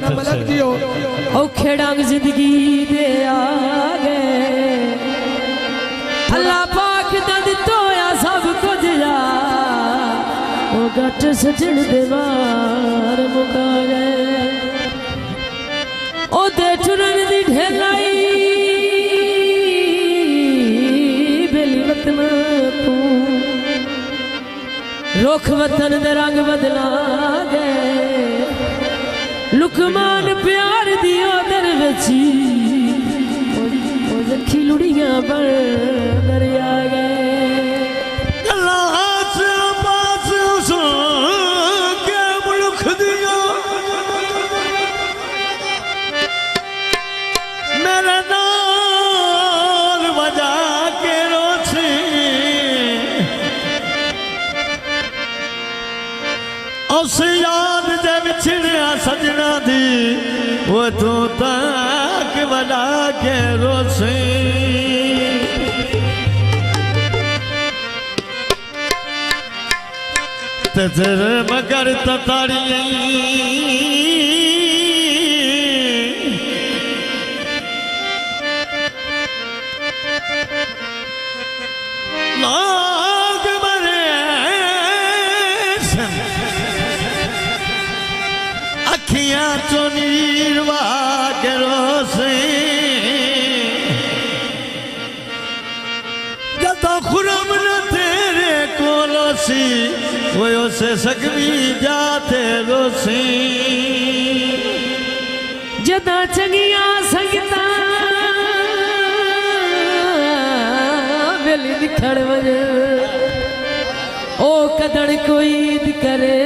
मलक जियो औखे डांग जिंदगी दे आ गए अल्लाह पाक दद तोया सब कुछ जा ओ गट सजन दे मार मुका गए ओ दे चुरन दी ढेलाई बेली वतन तू रुख वतन दे रंग बदला गए लुकमान प्यार दियो दर बची रखी लुड़िया पर दरिया गए मेरे नाल बजा के रोसी उस याद दे विछड़िया सजना दी वो तू तक बजा के रोसी तेरे मगर तताड़ी लाग मरे अखियां चो नीरवा के रोसे जदा खुरम न तेरे कोलोसी वो से सकवी जाते रोसी जदा चंगिया संगता वेली दिखड़ वजे ओ कदड़ कोई करे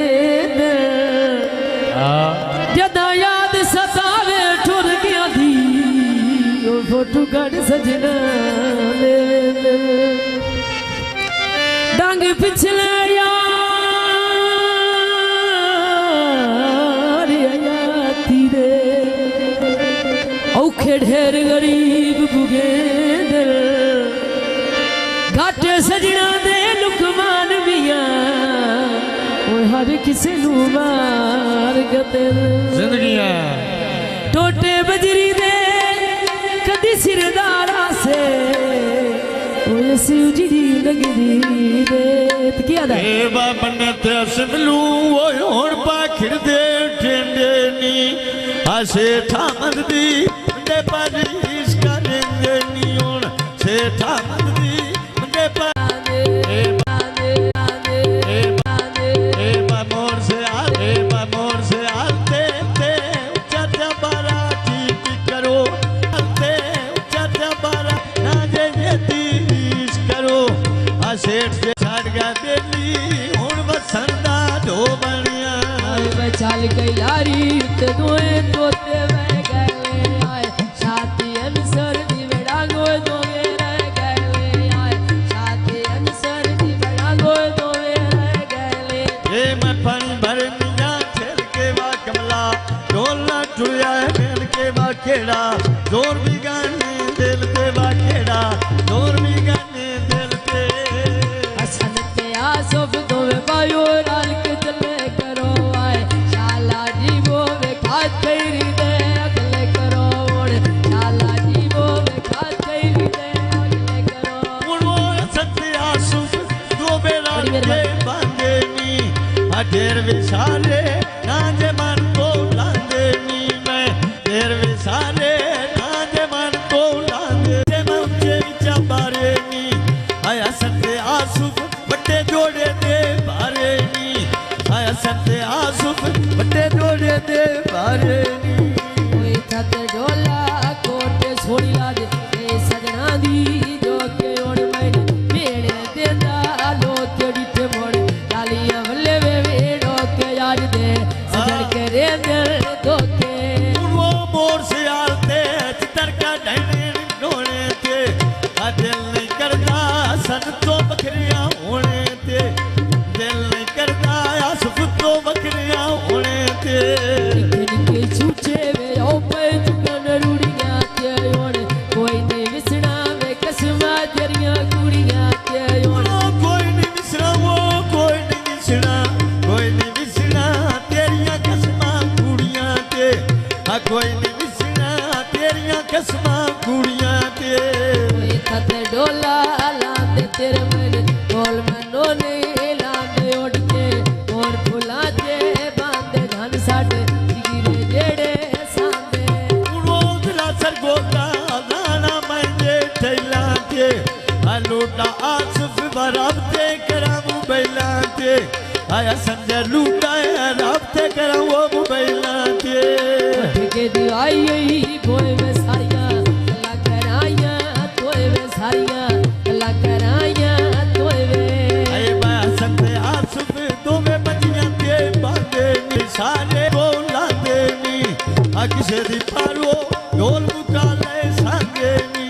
जदा याद सतावे ठुर गया दी ओ फोटू गढ़ सजना डांग पिछले औखे ढेर गरीब बुगे दिल घाटे सजना दे लुकमान बिया और हर किसी नू मार गते जिंदगी टोटे बजरी दे कदी सिरदारा से ओ सिउजी लगदी दे क्या दा ए बाबन ते असलू ओ होण पाखिर दे ठेंडे नी आसे ठामद दी मुंडे पर इसका देंगे नी होण से ठामद दी मुंडे पर सेठ से छाड़ गया दिल्ली हुण बसंदा ढो बनिया चल गई यारी ते दोए तोते वे गए आए साथी अनसर दी बेड़ा गोए दोए रह गए आए साथी अनसर दी बेड़ा गोए दोए रह गए ये मैं पानी भर मिया खेल के वा कमला ढोलना टुया खेल के वा खेड़ा जोर भी गाने दिल के वा खेड़ा जोर भी गाने दिल के सब दोवे बायो राल के चले करो आए शाला जी वो वे खात तेरी दे अगले करो शाला जी वो वे खात तेरी दे अगले करो उड़ो सत्या सुख दो बेला के बांधे नी ढेर विसारे ना जे मन को लांदे नी मैं ढेर विसारे ना जे मन को लांदे जे मन के विचा बारे नी आया सत्या सुख बट्टे जोड़े दे बारे नी आया सत्ते आसुफ बट्टे जोड़े दे बारे नी कोई थत डोला कोटे छोड़ी लादे ए सजना दी जो के ओड़ मैन मेड़े देंदा लोग के डिठे मोड़ डालियां वल्ले वे वेड़ो के यार दे सजन के रे दिल दो के वो मोर से आलते चितर का ढने ढोने ते आ दिल नहीं करता सन तो बखरियां होने ते दिल नहीं करता आसुफ तो ते आया संजय लूटाया राबते करा वो मोबाइल ते ठेके दी आई बोए में सारियां गल्ला कराइयां तोए में सारियां गल्ला कराइयां तोए वे आए बा संजय आसुफ दो में बजियां ते बांधे नी सारे बोला दे नी आ किसे दी पारो ढोल मुका ले सांगे नी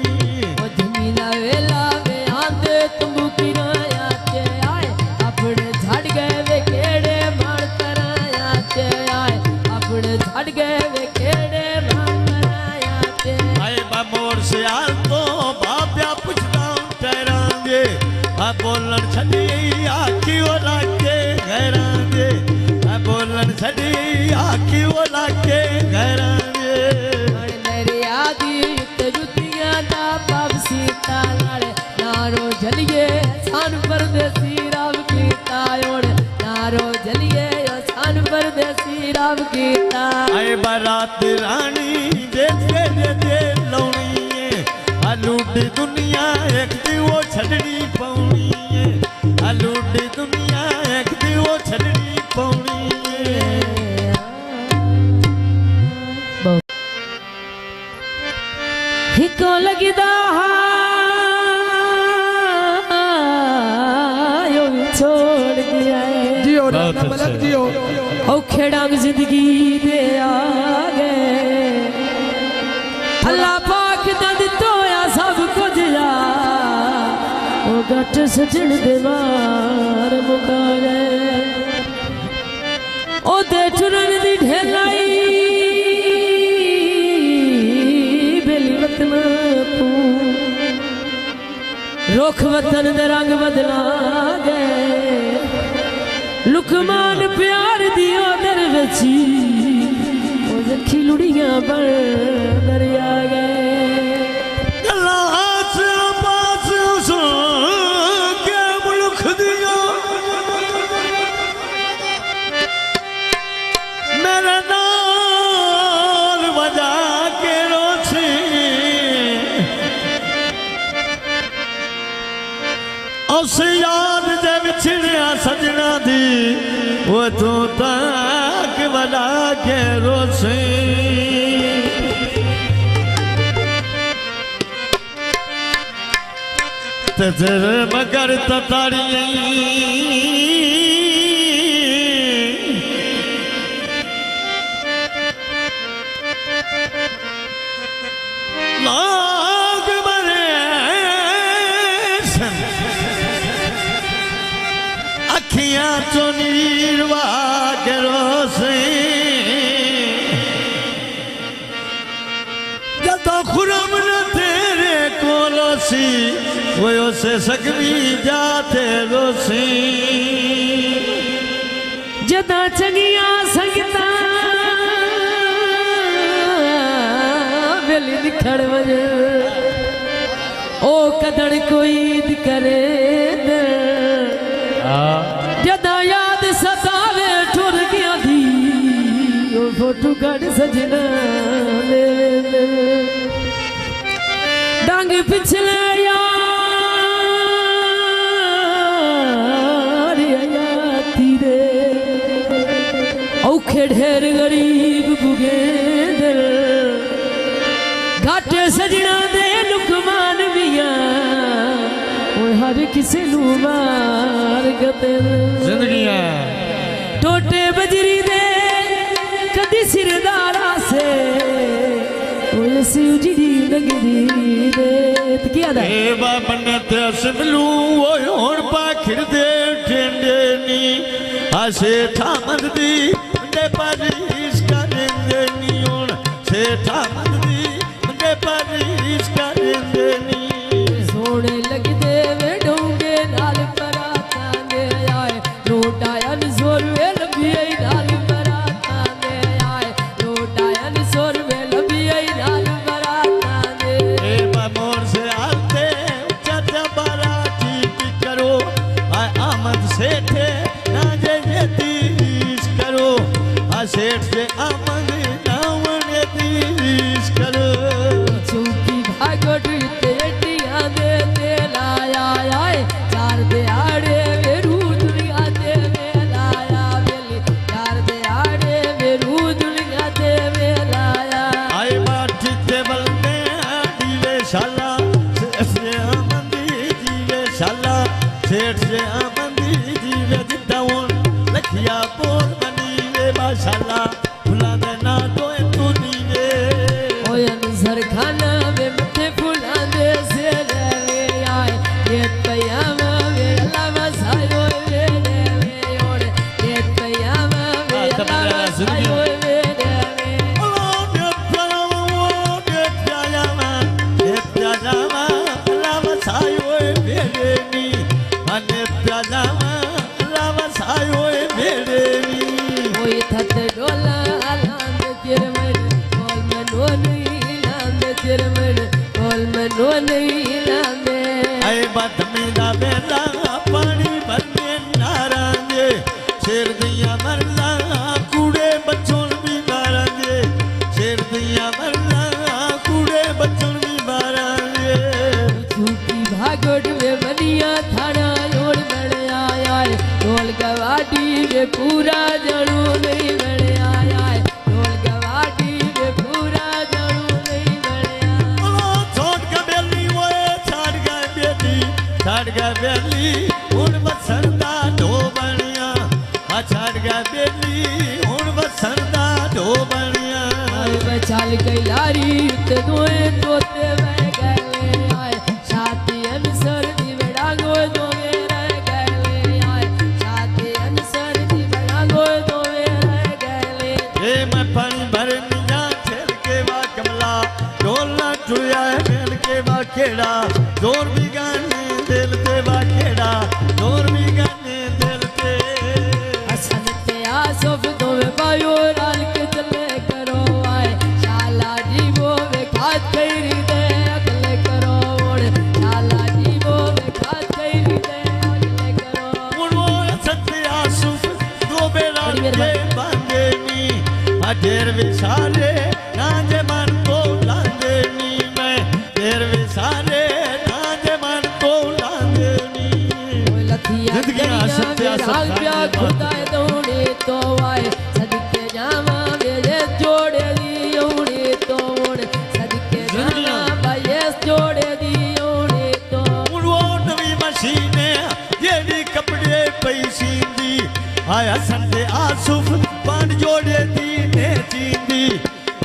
ओ धमीला वेला वे आंदे तंबू किराया ते आए अपने झड़ गए वे केड़े मार कराया ते आए अपने झड़ गए वे केड़े मार कराया ते आए बा मोर से आल तो बाप्या पुछदा ठहरांगे आ बोलन छड़ी आखी वो लाके घरांगे आ बोलन छड़ी आखी वो लाके घरांगे मेरे आदि युक्त जुतियां दा पाप सीता नाले नारो जलिए सान परदेसी राम कीता ओण नारो जलिए सान परदेसी राम कीता आए बारात रानी देखे दे लौनी है आ लूटी दुनिया एक दी वो छड़नी पौनी है आ लूटी दुनिया एक दी वो छड़नी पौनी है हिको लगदा यो छोड़ दिया जियो राम मलक जियो औखे डांग जिंदगी दे आ गए अल्लाह पाक दा दितोया सब कुछ आ ओ गट सजण दे वार मुका गए ओ दे चुरन दी ढेलाई बेली वतन तू रुख वतन दे रंग बदला गए लुकमान प्यार दियो दर बची ओ जखी लुड़ियां पर दरिया गए गलास पास सो के मुल्क दिया मेरे नाल बजा के रोसी उस याद दे विछड़िया सजना दी वो तू तक बजा के रोसी तेरे मगर तताड़ी लाग बने अखियां चो नीरवा के रोसे जतो खुरम न तेरे कोलोसी वो से सकवी जाते रोसी जदा चंगिया संगता वेली निखड़ वजे ओ कदड़ कोई करे दे जदा याद सतावे ठुर गया दी ओ फोटो कट सजना डांग पिछले यार याती रे औखे ढेर गरीब बुगे दिल घाटे सजना दे लुकमान बिया हर किसी नू मार गते जिंदगी है टोटे बजरी दे कदी सिरदारा से उजड़ी लगदी दे क्या दा ए बाबने ते असलू वो होण पाखिर दे टेंडे नी आसे थामद दी दे पारिस करेंगे नी होण से थामद दी दे पारिस करेंगे नी सोने लगदे वे डोंगे नाल पराता दे आए लोटाया नि सोरवे लबिए नाल पराता दे आए लोटाया नि सोरवे लबिए नाल पराता दे ए मोर से आते चाचा बाराती करो आमद सेठे ना जे तीस करो आ सेठ से आमद नावने तीस करो चौकी भागोट तेटिया दे लाया आए चार दिहाड़े वे रूद दुनिया दे लावा लावा सायो भेड़े नी कोई थत डोला लांद तिरमन कोल मनो नहीं लांद तिरमन कोल मनो नहीं लांदे आए बात में दा बेला पानी भरने नारांगे शेर दिया मरला कूड़े बच्चों भी मारांगे शेर दिया मरला कूड़े बच्चों भी मारांगे झूठी भागोट में बनिया थाना योड़ बड़े आया ढोल गवाटी में पूरा जड़ू नहीं बड़े आया ढोल गवाटी में पूरा जड़ू नहीं बड़े आया छोड़ का बेली वो छाड़ का बेली उन बसरदा ढो बनिया छाड़ का बेली उन बसरदा ढो बनिया बचाल गई लारी ते दोए तोते बह गए आए छाती अनसर दी बड़ा गो दोवे रह गए आए छाती अनसर दी बड़ा गो दोवे रह गए ये मैं पानी भर निया खेल के वा कमला ढोलना टुया खेल के वा खेड़ा जोर भी गाने दिल पे वा खेड़ा जोर भी गाने दिल पे हसन ते आसफ दोवे बायो राल के चले करो आए शाला जी वो वे खात करी दे अगले करो ओड़ शाला जी वो वे खात करी दे अगले करो उड़ो सत्य आसुफ दो बेरा के बांधे नी ढेर विसारे नाजे मन को लांदे नी मैं ढेर विसारे नाजे मन को लांदे नी लथिया हाल प्या खुदा दौड़े तो आए सदके जावा मेरे जोड़े दी ओड़े तो ओड़ सदके जावा भाई जोड़े दी ओड़े तो उड़ो नवी मशीने जेडी कपड़े पैसी दी आया संते आसुफ पांड जोड़े दी ने चींदी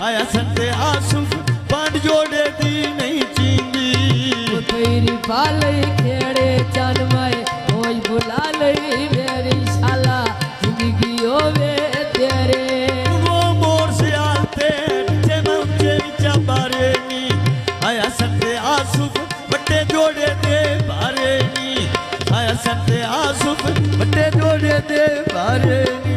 आया संते आसुफ पांड जोड़े दी नहीं चींदी तेरी पाले खेड़े चन माए कोई बुला ले मेरी शाला जिंदगी होवे तेरे वो मोर से आते नीचे मैं ऊंचे नीचा बारे नी आया संते आसुफ बट्टे जोड़े दे बारे नी आया संते आसुफ बट्टे जोड़े दे बारे नी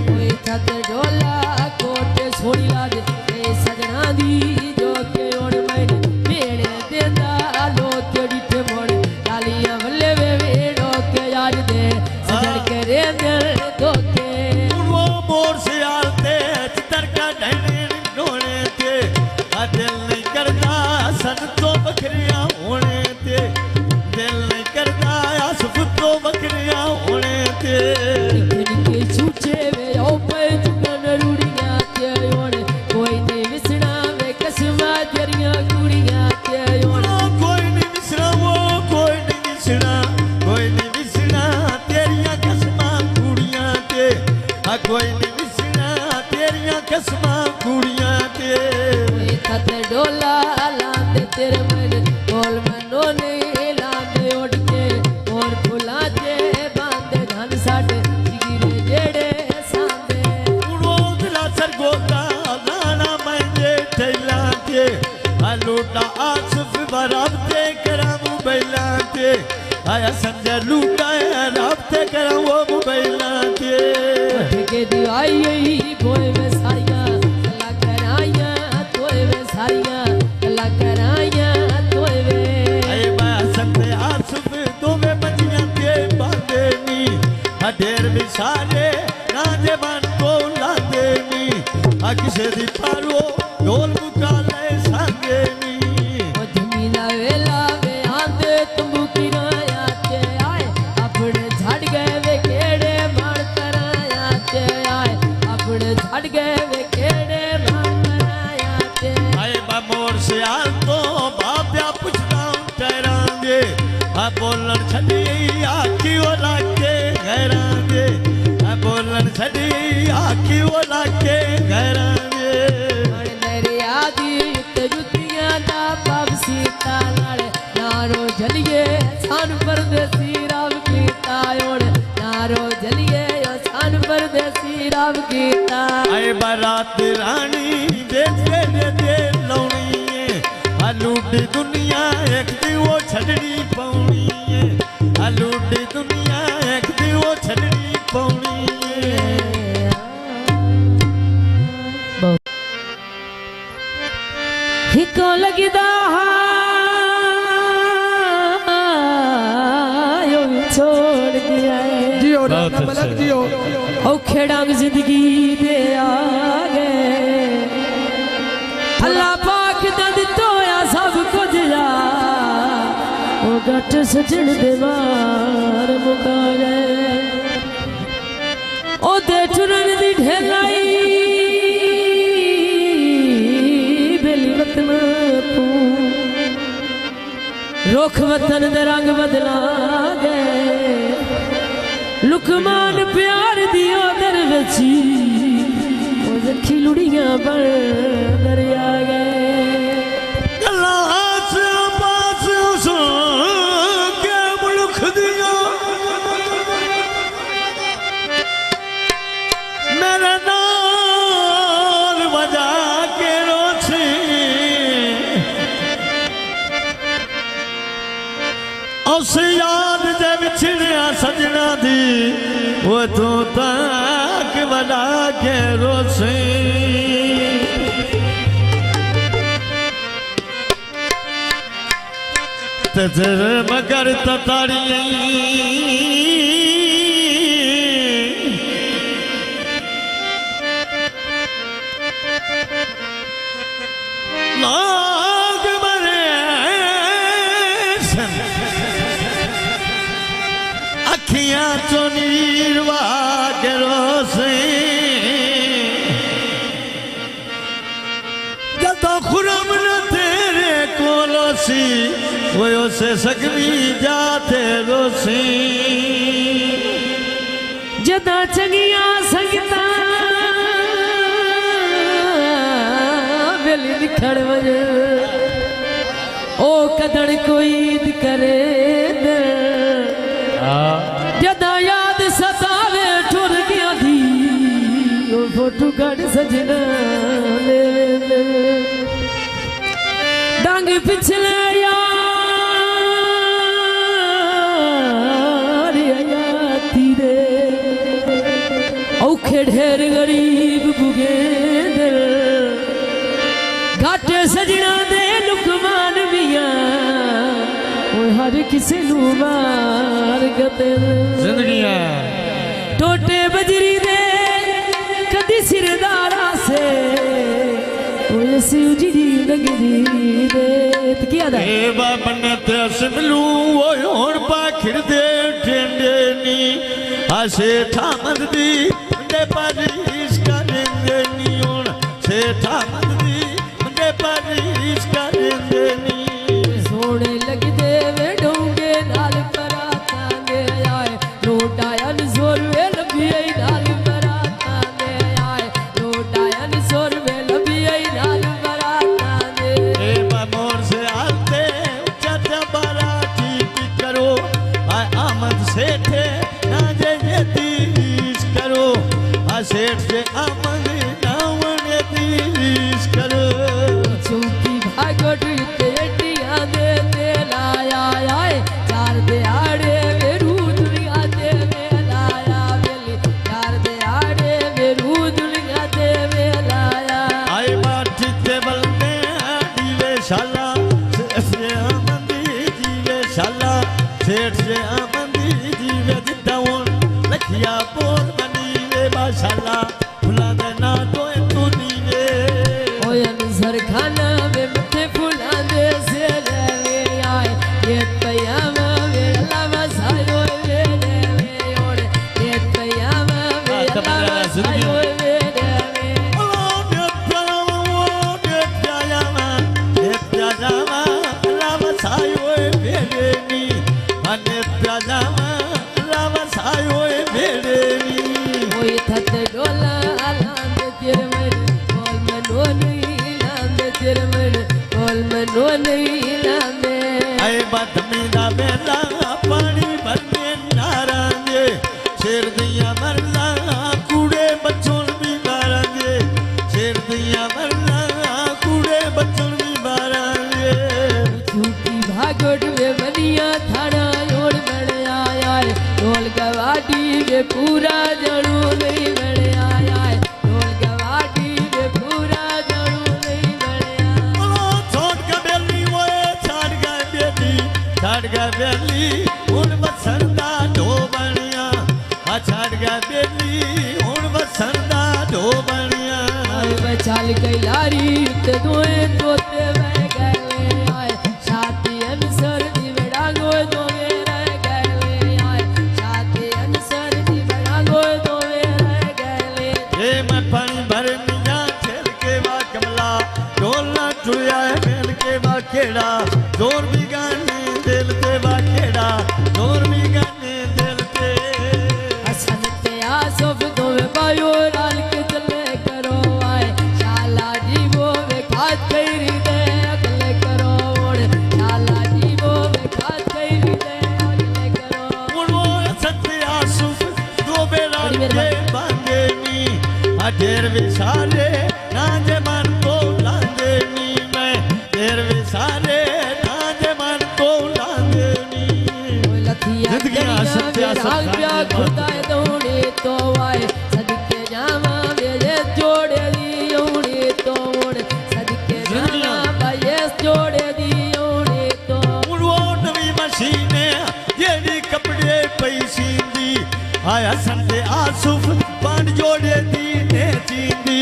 कोई थत डोला कोटे छोड़ी लाद ए सजना दी जो के ओड़ मैंने मेरे देंदा लोग के डिठे मोड़ डालियां वल्ले वे वेड़ो के याद दे सजड़ के रेंदर धोके वो मोर से आते चितर का ढहने ढोने थे आ दिल नहीं करता सन तो बकरियां होने थे दिल नहीं करता आसुफ तो बकरियां होने थे इनके छूचे वे ओ पे चुकन रूड़ियां ते ओड़ कोई नहीं विसना वे कसमा तेरियां कुड़ियां ते ओड़ कोई नहीं विसरा वो कोई नहीं विसरा कोई नहीं विसरा तेरियां कसमां कुड़ियां ते आ कोई नहीं विसरा तेरियां कसमां कुड़ियां ते कोई थत डोला लांदे तेरे मन बोल मनो नहीं लांदे उड़ के और फुला ते बांधे धन साडे जिगिरे जेड़े सांदे उड़ो दिला सर गोता नाना मंजे ठैला ते लूटा आसुफ बराबते करामू बैला ते आया संजय लूटा राबते करामू बैला ते के दिवाई बोए में सारियां कला कराइयां तोए में सारियां कला कराइयां तोए वे आए बा संजय आसुफ दो में बजियां के बांधे नी ढेर विसारे नाजे मन को लांदे नी आ किसे दी पारो ढोल बुका ले सांगे नी ओ धमीला वेला वे आंदे तंबू की राया ते आए अपने झड़ गए वे केड़े मार कराया ते आए अपने झड़ गए वे केड़े मार कराया ते आए बा मोर से आल तो बाप्या पुछदा ठहरांगे आ बोलन छड़ी आखी ओ लाके गहरांगे आ बोलन छड़ी आखी ओ लाके गहरांगे मेरे आदि ते जुतियां दा बाप सीता नाले नारो जलिए सान परदेसी राम कीता ओड़ नारो जलिए सान परदेसी राम कीता आए बारात रानी बेचे दे लौनी है लूटी दुनिया एक दी वो छड़नी पौनी है लूटी दुनिया एक छड़नी पौनी हिको लगदा यो छोड़ दिया जियो राणा मलक जियो औखे डांग जिंदगी दे आ गए अल्लाह पाक दा दितोया सब कुछ जा ओ गट सजन दे मार मुका गए ओ दे टुरन दी ढेलाई बेली वतन तू रुख वतन दे रंग बदला गए लुकमान प्यार दियो दर बची ओ जखी लुड़ियां पर दरिया गए गलास पास सो के मुल्क दिया मेरा नाल बजा के रोसी उस याद दे विछड़िया सजना दी वो तू तक बना के रोसी तेरे मगर ततारी लाग मरे अखियां चो नीरवा के रोसे जदों खुरम न तेरे कोलोसी वो से सकवी जाते रोसी जदा चंगिया संगता बेली निखड़ वजे ओ कदड़ कोई करे दे जदा याद सतावे ठुर गया दी ओ फोटो कड़ सजना ले डांग पिछले यार औखे ढेर गरीब बुगे दिल घाटे सजना दे लुकमान बिया हर किसी नू मार गते जिंदगी टोटे बजरी दे कदी सिरदारा से सिवजी लगदी दे किया दा ए बाबने ते सिमलू वो होर पाखिर दे ठेंडे नी आसे थामद दी मुंडे पारीस करेंगे नी होन से थामद दी मुंडे पारीस करेंगे नी सोने लगदे वे डोंगे नाल पराता दे आए लोटायन जोर वे लबिए नाल पराता दे आए लोटायन जोर वे लबिए नाल पराता दे ए मोर से आते चाचा बाराती की करो आय आमद सेठे ना जे तीस करो आ सेठ से आमद नावन तीस करो चौकी भागोट तेटिया दे लाया आए चार दे आड़े मेरू दुनिया दे लाया बेली चार दे आड़े मेरू दुनिया दे लाया आए बाटी ते बलने दीवे शाला से आमदी दीवे शाला सेठ से आमदी दीवे जितावन लखिया बोल बनी वे माशाला फुला दे ना तो तू दीवे ओयन सरखाना में मथे फुला दे से ले आए ये तैयामा वे लावा सायो वे ले ओरे ये तैयामा वे लावा सायो वे ओ दे प्यायामा लावा सायो भेड़े नी अने प्यायामा लावा सायो भेड़े नी ओए थत डोला लांद तिरमन बोल मनो नहीं लांद तिरमन बोल मनो नहीं लांदे आए बात में दा बेला पानी भरने नारांगे शेर दिया मरला कूड़े बच्चों भी मारेंगे शेर दिया मरला कूड़े बच्चों भी मारेंगे झूठी भागोट में बनिया थाना योड़ बड़ आया ढोल गवाटी गवाटी वे पूरा जड़ू नहीं बड़े आया ढोल गवाटी वे पूरा जड़ू नहीं बड़े बोलो छोड़ के बेली वो छाड़ गए बेली हुण बसंदा ढो बनिया छाड़ गए बेली हुण बसंदा ढो बनिया चल गई लारी ते दोए तोते बह गए आए शादी अनसर दी बड़ा गोए दोवे रह गए आए शादी अनसर दी बड़ा गोए दोवे रह गए ये मैं पानी भर मिया खेल के वा कमला ढोलना टुया है मेल के वा खेड़ा जोर भी गाने दिल ते वा खेड़ा जोर भी गाने दिल ते हसन ते आसफ दोवे बायो लाल के चले करो आए शाला जी वो वे खात करी दे अगले करो ओड़ शाला जी वो वे खात करी दे अगले करो उड़ो सत्य आसुफ दो बेरा के बांधे नी ढेर विसारे ना जे मन को लांदे नी मैं ढेर विसारे ना जे मन को लांदे नी लथिया सत्या खुदा दौड़े तो आए सदके जावा मेरे जोड़े दी ओड़े तो ओड़ सदके जावा भाई जोड़े दी ओड़े तो उड़ो नवी मशीने जेडी कपड़े पैसी दी आया संते आसुफ पांड जोड़े दी ने चींदी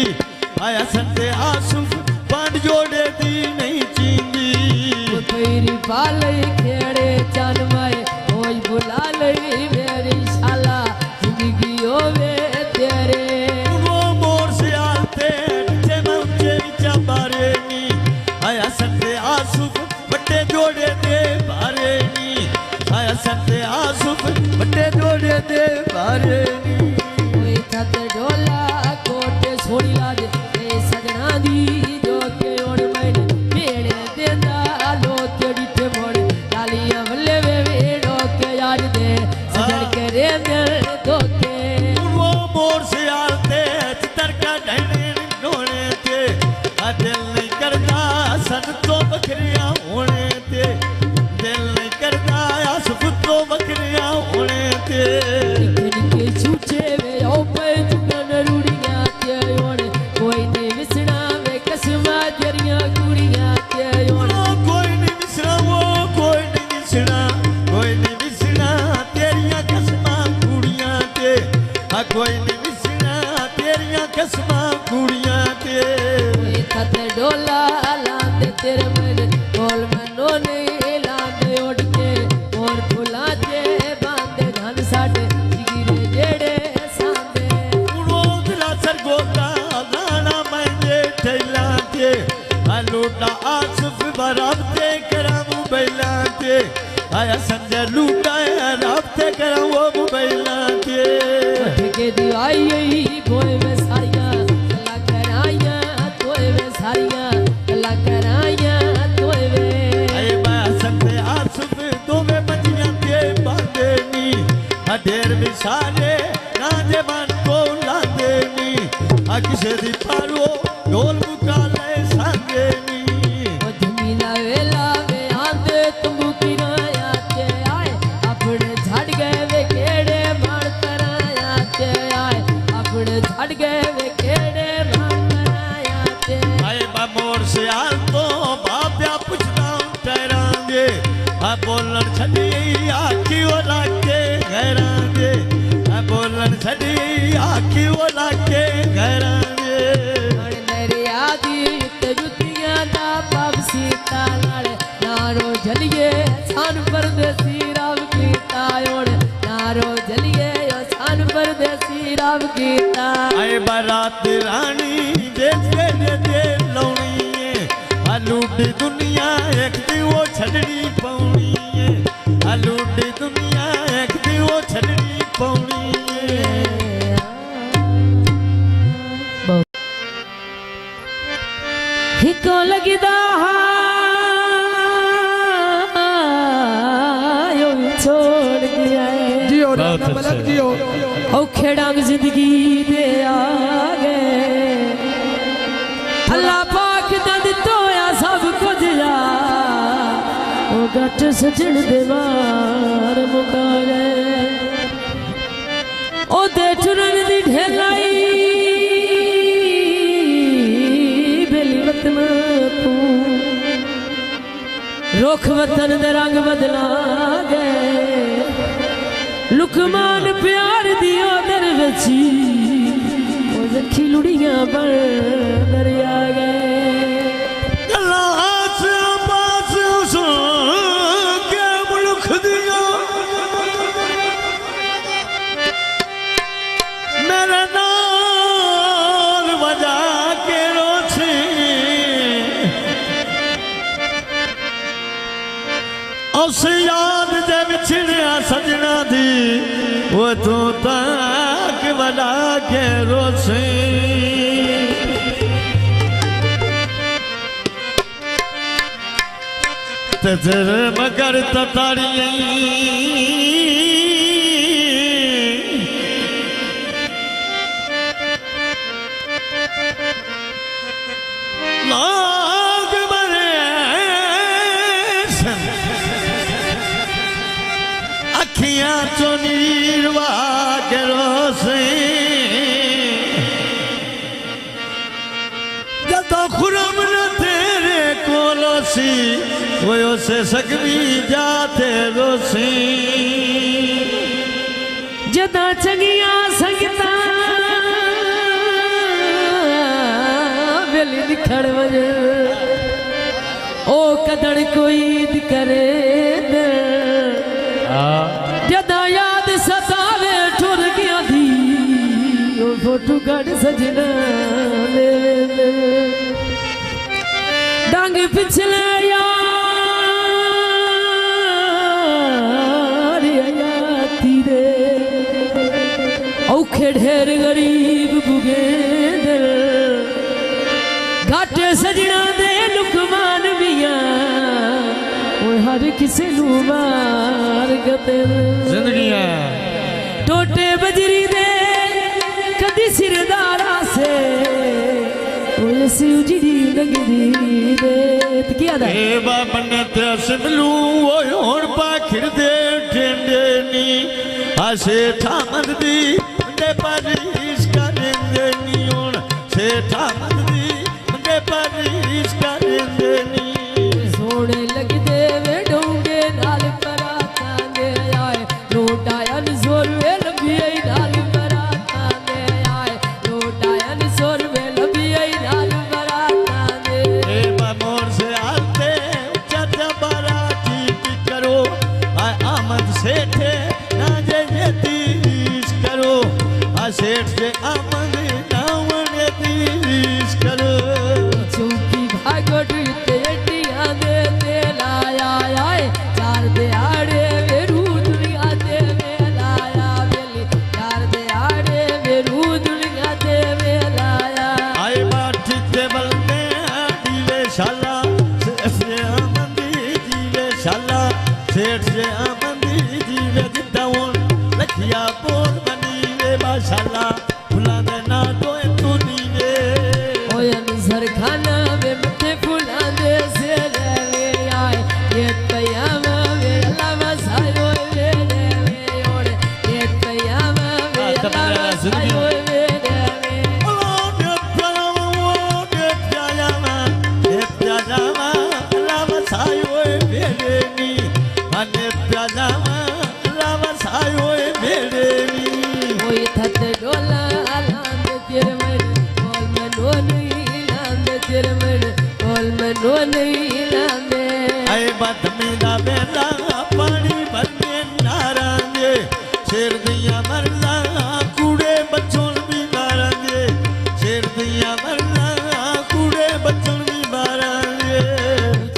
आया संते आसुफ पांड जोड़े दी नहीं चींदी तेरी पाले खेड़े चनवाए ओए बुला ले मेरी शाला जिंदगी होवे तेरे उड़ो मोर से आते नीचे मैं ऊंचे नीचा बारे नी आया संते आसुफ बट्टे जोड़े दे बारे नी आया संते आसुफ बट्टे जोड़े दे बारे नी ओए थत ढोला कोटे छोड़ी ला दे ए सजना दी जो के ओड़ मैंने मेरे देंदा लो तेरी ते मोड़ डालियां बल्ले वे वेड़ो के याद दे सजन के रे दिल धोखे उड़ो मोर से आते चितर का ढहने नोने थे दिल नहीं करता सन तो बकरियां होने थे दिल नहीं करता आसुफ तो बकरियां होने थे के छूचे वे ओ पे चुगन रूड़ियां ते ओड़ कोई नहीं विसना वे कसमा तेरियां कुड़ियां ते ओड़ कोई नहीं विसरा वो कोई नहीं विसरा कोई नहीं विसरा तेरियां कसमां कुड़ियां ते कोई नहीं विसरा तेरियां कसमां कुड़ियां ते ओए थत डोला लांदे तेरे मन बोल मनो ने लांदे उड़ के और फुला ते बांधे धन साडे जिगिरे जेड़े सांदे उड़ो दिला सर गोता लाना मैं ठेला ते लूटा आसुफ बराबते करामू बैला ते आया संजय लूटा राबते करामू बैला ते के दिवाई यही बोए में सारियां अल्लाह कराया तोए में सारियां अल्लाह कराया तोए में आए मैं संजय आसुफ दो में बजियां के बांधे नी ढेर विसारे ना जे मन को लांदे नी किसे दी पारो ढोल मुका ले सांगे नी धमीना वेला वे आंदे तुम किराया ते आए अपने झड़ गए वे केड़े मार कराया ते आए अपने झड़ गए वे केड़े मार कराया ते आए बा मोर से आल तो बाप्या पुछना ठहरा दे बोलन छड़ी आखी वो लाके घरा दे बोलन छड़ी आखी वो लाके घरा दे दरिया दी ते जुतियां दा पाप सीता नाल नारो झलिए सान परदेसी राव कीता ओड़ नारो झलिए सान परदेसी राव कीता आए बारात रानी देखे दे लौनी लूटी दुनिया एक दी वो छड़नी पौनी लूटी दुनिया एक दी वो छड़नी पौनी हिको लगदा यो छोड़ गया जियो राणा मलक जियो औखे डांग जिंदगी दे आ गए अल्लाह पाक दा दित्तो आ सब कुछ जा ओ गट सजण दे वार मुका गए ओ दे चुरन दी ढेलाई बेली वतन तू रुख वतन दे रंग बदला गए लुकमान प्यार दियो दर बची ओ जखी लुड़ियां पर दरिया गए उस याद दे विछड़िया सजना दी वो तू तक बना के रोसे तेरे मगर ततारी अखियां चो नीरवा के रोसे जदों खुरम न तेरे कोलोसी वो से सकवी जाते रोसे जदा चंगिया संगता वेली दिखड़ वजे ओ कदड़ कोई करे जदा याद सतावे ठुर गया थी ओ फोटू कट सजना डांग पिछले यार याती रे औखे ढेर गरीब बुगे दिल घाटे सजना दे लुकमान बिया हर किसी नू मार गते जिंदगी है टोटे बजरी दे कदी सिरदारा से ओसी उजड़ी लगदी दे क्या दा ए बाबने ते सिमलू ओ होण पाखिर दे टेंडे नी आसे थामद दी दे पारीस करेंदे नी होण से थामद दी दे पारीस करेंदे नी सोने लगदे सेठ से अमन नावन तीस करो चौकी भागोट तेटिया दे लाया आए चार दे आड़े वेरू दुनिया दे लाया बेली चार दे आड़े वेरू दुनिया दे लाया आए बाठी ते बलने दीवे शाला से अमन दीवे शाला सेठ से अमन दीवे जितावन लखिया बोल माशाला फुला दे ना तो तू नीवे ओयन सरखाना में मथे फुला दे से ले आए ये तयामा वे अल्लाह सायो वे ले ओड़े ये तयामा वे अल्लाह सायो वे ले ओ दे प्यामा अल्लाह सायो वे नी अने प्यामा अल्लाह सायो वे नी थत डोला लांद तिरमन बोल मनो नहीं लांद तिरमन बोल मनो नहीं लांदे आए बदमी दा बेला पानी भरने नारांगे शेर दिया मरला कूड़े बच्चों भी मारांगे शेर दिया मरला कूड़े बच्चों भी मारांगे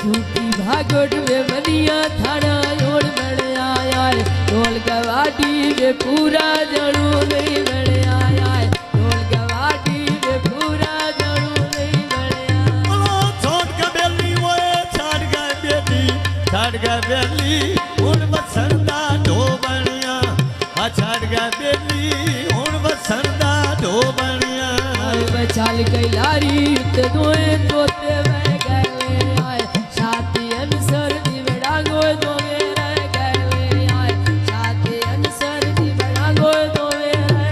झूठी भागोट में बनिया थाना योड़ बड़ आया ढोल गवाटी में पूरा जड़ू नहीं बड़े आया ढोल गवाटी में पूरा जड़ू नहीं बड़े आया छोड़ का बेली वो छाड़ गया बेली उन बसंदा ढो बनिया छाड़ गया बेली उन बसंदा ढो बनिया बचाल गई लारी ते दोए तोते बह गए आए साथी अनसर दी बड़ा गोए दोवे रह गए आए साथी अनसर दी बड़ा गोए दोवे रह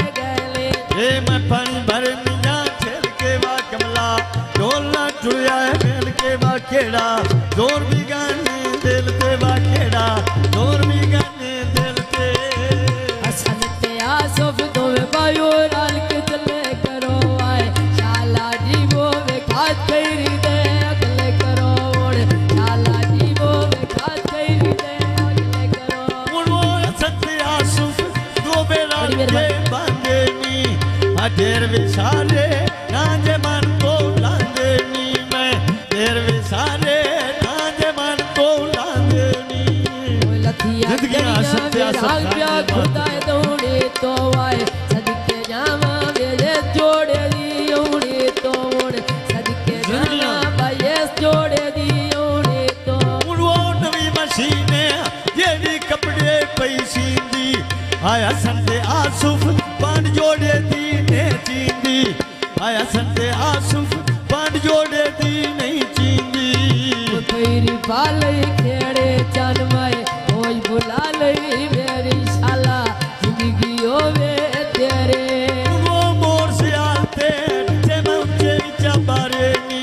वाखेड़ा जोर भी गाने दिल ते वाखेड़ा जोर भी गाने दिल ते हसन ते आसफ दोवे बायो लाल के चले करो आए शाला जी वो वे खात करी दे अगले करो ओड़ शाला जी वो वे खात करी दे अगले करो उड़ो हसन ते आसफ दो बेरा के बांधे नी ढेर विसारे नाजे मन को लांदे नी मैं ढेर विसारे नाजे मन को लांदे नी लथिया आग प्या खुदा दौड़े तो आए सदके जावा मेरे जोड़े दी उड़े तो उड़ सदके जावा भाई जोड़े दी उड़े तो उड़ो नवी मशीने जेडी कपड़े पैसी दी आया संदे आसुफ पांड जोड़े दी ने चींदी आया संदे आसुफ पांड जोड़े दी नहीं चींदी तेरी बाले खेड़े चनवाए ओए बुला ले मेरी शाला जिंदगी होवे तेरे वो मोर से आते नीचे मैं ऊंचे नीचा बारे नी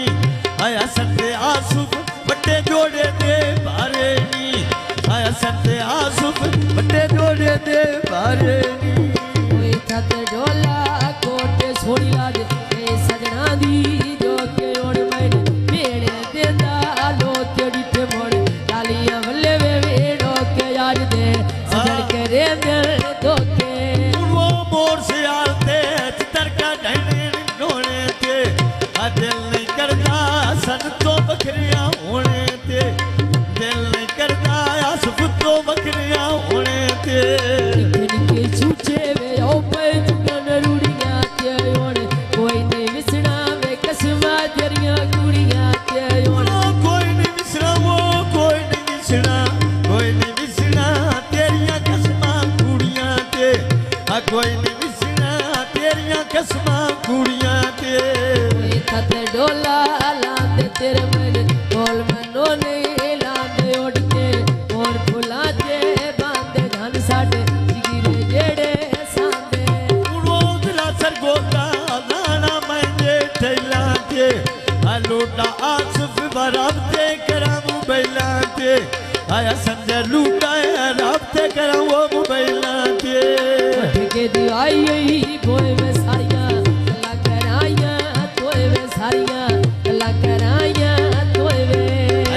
आया संदे आसुफ बट्टे जोड़े दे बारे नी आया संदे आसुफ बट्टे जोड़े दे बारे नी ओए थत डोला कोटे छोड़ी ला दे ए सजना दी जो के ओड़ मैंने मेरे देंदा लो तेरी ते मोड़ डालियां वल्ले वे वेड़ो के यार दे सजड़ के रे दिल दो के वो मोर से आते चितर का ढहने नोने ते आ दिल नहीं करता सन तो बकरियां होने ते दिल नहीं करता आसुफ तो बकरियां होने ते के छूचे वे ओ पे जुगन रूड़ियां ते ओड़ कोई नहीं विसना वे कसमा तेरियां कुड़ियां ते ओड़ कोई नहीं विसरा वो कोई नहीं विसरा कोई नहीं विसरा तेरियां कसमां कुड़ियां ते आ कोई नहीं विसरा तेरियां कसमां कुड़ियां ते ओए थत डोला लांदे तेरे मन बोल मनो ने लांदे उड़ के और फुला ते बांधे धन साडे जिगिरे जेड़े सांदे उड़ो दिला सर गोता नाना मैंने ठैला ते लूटा आसुफ बराबते करामू बैला ते आया संजय लूटा राबते करामू बैला ते के दिवाई बोए में सारियां अल्लाह कराया तोए में सारियां अल्लाह कराया तोए वे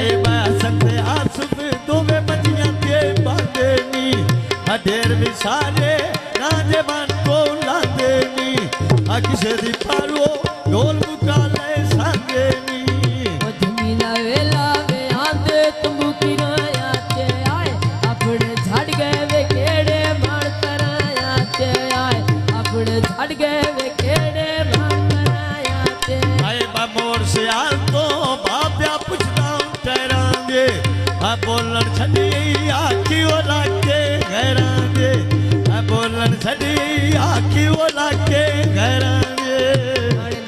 आए बा संजय आसुफ दो में बजियां ते बांधे नी ढेर विसारे नाजे मन को लांदे नी किसे दी पारो ढोल मुका ले सांगे नी ओ धमीना वेला वे आंदे तंबू किराया ते आए अपने झड़ गए वे केड़े मार कराया ते आए अपने झड़ गए वे केड़े मार कराया ते आए बा मोर से आल तो बाप्या पुछदा ठहरांगे आ बोलन छड़ी आखी ओ लाके घरांगे आ बोलन छड़ी आखी ओ लाके घरांगे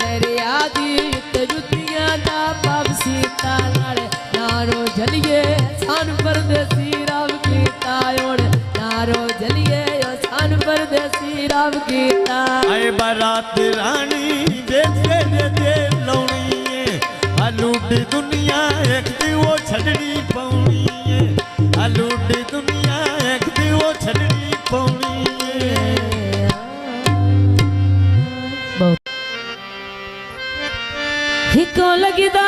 दरिया दी ते जुतियां दा पावसी तालाड़े नारो जलिए सान परदेसी राव कीता ओड़ नारो जलिए सान परदेसी राव कीता आए बारात रानी बेच के दे लौनी है आ लूटी दुनिया एक दी वो छड़नी पौनी है आ लूटी दुनिया एक दी वो छड़नी पौनी है हिको लगदा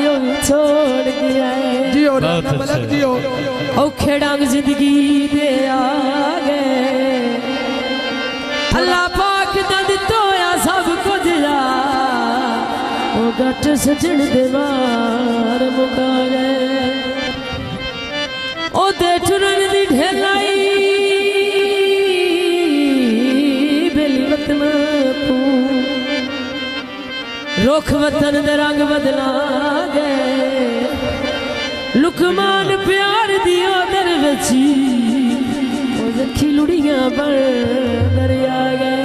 यो छोड़ गया जियो राना मलक जियो औखे डांग जिंदगी दे आ गए अल्लाह पाक दा दितोया सब कुछ जा ओ गट सजण दे मार मुका गए ओ दे टुरन दी ढेलाई बेली वतन तू रुख वतन दे रंग बदला गए लुकमान प्यार दिया दर बची ओ जखी लुड़ियां पर दरिया गए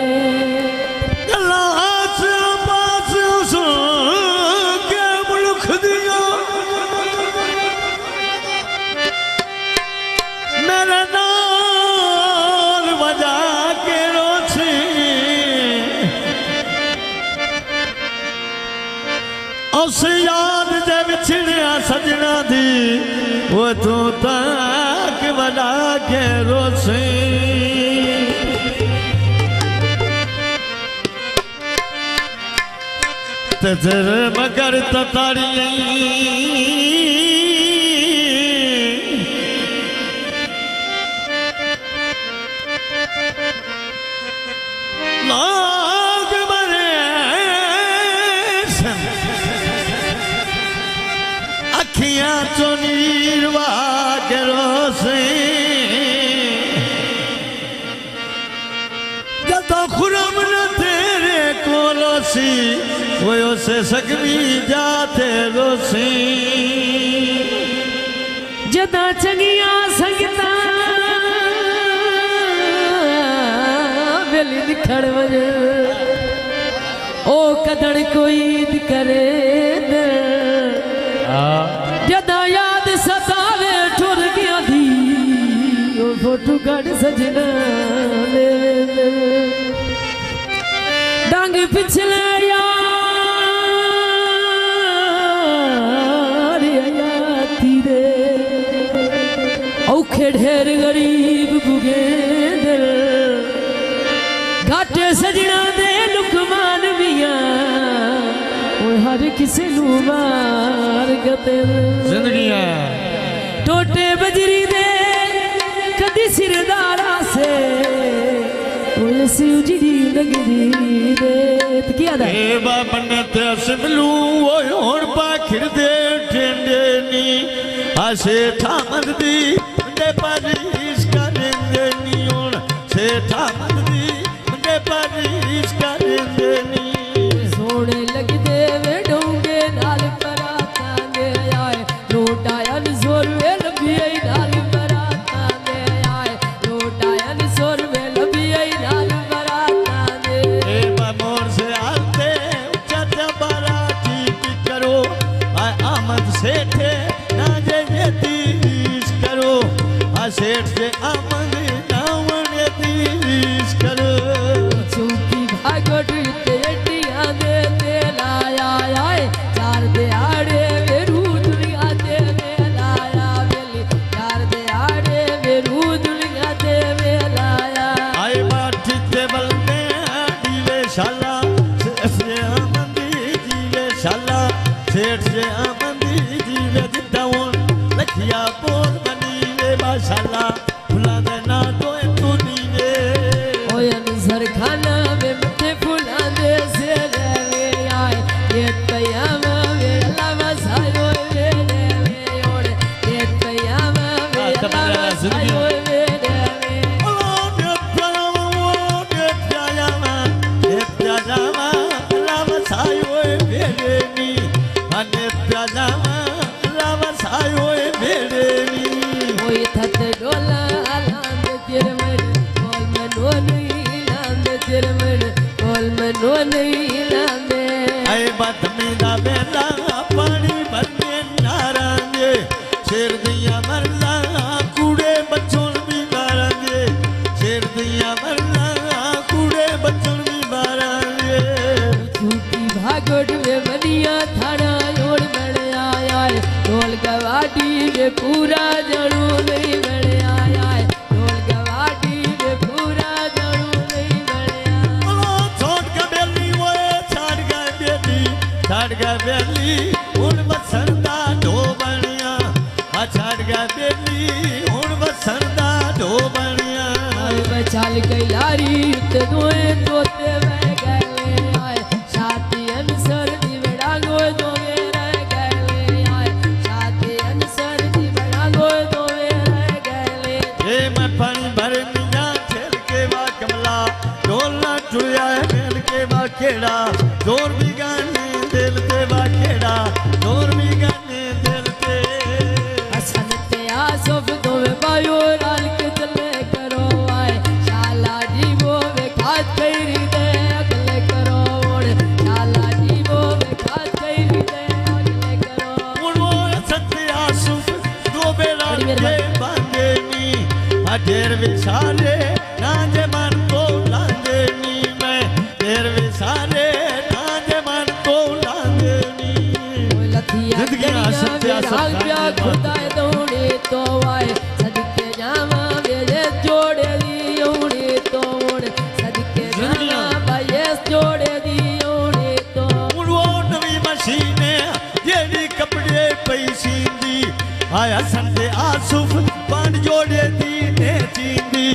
मेरा नाल बजा के रोछी उस याद जे विछड़िया सजना दी वो तू तक बना के रोसे तजर मगर ततारी लाग मरे अखियां चो नीरवा के रोसे जतो खुरम न तेरे कोलोसी वो से सकवी जाते रोसी जदा चंगिया संगता वेली दिखड़ वजे ओ कदड़ कोई करे जदा याद सतावे ठुर गया दी ओ फोटो कड़ सजना डांग पिछले ढेर गरीब बुगे दिल घाटे सजना दे लुकमान मिया हर किसी नू मार गते जिंदगी है टोटे बजरी दे कदी सिरदारा से उजड़ी लगदी दे क्या दा ए बाबने ते सिमलू ओ होण पाखिर दे ठेंडे नी आसे थामद दी परिश करेंगे नियोन से थामदी मुझे परिश करेंगे नी सोने लग दे वे डोंगे नाल पराता दे आए लूटायन जोर वे लबियई नाल पराता दे आए लूटायन जोर वे लबियई नाल पराता दे ए मोर से आते उच्च बराती की करो आमद सेठे ना जे तीस करो सेठ से अमन नावन तीस करो चौकी भागोट तेटिया दे लाया आए चार दे आड़े वेरू दुनिया दे लाया वेली चार दे आड़े वेरू दुनिया दे लाया आई बाठी ते बलने दीवे शाला से अमन दीवे शाला सेठ से अमन दीवे जितावन लखिया बोल माशाला फुला देना तो तू नीवे ओयन सरखाना में मिठे फुला दे से ले आए ये तयामा वे लावा सायो वे ले ओड़े ये तयामा वे लावा सायो वे ले ओ दे प्यामा लावा सायो वे नी अने प्यामा लावा सायो वे नी थत डोला लांद तिरमन कोल मनो नहीं लांद तिरमन कोल मनो नहीं लांदे ऐ बदमी दा बेला पानी भरने नारांगे शेर दिया मरला कूड़े बच्चों भी मारेंगे शेर दिया मरला कूड़े बच्चों भी मारेंगे झूठी भागोट में बनिया थाना योड़ बड़ आया है ढोल गवाटी में पूरा जड़ू नहीं बड़ आया है ढोल गवाटी में पूरा जड़ू नहीं बड़ आया छोड़ के बेली वो छाड़ गए बेली उन बसंदा ढो बनिया छाड़ गए बेली उन बसंदा ढो बनिया बचाल गई लारी ते दोए तोते बह गए आए साथी अनसर दी बड़ा गोए दोवे रह गए आए साथी अनसर दी बड़ा गोए दोवे रह गए ये मैं पानी भर मिया खेल के वा कमला ढोलना चुया खेल के वा खेड़ा जोर भी गाने दिल ते वा खेड़ा जोर भी गाने दिल ते हसन ते आसफ दोवे बायो लाल के चले करो आए शाला जीवो वे खात करी दे अगले करो ओड़े शाला जीवो वे खात करी दे अगले करो उड़ो सत्य आसुफ दो बेरा के बांधे नी ढेर विसारे ना जे मन को लांदे नी मैं ढेर विसारे ना जे मन को लांदे नी आग प्या खुदा दौड़े तो आए सदके जावा मेरे जोड़े दी ओड़े तो ओड़े सदके जावा भाई जोड़े दी ओड़े तो वो नवी मशीन जेड़ी कपड़े पैसी दी आया संते आसुफ पांड जोड़े दी ने चींदी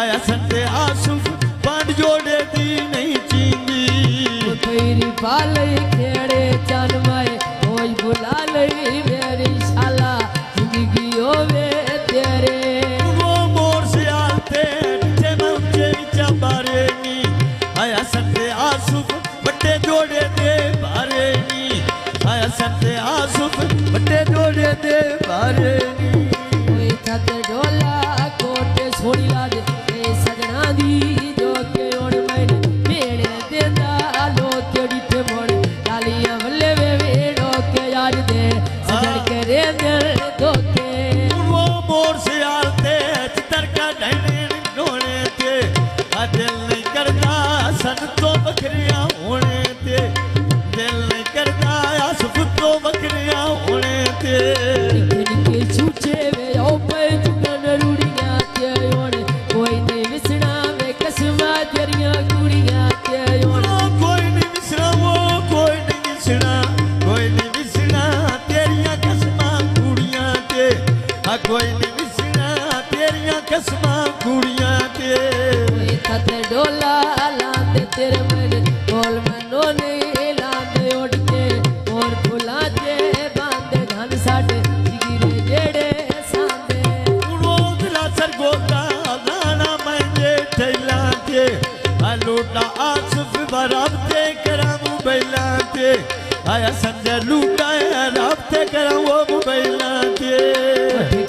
आया संते आसुफ पांड जोड़े दी नहीं चींदी तेरी पाले खेड़े चन माए कोई बुला ले मेरी शाला जिंदगी होवे तेरे वो मोर से आते नीचे मौजे विचा बारे नी आया संते आसुफ बट्टे जोड़े दे बारे नी आया संते आसुफ बट्टे जोड़े दे बारे नी कोई थत डोला कोटे छोड़ी ला दे ए सजना दी जो के ओण मैंने मेरे देंदा लो केड़ी ते मोड़ डालियां वल्ले वे वेड़ो के यार दे सजन के रे दिल धोखे वो मोर से आते चितर का ढहने नोने ते आ दिल नहीं करता सन तो बकरियां होने ते दिल नहीं करता आसुफ तो बकरियां होने ते के छूचे वे ओ पे चुगन रूड़ियां ते ओण कोई नहीं विसना वे कसमा तेरियां कुड़ियां ते ओण कोई नहीं विसरा वो कोई नहीं विसरा कोई नहीं विसरा तेरियां कसमां कुड़ियां ते आ कोई नहीं विसरा तेरियां कसमां कुड़ियां ते कोई थत डोला लांदे तेरे मन बोल मनो ने लांदे उड़ के और फुला ते बांधे धन साडे जिगिरे जेड़े सांदे रोज लासर गोता लाना मंजे ठैला ते लूटा आसुफ बराबते करामू बैला ते आया संजय लूटा राबते करामू बैला ते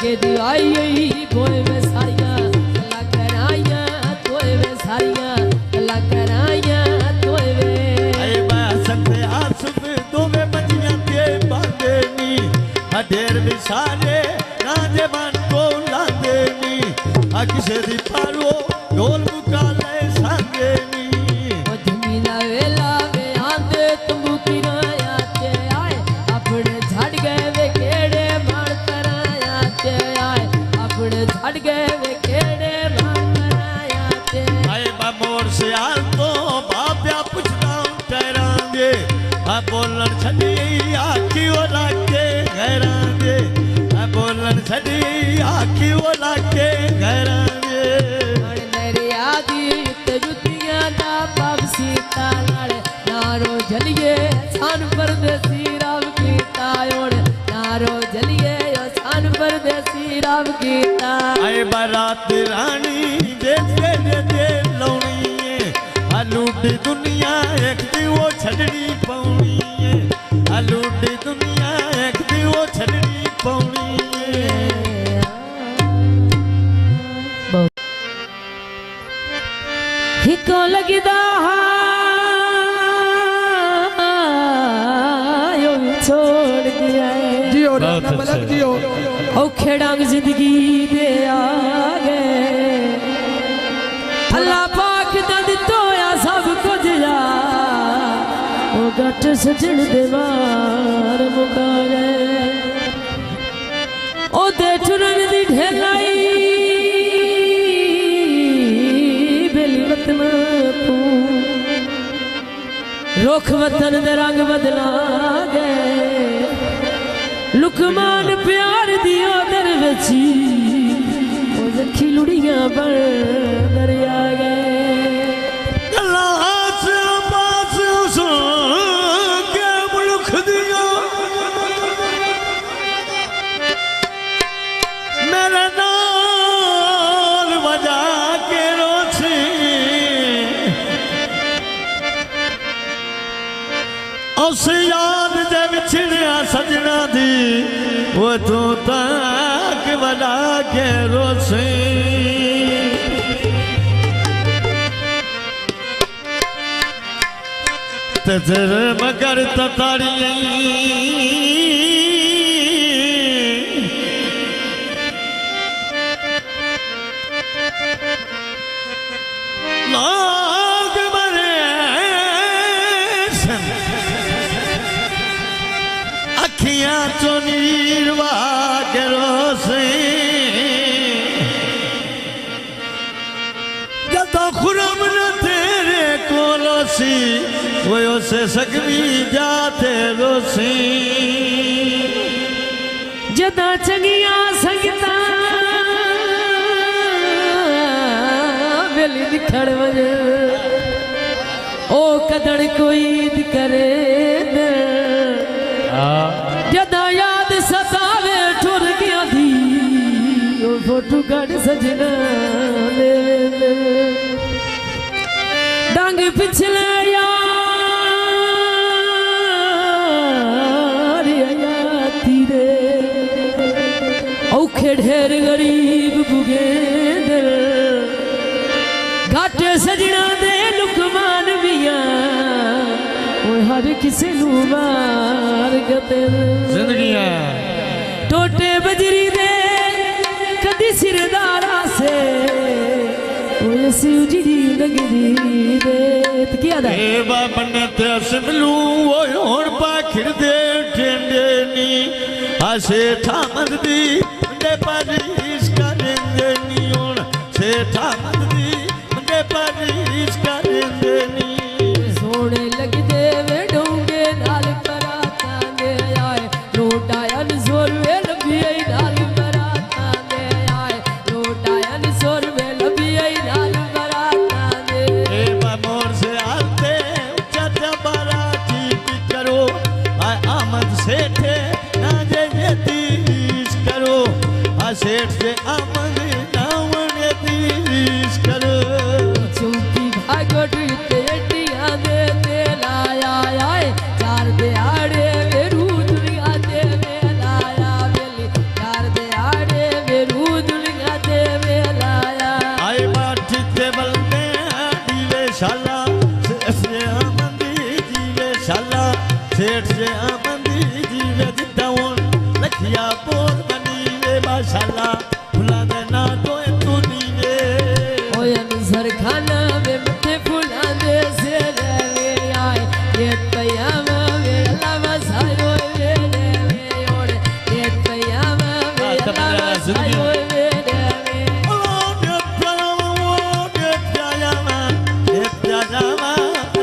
के दिवाई यही बोए में सारियां अल्लाह कराया तोए में सारियां अल्लाह कराया तोए वे आए बा संजय आसुफ दो में बजियां ते बांधे नी ढेर विसारे राजे मन को लांदे नी आ किसे दी पारो ढोल मुका ले सांगे नी ओ धमीना वेला वे आंदे तंबू किराया ते आए अपने झड़ गए वे केड़े मार कराया ते आए अपने झड़ गए वे केड़े मार कराया ते आए बा मोर से आल तो बाप्या पुछदा ठहरांगे आ बोलन छड़ी आखी ओ लागे घरांगे आ बोलन छड़ी आखी ओ लागे घरांगे मन दरिया दी ते जुतियां दा पावसी तालड़ नारो जलिए सान परदेसी राव कीता ओण नारो जलिए सान परदेसी राव कीता आए बारात रानी देखे दे लौनी आ लूटी दुनिया एक दी वो छड़नी पौनी आ लूटी दुनिया एक दी वो छड़नी पौनी हिको लगदा यो छोड़ दिया जियो राणा मलक जियो औखे डांग जिंदगी दे आ गए अल्लाह पाक दा दितोया सब कुछ या ओ गट सजण दे वार मुका गए ओ दे ठुरन दी ढेलाई बेली वतन तू रुख वतन दे रंग बदला गए लुकमान प्यार दियो दर बची ओ जखी लुड़ियां पर दरिया गए गलास बास सुन के मुल्क दिया मेरे नाल बजा के रोसी उस याद दे विछड़िया सजना दी वो तू तक बजा के रोसी तेर मगर ततारी लाग मरे अखियां काचो नीरवा करो से जब खुरम न तेरे कोलोसी वो से सकवी जाते रोसी जदा चंगिया संगता वेली दिखड़ वजे ओ कदड़ कोई करे न जदा याद सतावे ठुर गया दी ओ फोटू कड़ सजना ले डांग पिछले यार आती रे औखे ढेर गरीब बुगे दिल घाटे सजना दे लुकमान मिया ओए हर किसे नू मार गते जिंदगी है टोटे बजरी दे कदी सिरदारा से ओए सिउजड़ी लगदी दे क्या दा ए बाबने ते सिमलू ओ होण पाखिर दे ठेंडे नी आसे थामद दी मुंडे पारीस करेंदे नी होण से थामद दी मुंडे पारीस करेंदे नी सोने लगदे वे डोंगे नाल पराता दे आए लोटायन जोर वे लबियई नाल पराता दे आए लोटायन जोर वे लबियई नाल पराता दे ए मोर से आते उच्चा बाराती की करो आय आमद सेठे ना जे तीस करो आ सेठ से आमद नावन तीस करो चौकी भागोट तेटिया दे लाया आए चार दे आड़े वे रूदुलिया दे लाया बेली चार दे आड़े वे रूदुलिया दे लाया आय बाठी ते बलने दीवे शाला से आमदी जीवे शाला सेठ से आमदी जीवे जितावन लखिया बोल बनी वे माशाला भुला दे ना तो तू नीवे ओयन सरखाना वे मथे फुला दे से ले आए ये तयामा वे लावा सायो वे ले ओड़े ये तयामा वे लावा सायो वे ले ओ ने प्याजामा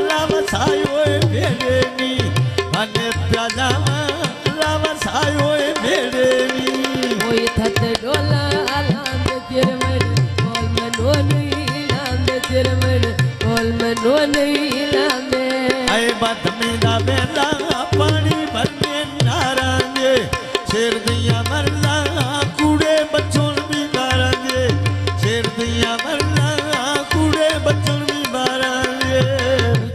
लावा सायो मेरे नी अने प्याजामा लावा सायो मेरे नी ओए थत डोला लांद तिरमन बोल मनो नहीं लांद तिरमन बोल मनो नहीं लांदे आए बात मेरा बेला पानी भरने नारांगे शेर दिया मरला कूड़े बच्चों भी मारेंगे शेर दिया मरला कूड़े बच्चों भी मारेंगे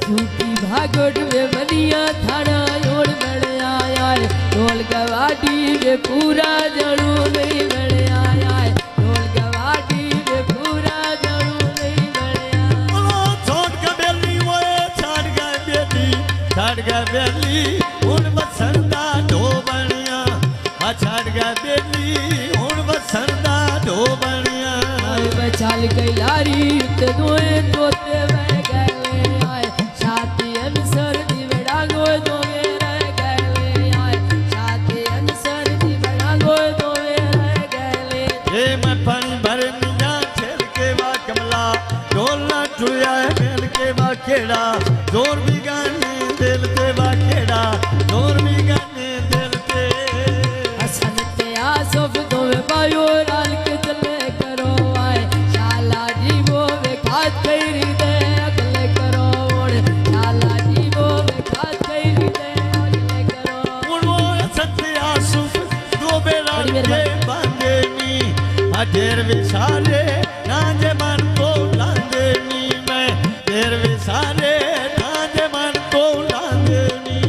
झूठी भागोट में बनिया थाना योड़ बड़ आया है ढोल गवाटी में पूरा जड़ू नहीं बड़ आया है ढोल गवाटी में पूरा जड़ू नहीं बड़ आया ओ छोड़ का बेली वो छाड़ का बेली उन बसंदा ढो बनिया आ छाड़ का बेली उन बसंदा ढो बनिया आए बचाल कैलारी ते दोए तोते बह गए आए छाती अनसर दी बड़ा गोए दोए रह गए आए छाती अनसर दी बड़ा गोए दोए रह गए ये मैं पानी भर मिया खेल के वा कमला ढोलना टुया खेल के वा खेड़ा जोर भी गाने दिल ते वा खेड़ा जोर भी गाने दिल ते हसन ते आसफ दोए बायो राल के चले करो आए शाला जी वो वे खात कैरी दे अगले करो ओड़े शाला जी वो वे खात कैरी दे अगले करो उड़ो सत्य आसुफ दो बेरा के बांधे नी ढेर विसारे ना जे मन को लांदे नी मैं ढेर विसारे ना जे मन को लांदे नी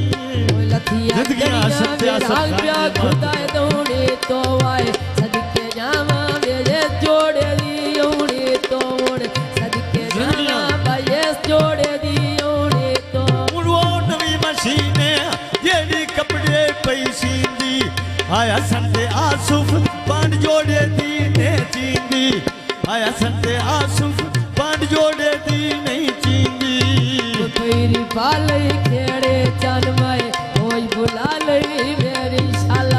लथिया जिंदगियां सत्या राग प्या खुदाए दौड़े तो आए सदके जावा मेरे जोड़े दी ओड़े तो ओड़े सदके जावा भाई जोड़े दी ओड़े तो उड़ो नवी मशीने जेडी कपड़े पैसी दी आया संते आसुफ पांड जोड़े दी ने चींदी आया संते आसुफ पांड जोड़े दी नहीं चींदी तेरी पाले खेड़े चन माए कोई बुला ले मेरी शाला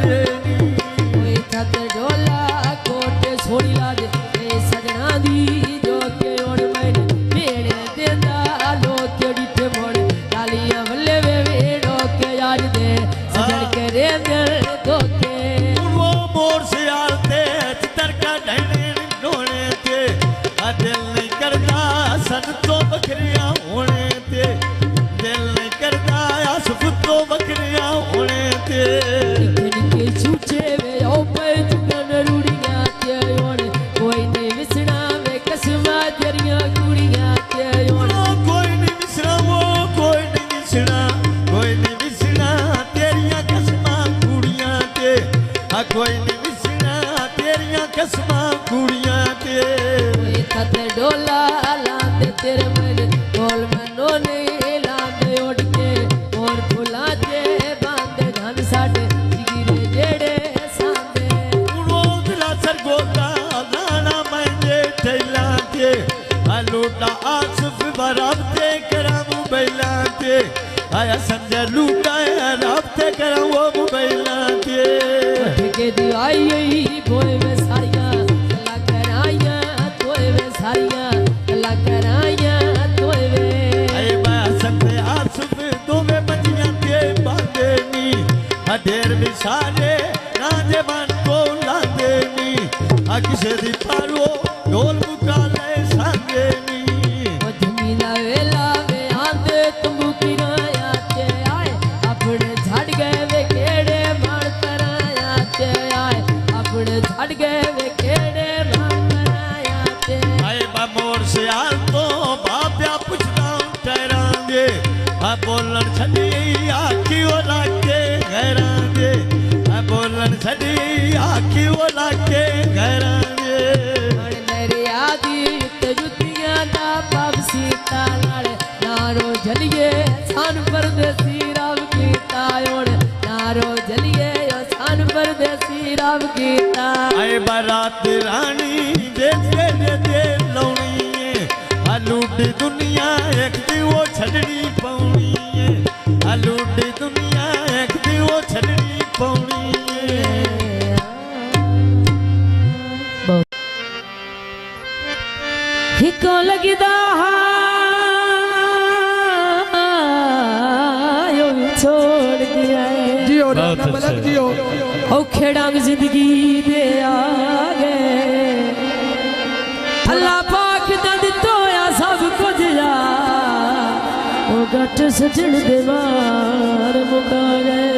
विसारे नी कोई छत ढोला कोट छोड़ी ला दे सजना दी जो के ओड़ मैंने भेड़ देंदा लोग डिठे मोड़ डालियां वल्ले वे वेड़ो के यार दे सजन के रे दिल दो के वो मोर से आते चितर का ढने ढोने ते दिल नहीं करता सन तो बकरियां होने ते दिल नहीं करता आसफ तो बकरियां होने ते के छूचे वे ओ पे चुकन रूड़ियां ते ओड़ कोई नहीं विसना वे कसमा तेरियां कुड़ियां ते ओड़ कोई नहीं विसरा वो कोई नहीं विसरा कोई नहीं विसरा तेरियां कसमा कुड़ियां ते कोई नहीं विसरा तेरियां कसमा कुड़ियां ते खत डोला लांदे तेरे मन बोल मनो ने लांदे उड़ के और फुला के बांधे धन साडे जिगिरे जेड़े सांदे रोदला सरगोदा नाना मंजे ठैला के लूटा आसफ बराबते करामू बैला के आया संजय लूटा राबते करामू बैला के के दिवाई बोए में सारियां अल्लाह कराया तोए में सारियां अल्लाह कराया तोए वे आए बा संजय आसफ दो में बचियां के बांधे नी ढेर विसारे नाजे मन को लांदे नी किसे दी पारो ढोल मुका ले सांगे नी जमीना वेला वे आंदे तंबू किराया ते आए अपने झड़ गए वे केड़े मार कराया ते आए अपने झड़ गए वे केड़े मार कराया ते आए बा मोर से आल तो बाप्या पुछदा ठहरांगे बोलन छड़ी आखी वो लाके घरांगे बोलन छड़ी आखी वो लाके घरांगे मन दरिया दी जुतियां दा पाप सीता लाल नारो जलिए सान परदेसी राम कीता ओड़ नारो जलिए सान परदेसी राम कीता आए बारात रानी देखे दे लौनी लूटी दुनिया एक दी वो छड़नी पौनी लूटी दुनिया एक दी वो छड़नी पौनी हिको लगदा यो छोड़ दिया जियो राणा मलक जियो औखे डांग जिंदगी दे आ गए अल्लाह पाक दा दितोया सब कुछ या ओ गट सजण दे मार मुका गए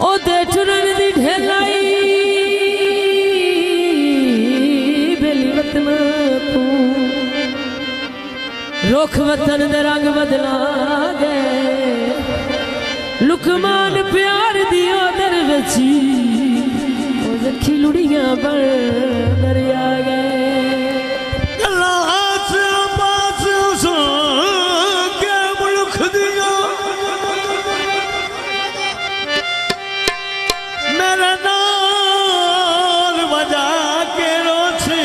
ओ दे टुरन दी ढेलाई बेली वतन तू रुख वतन दे रंग बदला गए लुकमान प्यार दियो दर बची ओ रखी लुड़ियां पर दरिया गए गलास पास सो के मुल्क दिया मेरा नाल बजा के रोसी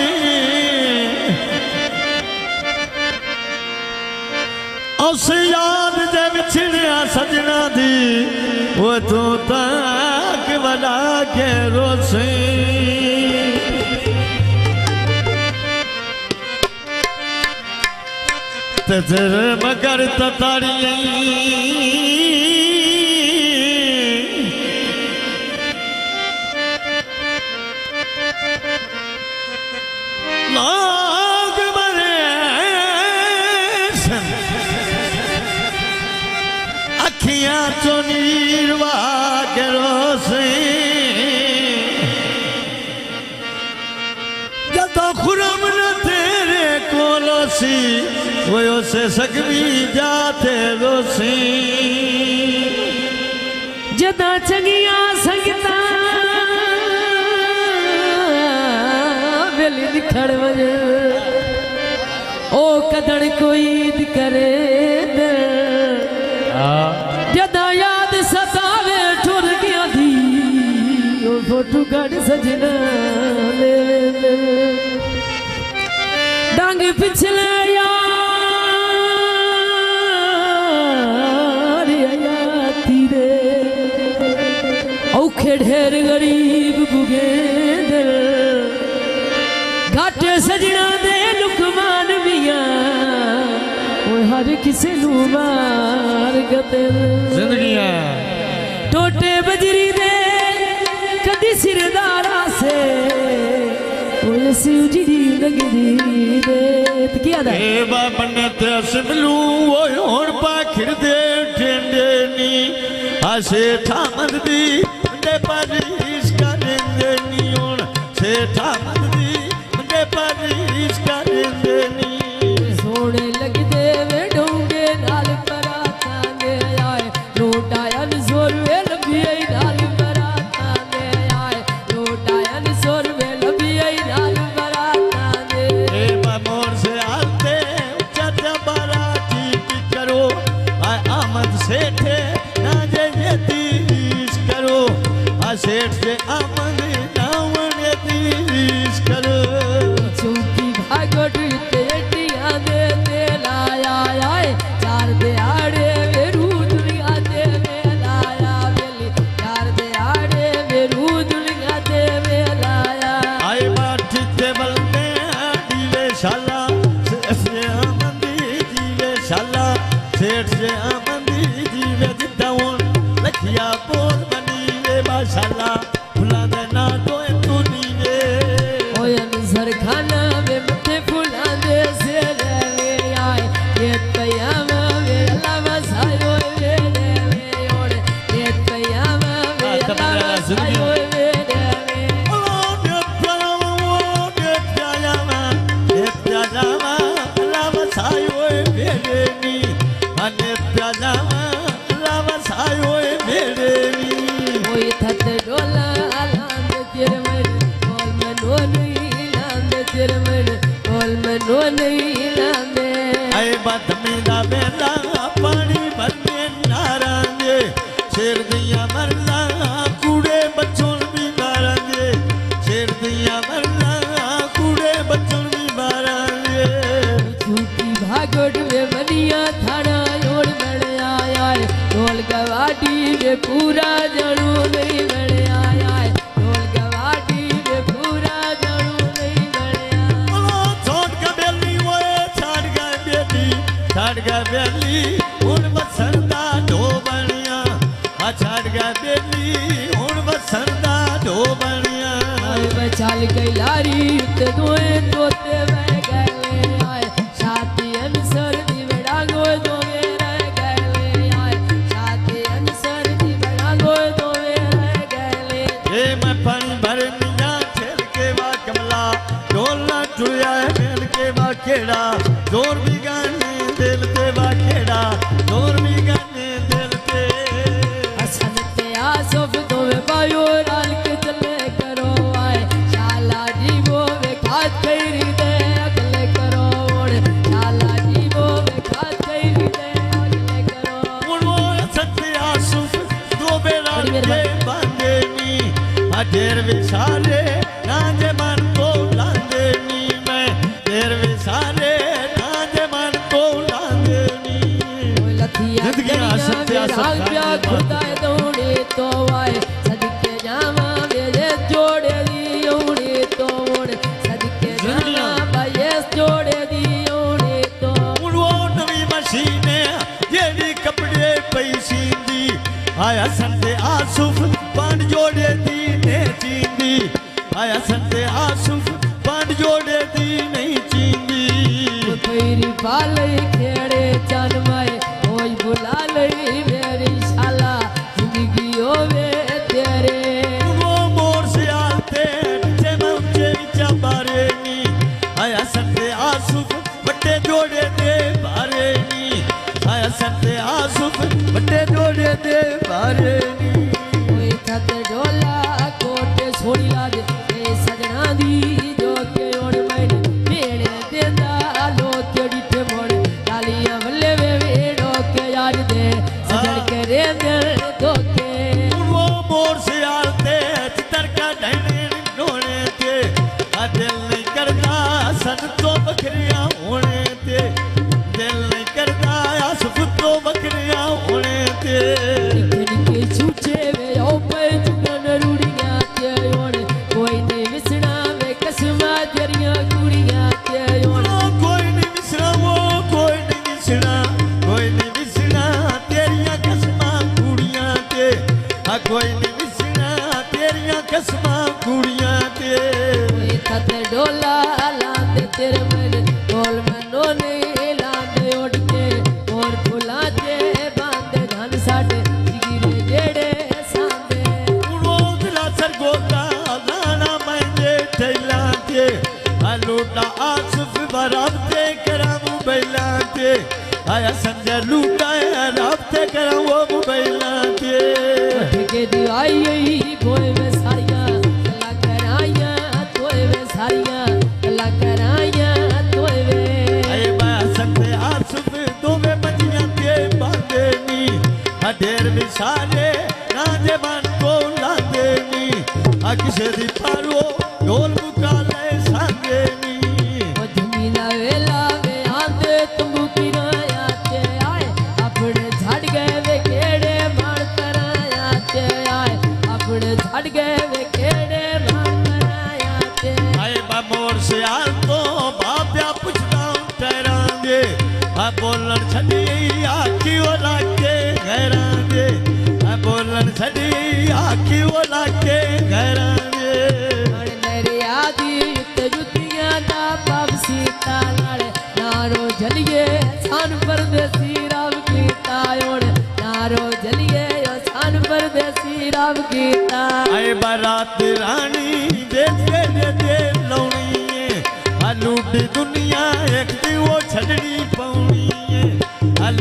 उस याद दे विछड़िया सजना दी वो तू तक बजा के रोसी तेर मगर तताड़ी लाग मरे अखियां तो नीरवा के रोसी जदों खुरम न तेरे कोलोसी वो से सकवी जाते रोसी जदा चंगिया संगता वेली दिखड़ वजे ओ कदड़ कोई करे दे जदा याद सतावे ठुर गया दी ओ फोटू गड़ सजना ले डांग पिछले यार जे सजना दे लुकमान मियां ओए हर किसे नू मार गते जिंदगी है टोटे बजरी दे कदी सिरदारा से ओए सिवजी दी लगदी दे क्या दा ए बाबने ते असलू ओए हुण पाखिर दे टेंडे नी आसे ठामद दी दे परिस करेंदे नी हुण से ठामद दी दे परिस करेंदे नी सोने लगदे वे डोंगे नाल पराता दे आए लूटाया न जोरवे लबिए नाल पराता दे आए लूटाया न जोरवे लबिए नाल पराता दे ए मोर से आते चाचा बाराती की करो आय आमद सेठे ना जे तीस करो आ सेठ से आमद नावन तीस करो चौकी भागोट तेटिया दे लाया आए चार दे आड़े वेरू दुनिया दे लाया वेली चार दे आड़े वेरू दुनिया दे लाया आय बाठी ते बलने दीवे शाला से आमदी जीवे शाला सेठ से आमदी जीवे जितावन लखिया बोल बनी वे माशाला फुला दे ना तो तू नीवे ओयन सरखाना वे मथे फुला दे से ले आए ये तयामा वे अल्लाह सायो वे ले ओड़ ये तयामा वे अल्लाह सायो वे ओए थत डोला आलांद तिरमन बोल मनो नहीं लांद तिरमन बोल मनो नहीं लांदे आए बदमीदा बेला पानी भरने नारांगे शेर दिया मरला कूड़े बच्चों भी मारांगे शेर दिया मरला कूड़े बच्चों भी मारांगे झूठी भागोट में बनिया थाना योड़ बड़ आया ढोल गवाटी में पूरा जड़ू नहीं बड़ आया ढोल गवाटी में पूरा जड़ू नहीं बड़ आया छोड़ का बेली वो छाड़ का बेली उन बसंदा ढो बनिया आ छाड़ का बेली उन बसंदा ढो बनिया बचाल गई लारी ते दोए तोते बह गए आए साथी अनसर दी बड़ा गो दोवे रह गए आए साथी अनसर दी बड़ा गो दोवे रह गए ए मैं पानी भर मिया खेल के वा कमला ढोला टुया खेल के वा खेड़ा जोर भी गाने दिल ते वा खेड़ा जोर भी गाने दिल ते हसन ते आसफ दोवे बायो राल के चले करो आए शाला जी वो वे खात करी दे अगले करो शाला जी वो वे खात करी दे अगले करो उन वो सच्चे आसुफ दो बेरा के बांधे नी अधेर विसारे नाजे मन को लांदे नी मैं देर विसारे नाजे मन को लांदे नी लथिया जिंदगी सत्या प्या खुदा दौड़े तो आए सदके जावा मेरे जोड़े दी ओड़े तो ओड़ सदके जावा भाई जोड़े दी ओड़े तो उन वो नवी मशीने जेडी कपड़े पैसी दी आया संते आसुफ पांड जोड़े दी ने चींदी आया संते आसुफ पांड जोड़े दी नहीं चींदी तेरी पाले खेड़े चन माए ओई बुला लई मेरी शाला जिंदगी होवे तेरे वो मोर से आते नीचे मौचे विचा बारे नी आया संते आसुफ बट्टे जोड़े दे बारे नी आया संते आसुफ बट्टे जोड़े दे बारे नी ओए थत डोला कोटे छोड़ी ला दे ए सजना दी जो के ओड़ मैन मेले देंदा लोग केड़ी पे मोड़ डालियां वल्ले वे वेड़ो के यार दे सजन के रेंदर दो के वो मोर से आते चितर का ढने ढोने ते आ दिल नहीं करता सन तो बकरियां होने ते दिल नहीं करता आसुफ तो बकरियां होने ते निके छूचे वे ओ पे चुनन रूड़ियां ते ओड़ कोई नहीं विसना वे कसमा तेरियां कुड़ियां तेरे मैंने बोल मनो ने लांदे उड़ के और फुला के बांधे धन साडे जिगिरे जेड़े सांदे रोज लासर गोता नाना मंजे ठेला के लूटा आसफ बराबते करामू बैला के आया संजय लूटा राबते करामू बैला के के दिवाई कोई में सारिया अल्लाह कराया तोए में सारिया अल्लाह कराया तोए वे आए बा संजय आसफ दो में बजियां के बांधे नी ढेर विसारे राजे मन को लादे नी किसे दी पारो ढोल मुकाले सांगे नी ओ जमीना वेला वे आंदे तुंबू किराया ते आए अपने झड़ गए वे केड़े मार कराया ते आए अपने झड़ गए वे केड़े मार कराया ते आए बा मोर से आल तो बाप्या पुछदा ठहरांगे बोलन छड़ी आखी ओला के घरांगे बोलन छड़ी आखी ओला के घरांगे आदि जुतियां ना बाप सीता लाड़ नारो जलिए सान परदेसी राम कीता ओण नारो जलिए सान परदेसी राम कीता आए बारात रानी देखे दे लौनी लूटी दुनिया एक दी वो छड़नी पौनी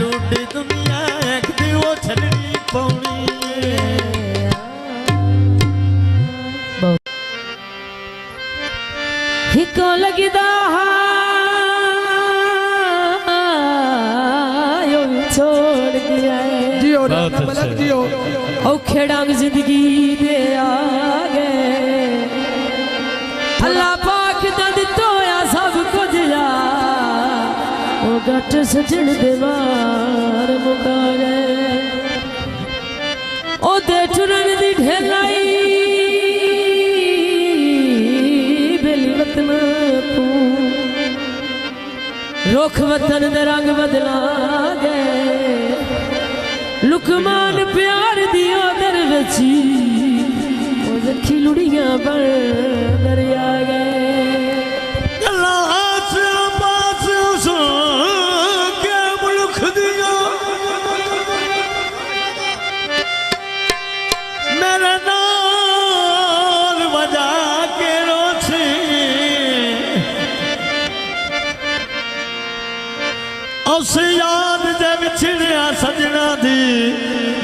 लूटी दुनिया एक दी वो छड़नी पौनी हिको लगदा यो छोड़ दिया जियो राणा मलक जियो औखे डांग जिंदगी दे आ गए अल्लाह पाक दा दित्तो आ सब कुछ आ ओ गट सजण दे वार मुका गए ओ दे टुरन दी ढेलाई रुख वतन दे रंग बदला गए लुकमान प्यार दियो दर बची ओ रखी लुड़ियां बन दरिया गए गलास पास सो के मुल्क दिया मेरे नाल बजा के रोछी उस याद जब छिड़िया सजना दी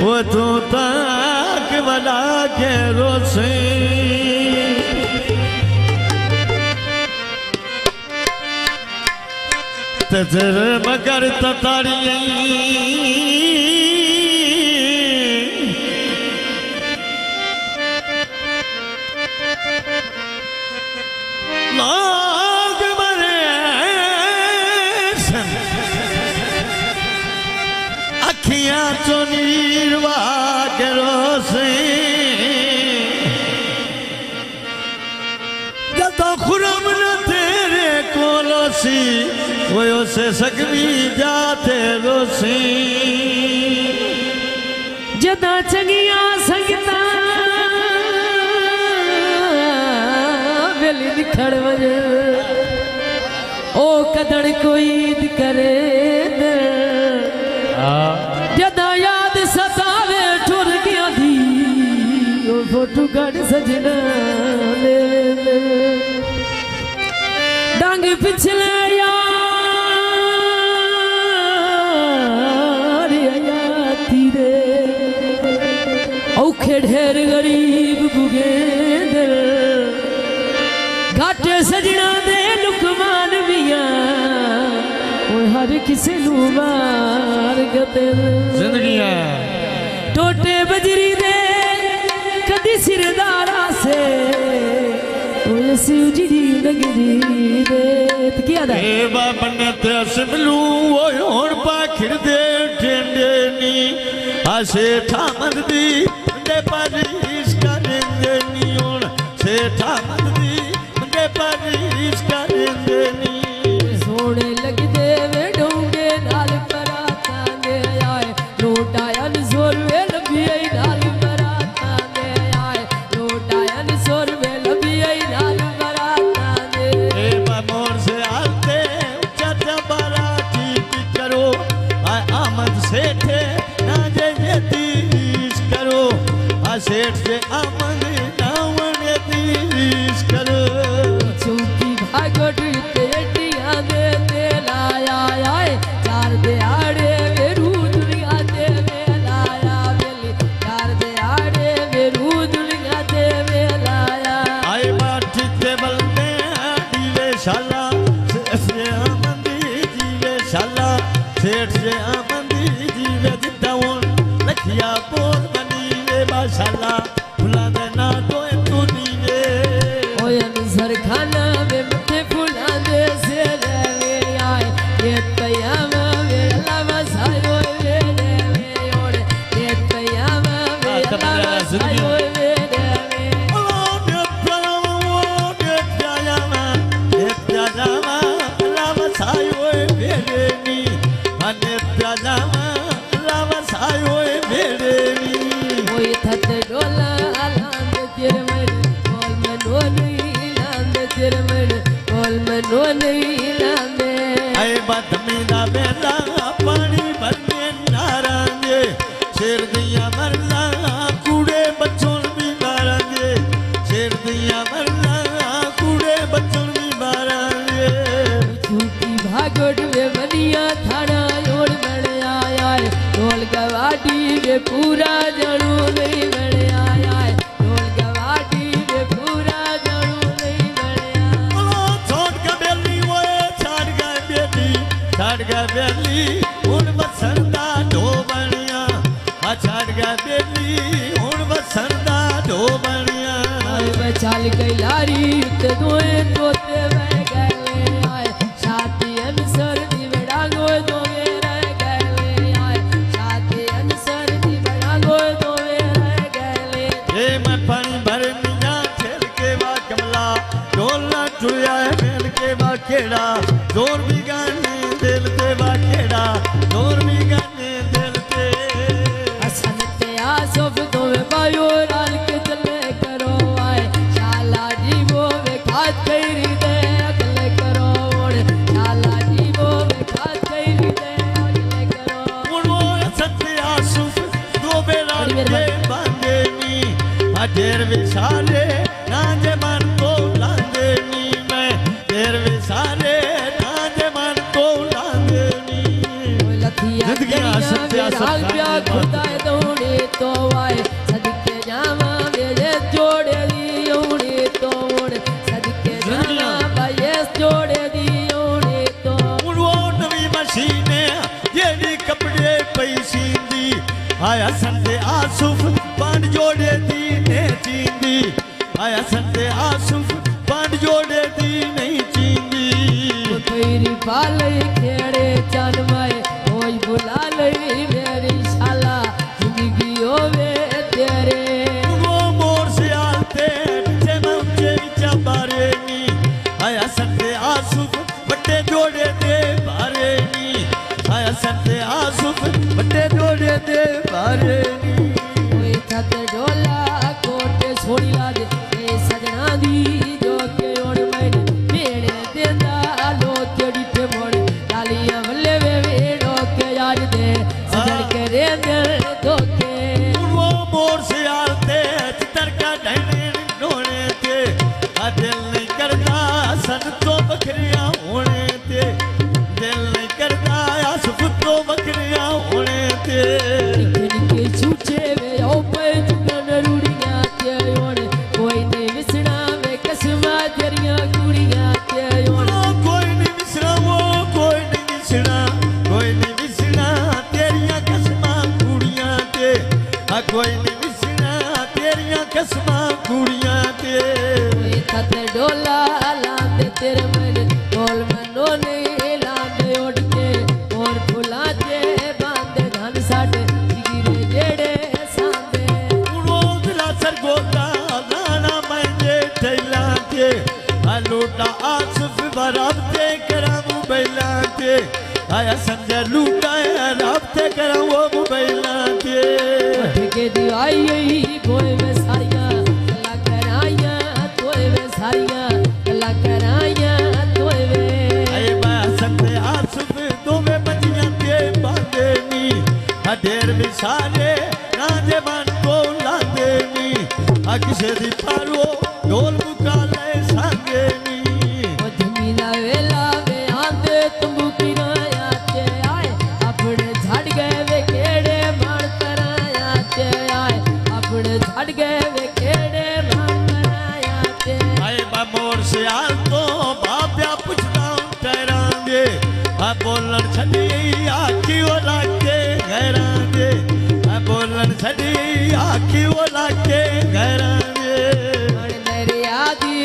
वो तू तक बजा के रोछी तेर मगर ततारी लाग मरे अखियां चो नीरवा करो से जदों खुरम न तेरे कोलो सी वो से सकवी जाते रोसी जदा चंगिया संगता वेली निखड़ वजे ओ कदड़ कोई करे जदा याद सतावे ठुर गया दी ओ फोटू गढ़ सजना डांग पिछले औखे ढेर गरीब बुगेंदर घाटे सजना दे लुकमान मियां हर किसे नू मार गते जिंदगी है टोटे बजरी दे कदी सिरदारा से उजड़ी नगरी दे क्या दा ए बाबने ते असमलू ओ होण पाखिर दे टेंडे नी आसे ठामद दी दे पारीस करेंगे नी होण से ठामद दी दे पारीस करेंगे नी सोने लग दे वे डोंगे नाल पराता दे आए लूटाया न जोर वे लबी आई नाल पराता दे आए लूटाया न जोर वे लबी आई नाल पराता दे ए मोर से आल सेठ जे आमन नावन तीस कर चौकी भागट तेटिया दे ते लाया आए चार दिहाड़े वेरू दुनिया दे लाया वेली चार दिहाड़े वेरू दुनिया दे लाया आए बाठी ते बलने दीवे शाला सेठ जे आमन जीवे शाला सेठ जे आमन जीवे जितावन लखिया बोल बनी वे माशाला फुला दे ना तो तू नीवे ओए अनुसर खाना में मिठे फुला दे से ले आए ये तयाम वे अल्लाह सायो वे रे ओए ये तयाम वे अल्लाह सायो वे रे ओ दे प्याजामा लाव सायो वे नी अने प्याजामा लाव सायो वे नी ओए थत डोला लांद तेरे मन बोल मनो नहीं लांद तेरे मन बोल मनो नहीं लांदे आए बात में दा बेला पानी भरने नारांगे शेर दिया मरना कूड़े बच्चों भी मारेंगे शेर दिया मरना कूड़े बच्चों भी मारेंगे झूठी भागोट वे बनिया थाना योड़ बन आया है ढोल गवाटी वे पूरा जड़ू नहीं बन आया है ढोल गवाटी वे पूरा जड़ू नहीं बन आया बोलो छोड़ का बेली वो छाड़ का बेली उन बसरदा ढो बनिया आ छाड़ का बेली उन बसरदा ढो बनिया आए बचाल गई लारी ते दोए तोते बह गए आए शादी अनुसर दी बड़ा गो दो रह गए आए शादी अनुसर दी बड़ा गो दो रह गए ये मैं पानी भर मिया खेल के बा कमला डोला टुया खेल के बा केड़ा जोर भी गाने दिल ते बा केड़ा जोर भी गाने दिल ते हसन ते आसफ तो बायो राल के चले करो आए शाला जी वो वे खात करी दे अगले करो शाला जी वो वे खात करी दे अगले करो वो सत्या सुफ दो बेरा के बांधे नी अधेर विसारे नाजे मन को लांदे नी मैं देर विसारे नाजे मन को लांदे नी लथिया जिंदगी सत्या हाल प्या खुदा दौड़े तो आए सदके जावा वे जोड़े दी ओड़े तो ओड़ सदके जावा भाई जोड़े दी ओड़े तो वो नवी मशीने ये कपड़े पैसी दी आया संते आसुफ बंद जोड़े दी ने चींदी आया संते आसुफ बंद जोड़े दी नहीं चींदी तेरी पाले खेड़े चन माए ओई बुला लई मेरी शाला जिंदगी होवे तेरे वो मोर से आते जे मौजे चबारे नी आया संते आसुफ बट्टे जोड़े दे बारे नी आया संते आसुफ बट्टे जोड़े दे बारे नी ओए थत डोला कोटे छोड़ी ला दे ए सजना दी जो के ओड़ मैंने मेरे देंदा लो तेरी पे मोड़ डालियां वल्ले वे वेड़ो के यार दे सजन के रे दिल धोखे वो मोर से आते चितर का ढने ढोने ते आ दिल नहीं करता सन तो बकरियां होने ते दिल नहीं करता आसुफ तो बकरियां होने ते निके छूचे वे ओ पे चुकन रूड़ियां ते ओड़ कोई नहीं विसना वे कसमा तेरियां कुड़ियां ते ओड़ कोई नहीं विसरा वो कोई नहीं विसरा कोई नहीं विसरा तेरियां कसमां कुड़ियां ते आ कोई नहीं विसरा तेरियां कसमां कुड़ियां ते ओए थत डोला लांदे तेरे मन ढोल मनो नहीं लांदे उड़ के और फुला ते बांधे धन साडे गिरे जेड़े सांदे उड़ो दिला सर गोता गाना मैं ठैला ते आ लूटा आसुफ बराबते करामू बैला ते आया संजय लूटा राबते करामू बैला ते के दिवाई कोई में सारियां कला कराया तोए में सारियां कला कराया तोए वे आए बा संते आसुफ दो में बजियां ते बांधे नी ढेर विसारे नाजे मन को लांदे नी किसे दी पारो ढोल मुका ले सांगे नी धमीला वेला वे आंदे तंबूकी आते आए अपने झड़ गए वे केड़े मार आते आए अपने झड़ गए वे केड़े मार आते आए बाबोर से आल तो बाप्या पुछदा ठहरांगे आ बोलन छड़ी आखी ओला के घरांगे आ बोलन छड़ी आखी ओला के घरांगे मेरे आदि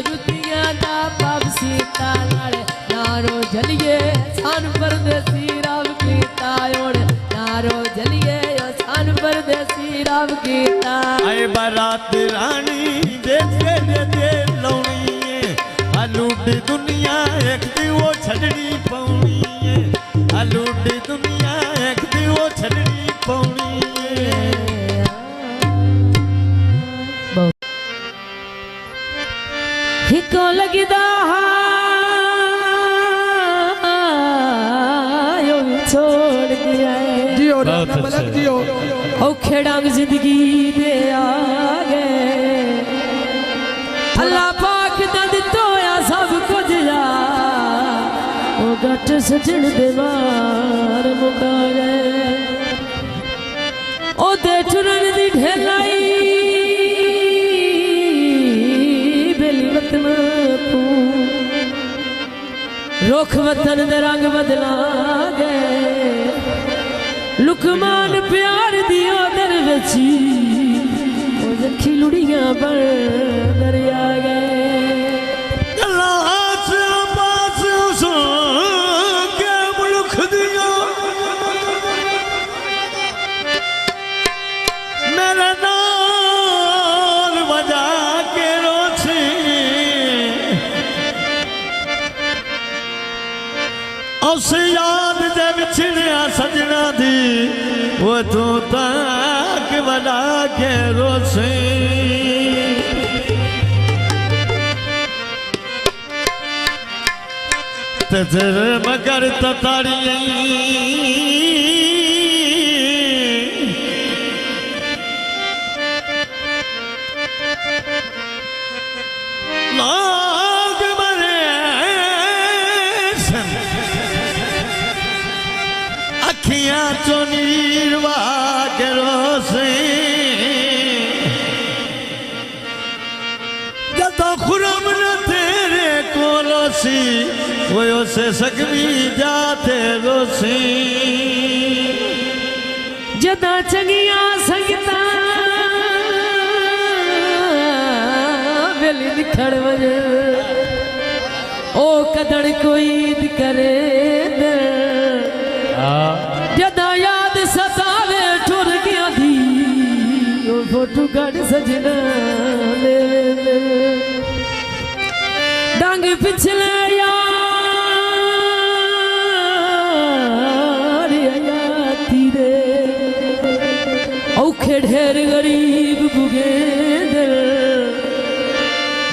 जुतियां दा बाप सीता नाल नारो जलिए सान परदेसी राम कीता ओण नारो जलिए सान परदेसी राम कीता आए बारात रानी देखे दे लौनी आ लूटी दुनिया एक दी वो छड़नी पौनी आ लूटी दुनिया एक दी वो छड़नी पौनी हिको लगदा यो छोड़ दिया जियो राणा मलक जियो औखे डांग जिंदगी दे आ गए अल्लाह पाक दा दित्तो आ सब कुछ जा ओ गट सजण दे मार मुका गए ओ दे टुरन दी ढेलाई रुख वतन दे रंग बदला गए लुकमान प्यार दियो दर बची रखी लुड़ियां पर दरिया गए मेरा नाल बजा के रोछी उस याद जब छिड़िया सजना दी वो तू तक बजा के रोछी तेर मगर ततारी लाग मरे अखियां चो नीरवा के रोसे जदों खुरम न तेरे कोलोसी वो से सकवी जाते रोसी जदा चंगिया संगता वेली निखड़ वजे ओ कदड़ कोई करे जदा याद सतावे ठुर गया दी ओ फोटू गढ़ सजना ले डांग पिछले यार याती रे औखे ढेर गरीब बुगे दिल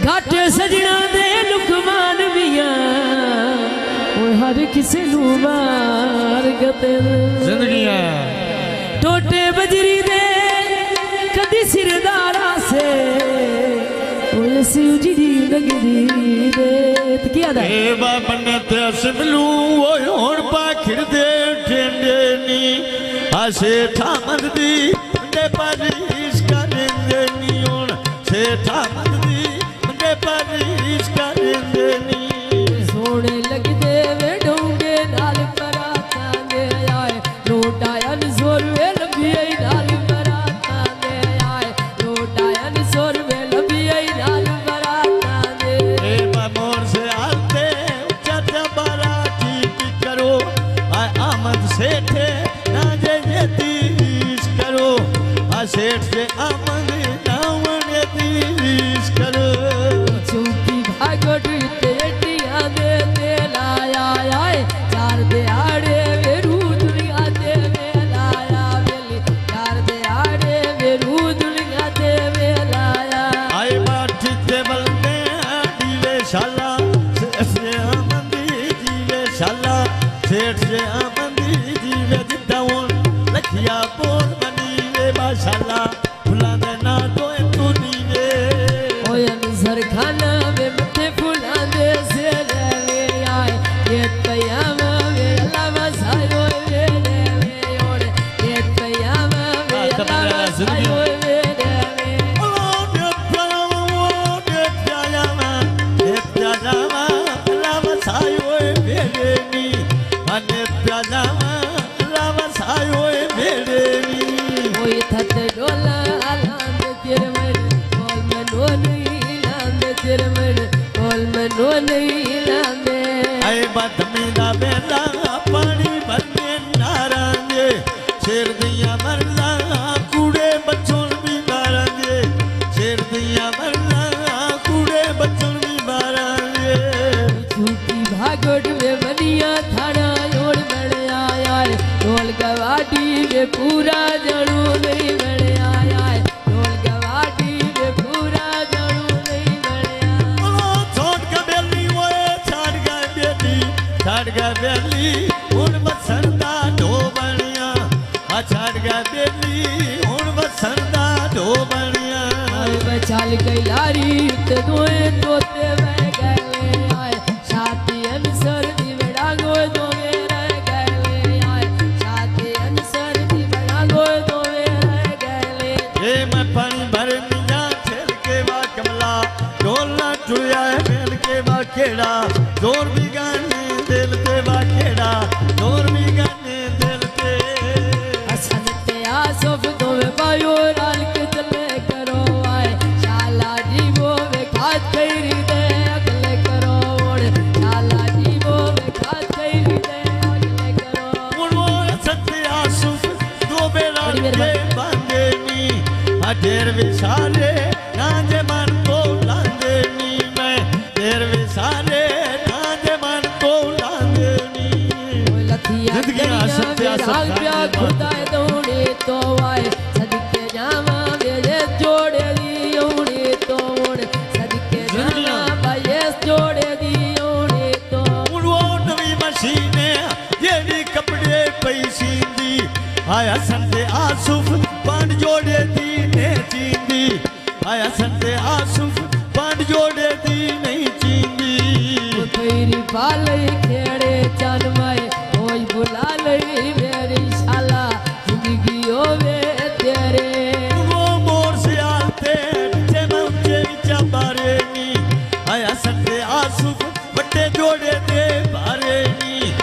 घाटे सजना दे लुकमान मियां हर किसी नू मार गते जिंदगी टोटे बजरी दे कदी सिरदारा से उजड़ी लगदी दे क्या दा ए बाबन ते असलू ओ होण पाखिर दे टेंडे नी आसे ठामन दी दे पारिस करेंगे नी होण से ठामन दी दे पारिस करेंगे नी सोने लगदे वे डोंगे नाल पराता दे आए लोटाया न सोरवे लंबी आई नाल पराता दे आए लोटाया न सोरवे लंबी आई नाल पराता दे ए बामोर से आते चाचा बारा की करो आ आमद सेठे ना जे तीस करो आ सेठ से आमद नावन तीस करो चौकी भागट तेटिया दे लाया आए चार दे आड़े वेरू दुनिया दे लाया वेली चार दे आड़े वेरू दुनिया दे लाया आए बाठी ते बलने दीवे शाला से आमदी जीवे शाला सेठ से आमदी जीवे जिद्दावन लखिया बोल बनी वे माशाला फुला दे ना तो तू नी भेड़े नी अने प्याजामा रावस आयो भेड़े नी कोई थत डोला लांद तेरे मन बोल मनो नहीं लांद तेरे मन बोल मनो नहीं लांदे आए बदमी दा बेला पानी भरने नारांगे शेर दिया मरना कूड़े बच्चों भी मारांगे शेर दिया मरना कूड़े बच्चों भी मारांगे झूठी भागोट में बनिया थाना योड़ बड़ आया है ढोल गवाटी में पूरा जड़ू नहीं बड़ आया है ढोल गवाटी में पूरा जड़ू नहीं बड़ आया बोलो छोड़ का बेली वो छाड़ का बेली उन बसंदा ढो बनिया आ छाड़ का बेली उन बसंदा ढो बनिया बचाल गयारी ते दोए तोते बह गए आए शादी अनसर दी बड़ा गो दोवे रह गए आए शादी अनसर दी बड़ा गो दोवे रह गए ये मैं पानी भर मिया छेल के बा कमला ढोला टुया मेल के बा केड़ा जोर भी गाने दिल पे बा केड़ा जोर भी गाने दिल पे असन ते आसफ दोवे बायो राल के चले करो आए शाला जी वो वे खात करी दे अगले करो शाला जी वो वे खात करी दे अगले करो वो सत्या सुख दो बेरा के बांधे नी ढेर विसारे नाजे मन को लांदे नी मैं ढेर विसारे नाजे मन को लांदे नी जिंदगी ना सत्या प्या खुदा दौड़े तो आए सदके जावा वे जोड़े दी ओड़े तो ओड़ सदके जावा भाई जोड़े दी ओड़े तो वो नवी मशीने ये नी कपड़े पैसी दी आया संते आसुफ पांड जोड़े दी ने चींदी आया संते आसुफ पांड जोड़े दी नहीं चींदी तेरी पाले खेड़े चन माए कोई बुला ले मेरी शाला जिंदगी होवे तेरे वो मोर से आते नीचे मैं ऊंचे नीचा बारे नी आया संते आसुफ बट्टे जोड़े दे बारे नी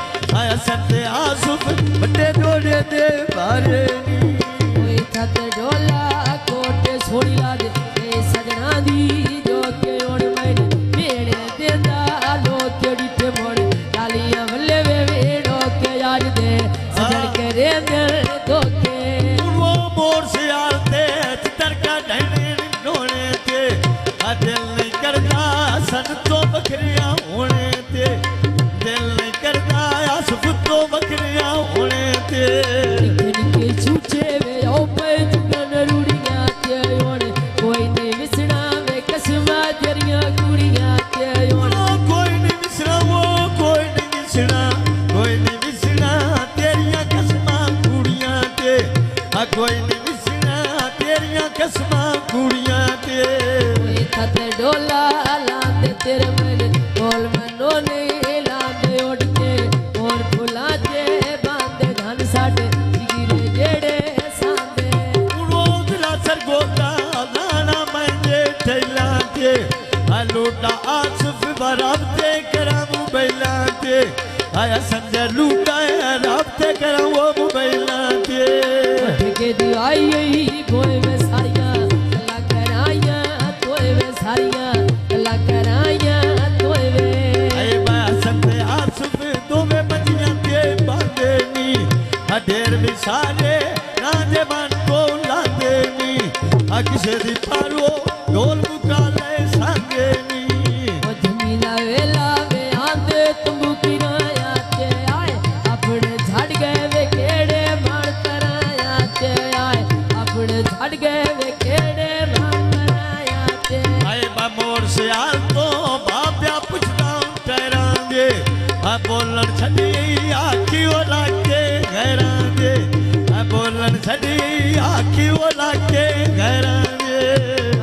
आया संते आसुफ बट्टे जोड़े दे बारे नी कोई थत डोला कोटे छोड़ी ला दे ए सजना दी जो के ओड़ मैंने मेरे देता लो केड़ी पे मोड़ डालियां वल्ले वे वेड़ो के याद दे सजन के रे दिल तो के वो मोर से आते चितर का ढने ढोने ते आ दिल नहीं करता सन तो बकरियां होने ते दिल नहीं करता आसुफ तो बकरियां होने ते निके छूचे वे ओ पे चुकन रूड़ियां ते ओड़ कोई नहीं विसना वे कसमा जरियां कुड़ियां ते ओड़ कोई नहीं विसरा वो कोई नहीं विसरा कोई नहीं विसरा तेरियां कसमां कुड़ियां ते आ कोई नहीं विसरा तेरियां कसमां कुड़ियां ते कोई थत डोला लांदे तेरे मन बोल मनो नहीं लांदे उड़ के और फुला ते बांधे धन साडे गिरे जेड़े सांदे वो दिला सर गोता नाना मंजे ठेला ते आ लूटा आसुफ बराबते करामू बैला ते आया संजय लूटा राबते करामू बैला ते के दिवाई कोई में सारियां कला कराया कोई में सारियां कला कराया कोई वे आए बा संते आसुफ दो में बजियां के बांधे नी आ ढेर विसारे नाजे मन को लांदे नी आ किसे दी पारो ढोल मुका ले सांगे नी ओ जमीना वेला वे आंदे तुंबू किराया ते आए अपने झड़ गए वे केड़े मार कराया ते आए अपने झड़ गए वे केड़े मार कराया ते आए बा मोर से आल तो बाप्या पुछदा ठहरांगे आ बोलन छड़ी आखी ओ लाके घरांगे आ बोलन छड़ी आखी ओ लाके घरांगे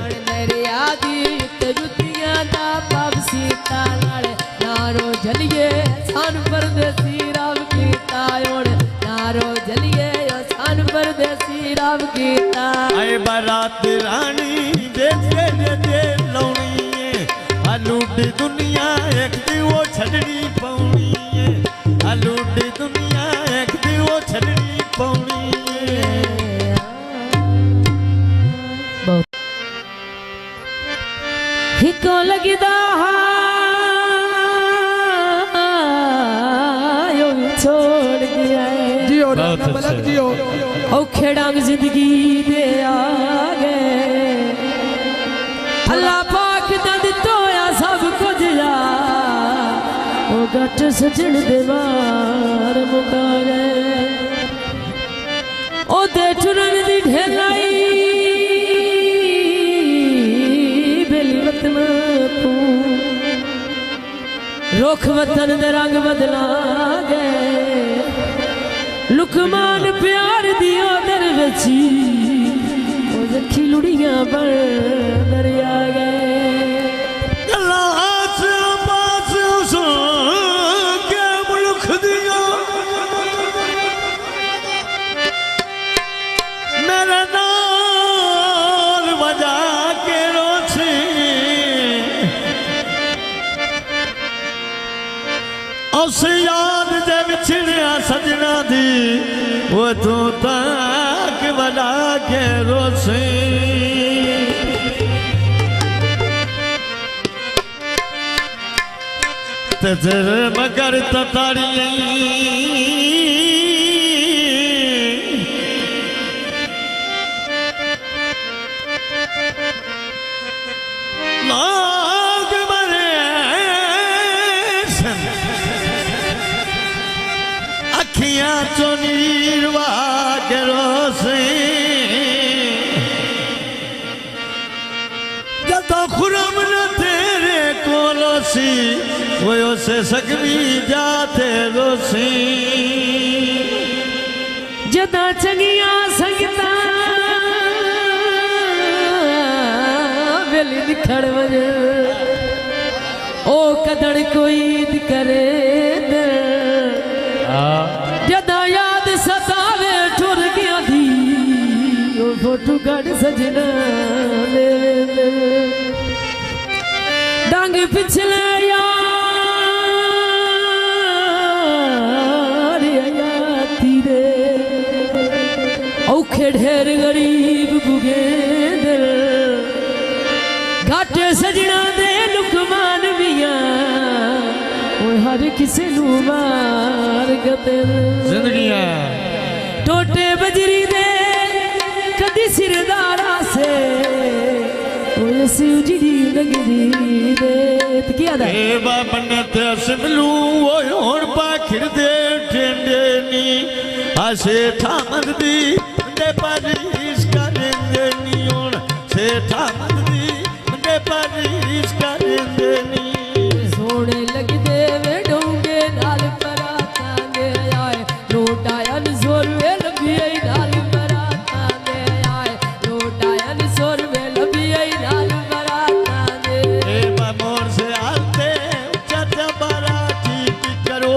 अरे मेरे आदि ते जुतियां दा बाप सीता नाल नारो जलिए सान परदेसी राम गीता ओण नारो जलिए सान परदेसी राम गीता आए बारात रानी बेचे दे लौनी आ लूटी दुनिया एक दी वो छड़नी पौनी जियो राणा मलक जियो औखे डांग जिंदगी दे आगे अल्लाह पाक दा दित्तो आ सब कुछ या ओ गट सजण दे वार मुका गए ओ दे चुरन दी ढेलाई बेली वतन तू रुख वतन दे रंग बदला गए लुकमान प्यार दियो दर बची ओ जखी लुड़ियां पर दरिया गए गलास पास सो के मुल्क दिया मेरा नाल बजा के रोछे उस याद दे विछड़िया सजना दी वो तू तक बजा के रोसे तेर मगर ततारी लाग मरे अखियां चो नीरवा के रोसे जदों खुरम न तेरे कोलोसी वो से सकवी जाते रोसी जदा चंगिया संगता वेली निखड़ वजे ओ कदड़ कोई करे जदा याद सतावे ठुर गया दी ओ फोटू गढ़ सजना डांग पिछले औखे ढेर गरीब बुगे दिल घाटे सजना दे लुकमान मियां हर किसे नू मार गते जिंदगी टोटे बजरी दे कदी सिरदारा से उजड़ी लगदी दे क्या दा ए बाबन ते असलू ओ होण पाखिर दे टेंडे नी आसे थामद दी दे पारीस करेंगे नी होण से थामद दी दे पारीस करेंगे नी सोने लगदे वे डोंगे नाल परातांगे आए लूटाया न सोरवे लबिए नाल परातांगे आए लूटाया न सोरवे लबिए नाल परातांगे ए मोर से आते चाचा बाराती करो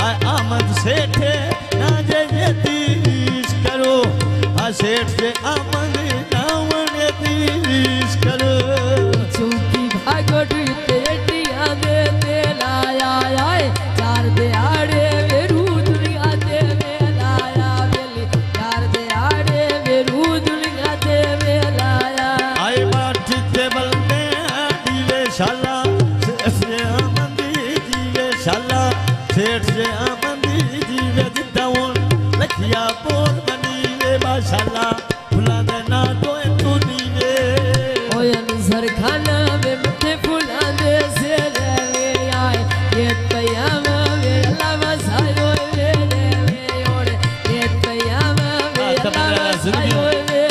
आ आमद सेठे ना जे तीस करो आ सेठ से आमद नावन तीस करो चूकी भागोट तेटिया दे लाया आए चार दे आड़े वेरू दुनिया दे लाया वेली चार दे आड़े वेरू दुनिया दे लाया आई बाठी ते बलने दीवे शाला से आमदी दीवे शाला सेठ से आमदी दीवे जितावन लखिया बोल बनी वे माशाला फुला दे ना तो तू दीवे ओयन सरखाना में मथे फुला दे से ले आए ये तयामा वे अल्लाह वसायो वे ओड़े ये तयामा वे अल्लाह वसायो वे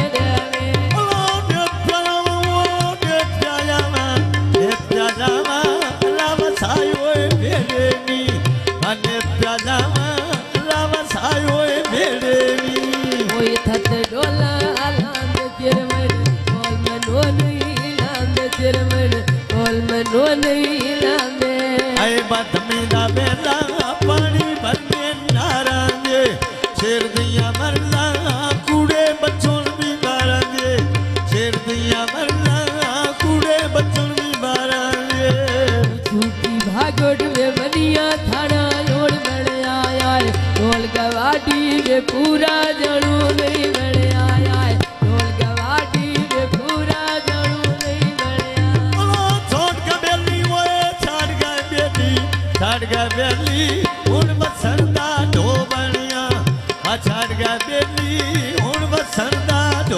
पानी भरने नारांगे शेर दिया मरना कूड़े बच्चों भी मारेंगे शेर दिया मरना कूड़े बच्चों भी मारेंगे झूठी भागोट में बनिया थाना जोड़ बड़ आया ढोल गवाटी में पूरा जड़ू नहीं बड़ आया ढोल गवाटी में पूरा जड़ू नहीं बड़ आया छोड़ का बेली वो छाड़ गए बेली उन मसरदा दो बनिया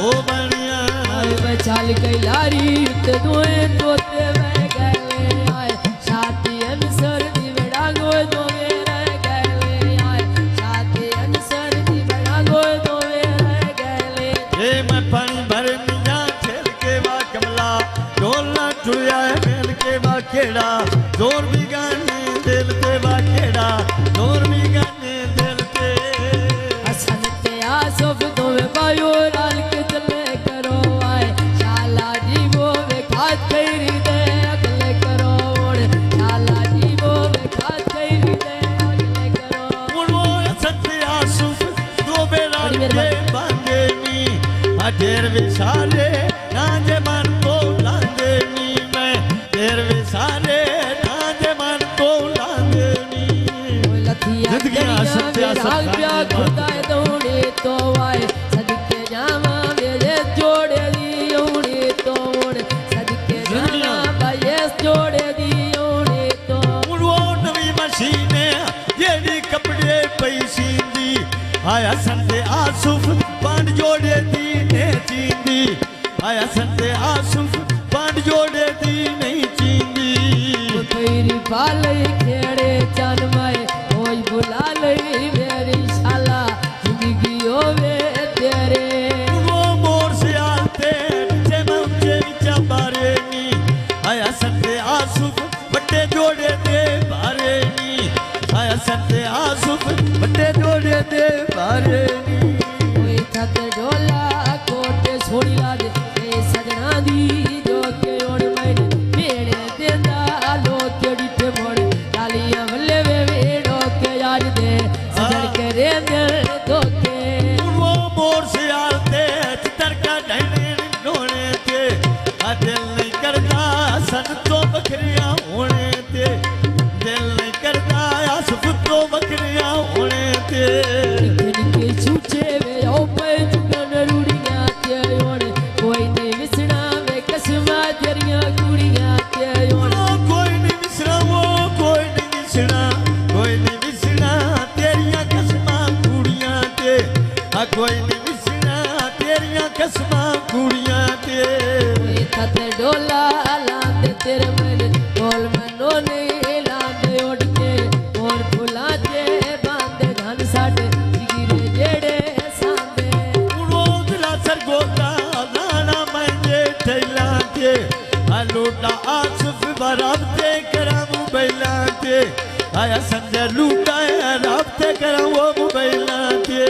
दो बनिया आए बचाल कैलारी ते दोए तोते वे गले आए शादी अनसर दी बड़ा गो दो रह गले आए शादी अनसर दी बड़ा गो दो रह गले ये मैं पानी भर मिया ठेल के वा कमला डोला टुया मेल के वा केड़ा जोर भी गाने दिल पे वा केड़ा जोर भी गाने दिल पे असन ते आसफ दोवे बायो राल के चले करो आए शाला जी वो वे खात कैरी दे अगले करो शाला जी वो वे खात कैरी दे अगले करो वो सत्य आसुफ दो बेरा के बांधे नी अधेर विसारे नाजे मन को लांदे नी मैं देर विसारे नाजे मन को लांदे नी जिंदगी सत्य प्या खुदा दौड़े तो आए सदके जावा मेरे जोड़े दी उड़े तो सदके जावा भाई जोड़े दी उड़े तो वो नवी मशीने जेडी कपड़े पैसी दी आया संते आसुफ पांड जोड़े दी ने चींदी आया संते आसुफ पांड जोड़े दी नहीं चींदी तेरी पाले खेड़े चन माए कोई बुला ले मेरी शाला जिंदगी होवे तेरे वो मोर से आते नीचे ऊंचे नीचा बारे नी आया संते आसुफ बट्टे जोड़े दे बारे नी आया संते आसुफ बट्टे जोड़े दे बारे नी कोई छत डोला कोटे छोड़ी ला दे ए सजना दी जो के ओड़ मैंने मेरे देंदा लोग केड़ी पे मोड़ डालियां वल्ले वे वेड़ो के यार दे सजन के रे दिल तो के वो मोर से आते चितर का ढने ढोने ते आ दिल नहीं करता सन तो बकरियां होने ते दिल नहीं करता आसुफ तो बकरियां होने ते निके छूचे वे ओ पे चुकन रूड़ियां ते ओड़ कोई नहीं विसना वे कसमा तेरियां कुड़ियां ते ओड़ कोई नहीं विसरा वो कोई नहीं विसरा कोई नहीं विसरा तेरियां कसमां कुड़ियां ते आ कोई नहीं विसरा तेरियां कसमां कुड़ियां ते कोई तत डोला लांदे तेरे मन बोल मनो ने लांदे उड़ के और फुला ते बांधे धन साडे जिगिरे जेड़े सांदे वो दिला सर गोता नाना मंजे ठैला ते आ लूटा आसुफ बराबते करामू बैला ते आया संजय लूटा राबते करामू बैला ते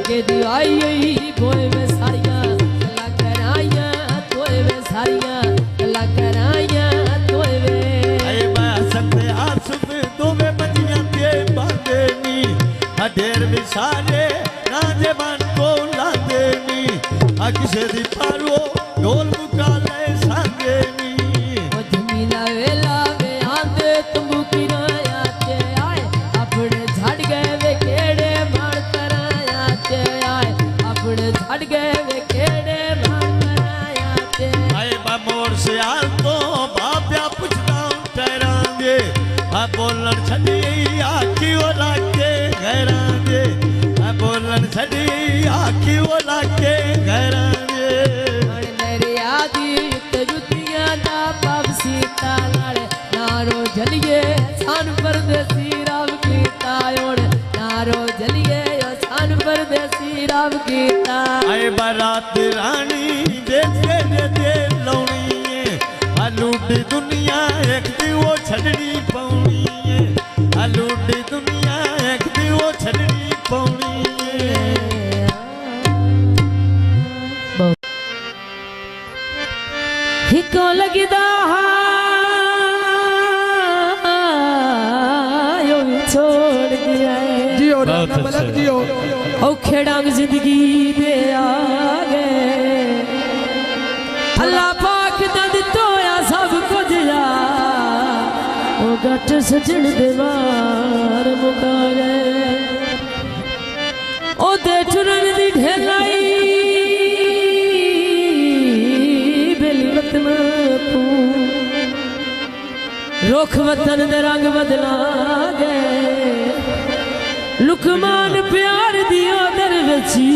के दिवाई कोई में सारियां कला कराया तोए में सारियां कला कराया तोए वे आए बा संते आसुफ दो में बजियां ते बांधे नी अधेर विसारे नाजे मन को लांदे नी आ किसे दी पारो ढोल मुका ले सांगे नी ओ जमीला वेला वे आंदे तंबू किराया ते आए अपने झड़ गए वे केड़े मार कराया ते आए अपने झड़ गए वे केड़े मार कराया ते आए बा मोर से आल तो बाप्या पुछदा ठहरांगे आ बोलन छड़ी आखी ओ लाके घरांगे आ बोलन छड़ी आखी ओ लाके घरांगे मन मेरे आदि युक्त जुतियां दा पाप सीता नाल नारो जलिए सान परदेसी राम कीता ओण नारो जलिए सान परदेसी राम कीता आए बारात रानी देखे दे लौनी है आ लूटी दुनिया एक दी वो छड़नी पौनी है आ लूटी दुनिया एक दी वो छड़नी पौनी है हिको लगदा यो छोड़ दिया जियो राणा मलक जियो औखे डांग जिंदगी दे आ गए अल्लाह पाक दा दितोया सब कुछ आ ओ गट सजन दे वार मुका गए ओ दे चुरन दी ढेलाई रुख वतन दे रंग बदला गए लुकमान प्यार दिया दर बची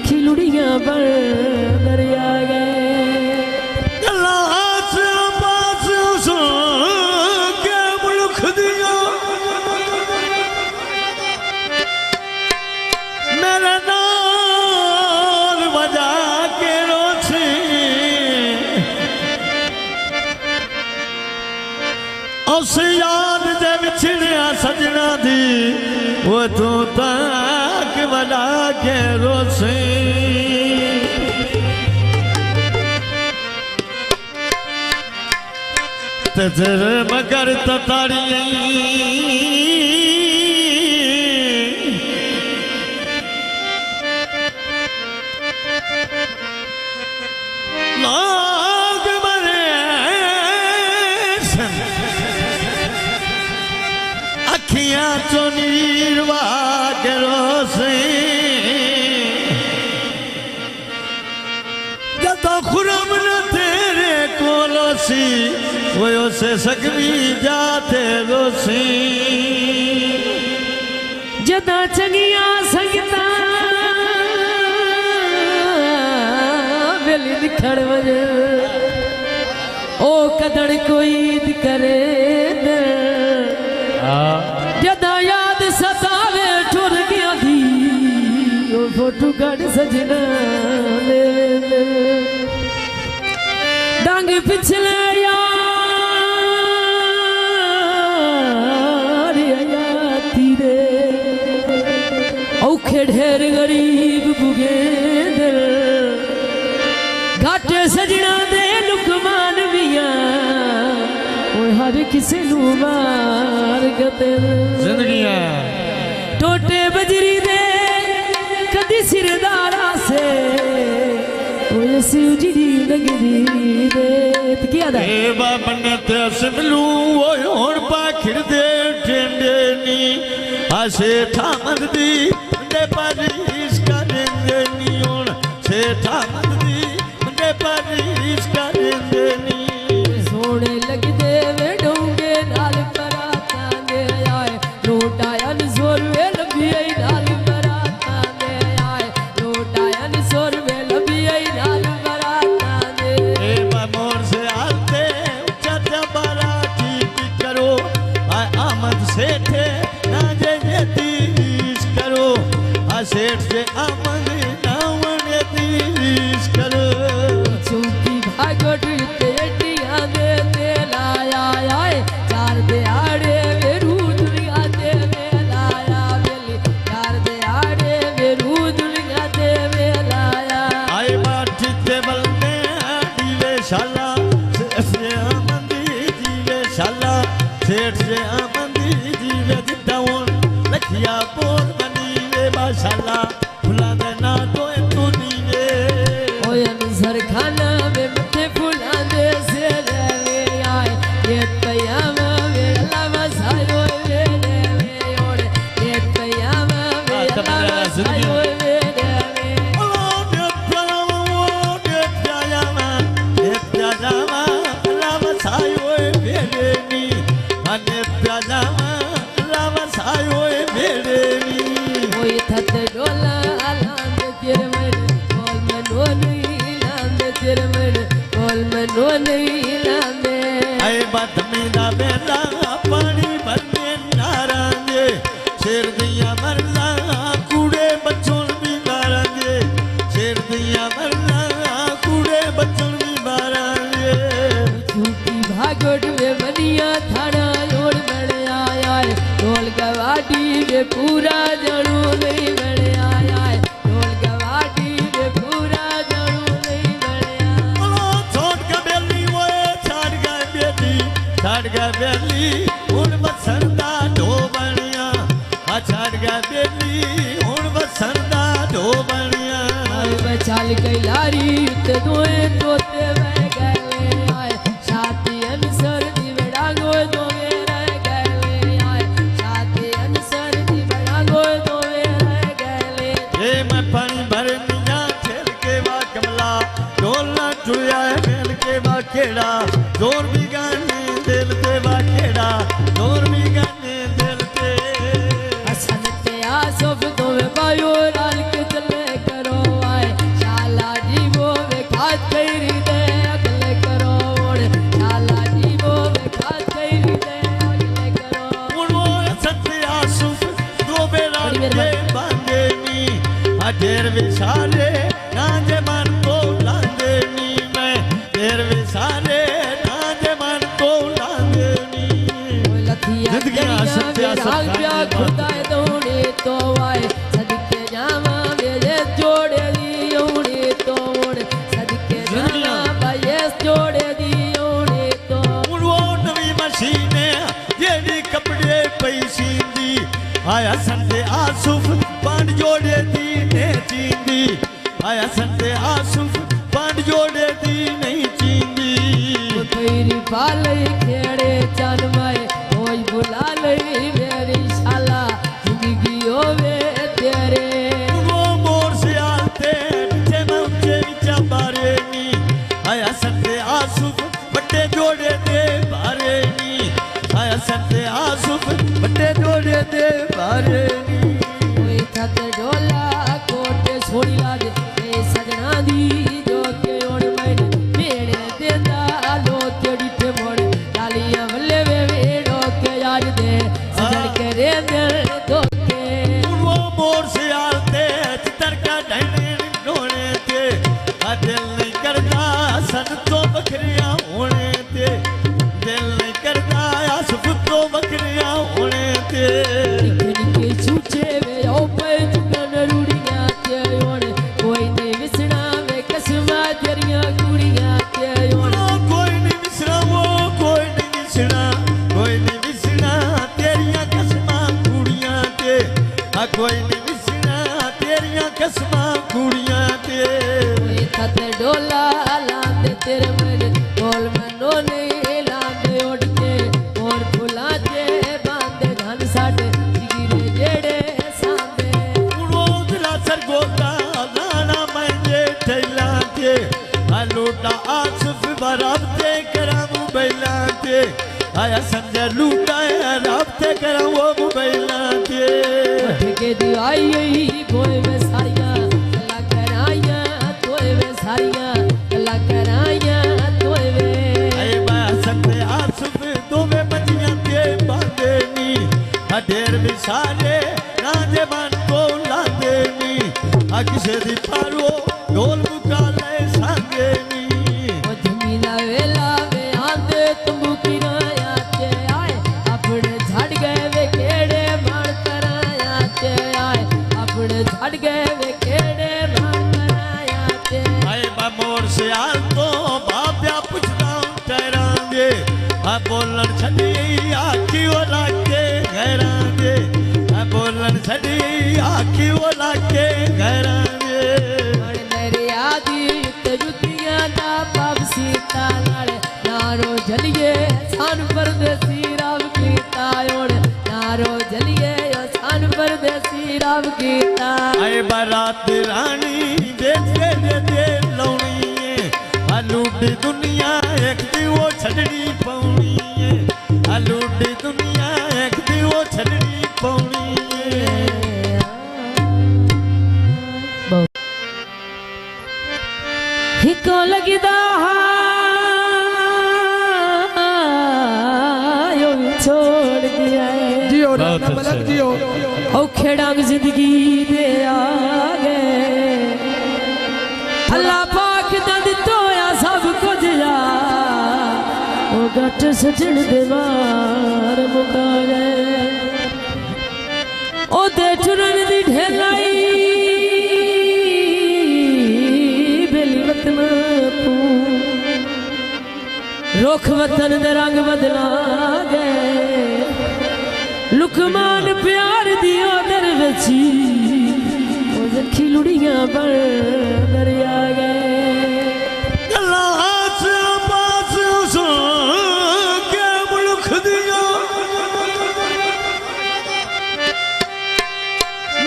खिलुड़ियां बन दरिया गए गलास पास सुन के मुल्क दिया मेरे नाल बजा के रोसी उस याद दे विछड़िया सजना दी वो तू तक बजा के रोसी तेर मगर तताड़ी लाग मरे अखियां चो नीरवा के रोसे जतो खुरम न तेरे कोलोसी वो से सकवी जाते रोसी जदा चंगिया संगता वेली दिखड़ वजे ओ कदड़ कोई करे जदा याद सतावे ठुर गया दी ओ फोटो कट सजना डांग पिछले औखे ढेर गरीब बुगे दिल घाटे सजना दे लुकमान बिया हर किसी नू मार गदिल जिंदगी है टोटे बजरी दे कदी सिरदारा से उजड़ी लगदी दे क्या दा ए बाबने ते असलू ओ होण पाखिड़ दे टेंडे नी आसे थामद दी दे पारीश करेंगे नी होण से थामद दी दे पारीश करेंगे नी सोने लगदे वे डोंगे नाल पराता दे आए लूटाया न सोरवे लबिया नाल पराता दे आए लूटाया न सोरवे लबिया नाल पराता दे ए मोर से आते उच्चा बारा की करो आमद से थे ना जे तीस करो सेठ से आमद नावन तीस करो चुपी भागोट तेटिया दे लाया आए चार दे आड़े वे रूदुलिया दे लाया बेली चार दे आड़े वे रूदुलिया दे लाया आए बाठी ते बलने दीवे शाला से आमदी दीवे शाला सेठ से आमदी दीवे जितावन लखिया बोल बनी वे माशाला फुला दे ना तो तू नीवे ओए नजर खाना में मथे फुला दे से ले आए ये तयामा वे लावा सायो वे ओड़े ये तयामा वे लावा सायो वे ओ दे प्याजामा लावा सायो वे नी अने प्याजामा लावा सायो वे नी ओए थत डोला लांद तेरे मन बोल में नो नहीं लांद तेरे मन बोल में नो नहीं लांदे आए बात में दा बेला पानी भरने नारांगे शेर दिया मरला कूड़े बच्चों भी मारेंगे शेर दिया मरला कूड़े बच्चों भी मारेंगे झूठी भागोट में बनिया थाना जोड़ बड़े आया ढोल गवाटी में पूरा जड़ू नहीं बड़े आया ढोल गवाटी में पूरा जड़ू नहीं बड़े बोलो छोड़ का बेली वो छाड़ का बेली उन बसंदा ढो बनिया छाड़ का बेली उन बसंदा ढो बनिया बचाल गई लारी ते दोए तोते बह गए आए छाती अनुसर दी बड़ा गो दोवे रह गए आए छाती अनुसर दी बड़ा गो दोवे रह गए ये मैं पानी भर मिया खेल के वा कमला ढोलना चुया है खेल के वा खेड़ा जोर भी गाने दिल पे वा खेड़ा जोर भी गाने दिल पे हसन ते आसफ दोवे बायो लाल के चले करो जे बांधे नी ढेर विसारे ना जे मन को लांदे नी मैं ढेर विसारे ना जे मन को लांदे नी लखिया सत्या प्या खुदा दोने तो आए सदके जावा मेरे जोड़े दी ओने तो ओने सदके जावा भाई जोड़े दी ओने तो वो नवी मशीने जेडी कपड़े पैसी दी आया संते आसुफ पांड जोड़े दी ने चींदी आया संते आसुफ पांड जोड़े दी नहीं चींदी तेरी पाले खेड़े चन माए कोई बुला ले मेरी शाला जिंदगी होवे तेरे वो मोर से आते नीचे मैं ऊंचे नीचा बारे नी आया संते आसुफ बट्टे जोड़े दे बारे नी आया संते आसुफ बट्टे जोड़े दे बारे नी कोई थक डोला कोटे छोड़ी लाज ए सजना दी जो के ओण मैंने मेरे देंदा लो तेरी पे मोड़ डालियां वल्ले वे वेड़ो के याद दे सजन के रे दिल दो के वो मोर से आते चितर का ढाने ढोने ते आ दिल नहीं करता सन तो बकरियां होने ते दिल नहीं करता आसुफ तो बकरियां होने ते निके छूचे वे ओ पे चुकन रूड़ियां ते ओण कोई नहीं विसना वे कसमा तेरियां कुड़ियां ते ओण कोई नहीं विसरा वो कोई नहीं विसरा कोई नहीं विसरा तेरियां कसमां कुड़ियां ते आ कोई नहीं विसरा तेरियां कसमां कुड़ियां ते कोई थत डोला लांदे तेरे मन बोल मनो ने लांदे उड़ के और फुला ते बांधे धन साडे जिगिरे जेड़े सांदे उड़ोदला सरगोदा लाना मैं ठैला ते आ लूटा आसुफ बराबते करामू बैला ते आया समझ लूटा राबते करामू बैला ते के दिवाई कोई वे सारियां गल्ला कराइयां तोए वे सारियां गल्ला कराइयां तोए वे आए बा संते आसुफ दोवे बजियां ते बांधे नी ढेर विसारे ना जे मन को लांदे नी आ किसे दी पारो ढोल मुका ले सांगे नी ओ धमीला वेला वे आंदे तंबू किराया ते आए अपने झड़ गए वे केड़े मार कराया ते आए अपने झड़ गए वे केड़े मार कराया ते आए बा मोर से आल तो बाप्या पुछदा ठहरांगे आ बोलन छड़ी आखी ओ लागे घरांगे आ बोलन छड़ी आखी ओ लागे घरांगे मन मेरे आदि ते जुतियां ना पापसी तानाले नारो जलिए सान परदेसी राव कीता ओण नारो जलिए सान परदेसी राव कीता आए बारात रानी बेच के दे लौनी है आ लूटी दुनिया एक दी वो छड़नी पौनी है आ लूटी दुनिया एक दी वो छड़नी पौनी है हिको लगदा यो छोड़ दिया जियो राणा मलक जियो औखे डांग जिंदगी दे आ गए अल्लाह पाक दा दित्तो आ सब कुछ या ओ गट सजण दे वार मुका गए ओ दे टुरन दी ढेलाई बेली वतन तू रुख वतन दे रंग बदला गए लुकमान प्यार दियो दर बची ओ जखी लुड़ियां पर दरिया गए गलास पास सो के मुल्क दिया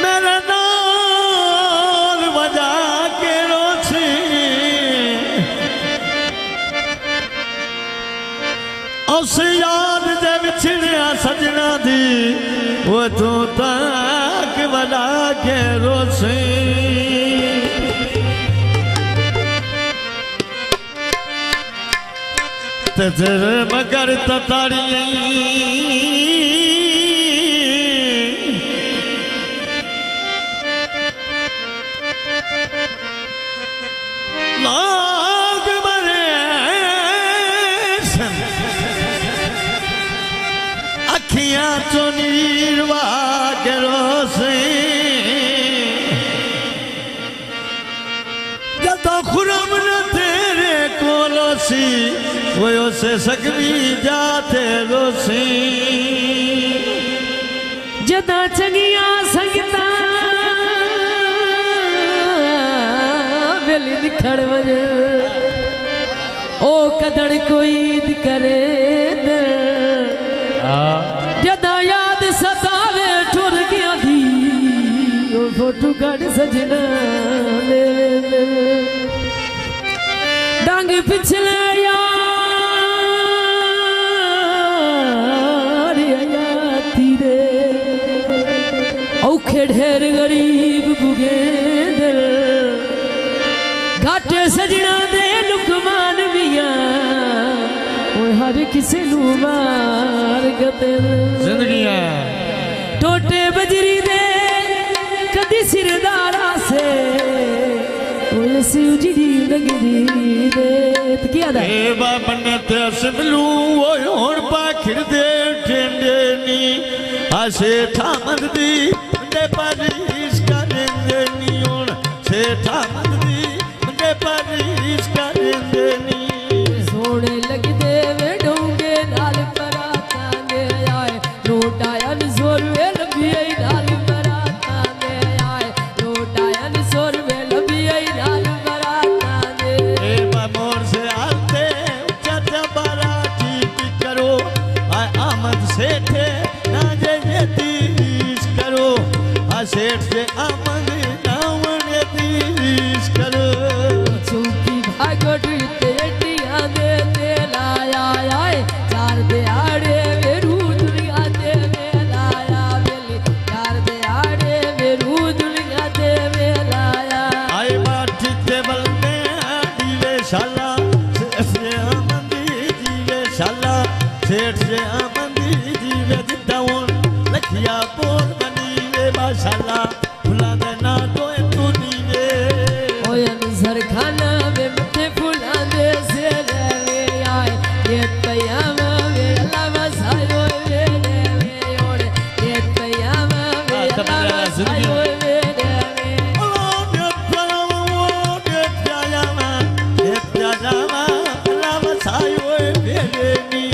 मेरे नाल वजा के रोसी उस याद दे विछड़िया सजना दी वो तू तक वजा के रोसी तजर मगर तताड़ी वीरवा करो से जब खुरम न तेरे कोलोसी वो से सकवी जाते रोसी जदा चंगिया संगता वेली निखड़ वजे ओ कदड़ कोई करे जदा याद सतावे ठुर गया थी ओ फोटू कट सजना डांग पिछले यार याती रे औखे ढेर गरीब बुगे दिल घाटे सजना दे लुकमान मिया हर किसी नू मार गते जिंदगी है टोटे बजरी दे कदी सिरदारा से सी उजड़ी लगदी दे क्या दा ए बाबने ते असलू ओ होण पाखिर दे ठेंडे नी आसे थामद दी दे पारीस करेंदे नी होण से थामद दी दे पारीस करेंदे नी सोने लगदे वे डोंगे नाल पराता दे आए लूटायन जोर वे लबियै नाल पराता दे आए लूटायन जोर वे लबियै नाल पराता दे ए मोर से आते चाचा बाराती की करो आय आमद सेठे ना जे तीस करो आ सेठ से आमद नावन तीस करो चौकी भागोट तेटिया दे लाया आए चार दे आड़े वेरू दुनिया दे लाया बेली चार दे आड़े वेरू दुनिया दे लाया आए बाटी टेबल में दीवे शाला से आमदी दीवे शाला सेठ से आमदी दीवे जितावन लखिया बोल बनी वे माशाला फुला दे ना तो तू नीवे ओयन सरखाना वे मथे फुला दे से ले आए ये तयामा वे अल्लाह सायो वे ओड़े ये तयामा वे अल्लाह सायो वे ओ ने प्यामा राम सायो बेरे नी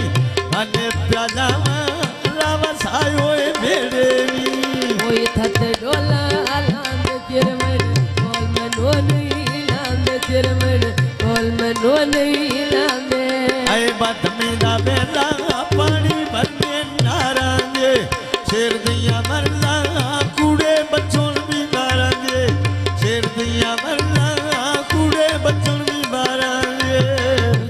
अने प्यामा राम सायो बेरे नी ओए थत डोला लांद तिरमन बोल मनो नहीं लांद तिरमन बोल मनो नहीं लांदे आए बात में दा बेला पानी भरने नारांगे शेर दिया मरला कूड़े बच्चों भी मारांगे शेर दिया मरला कूड़े बच्चों भी मारांगे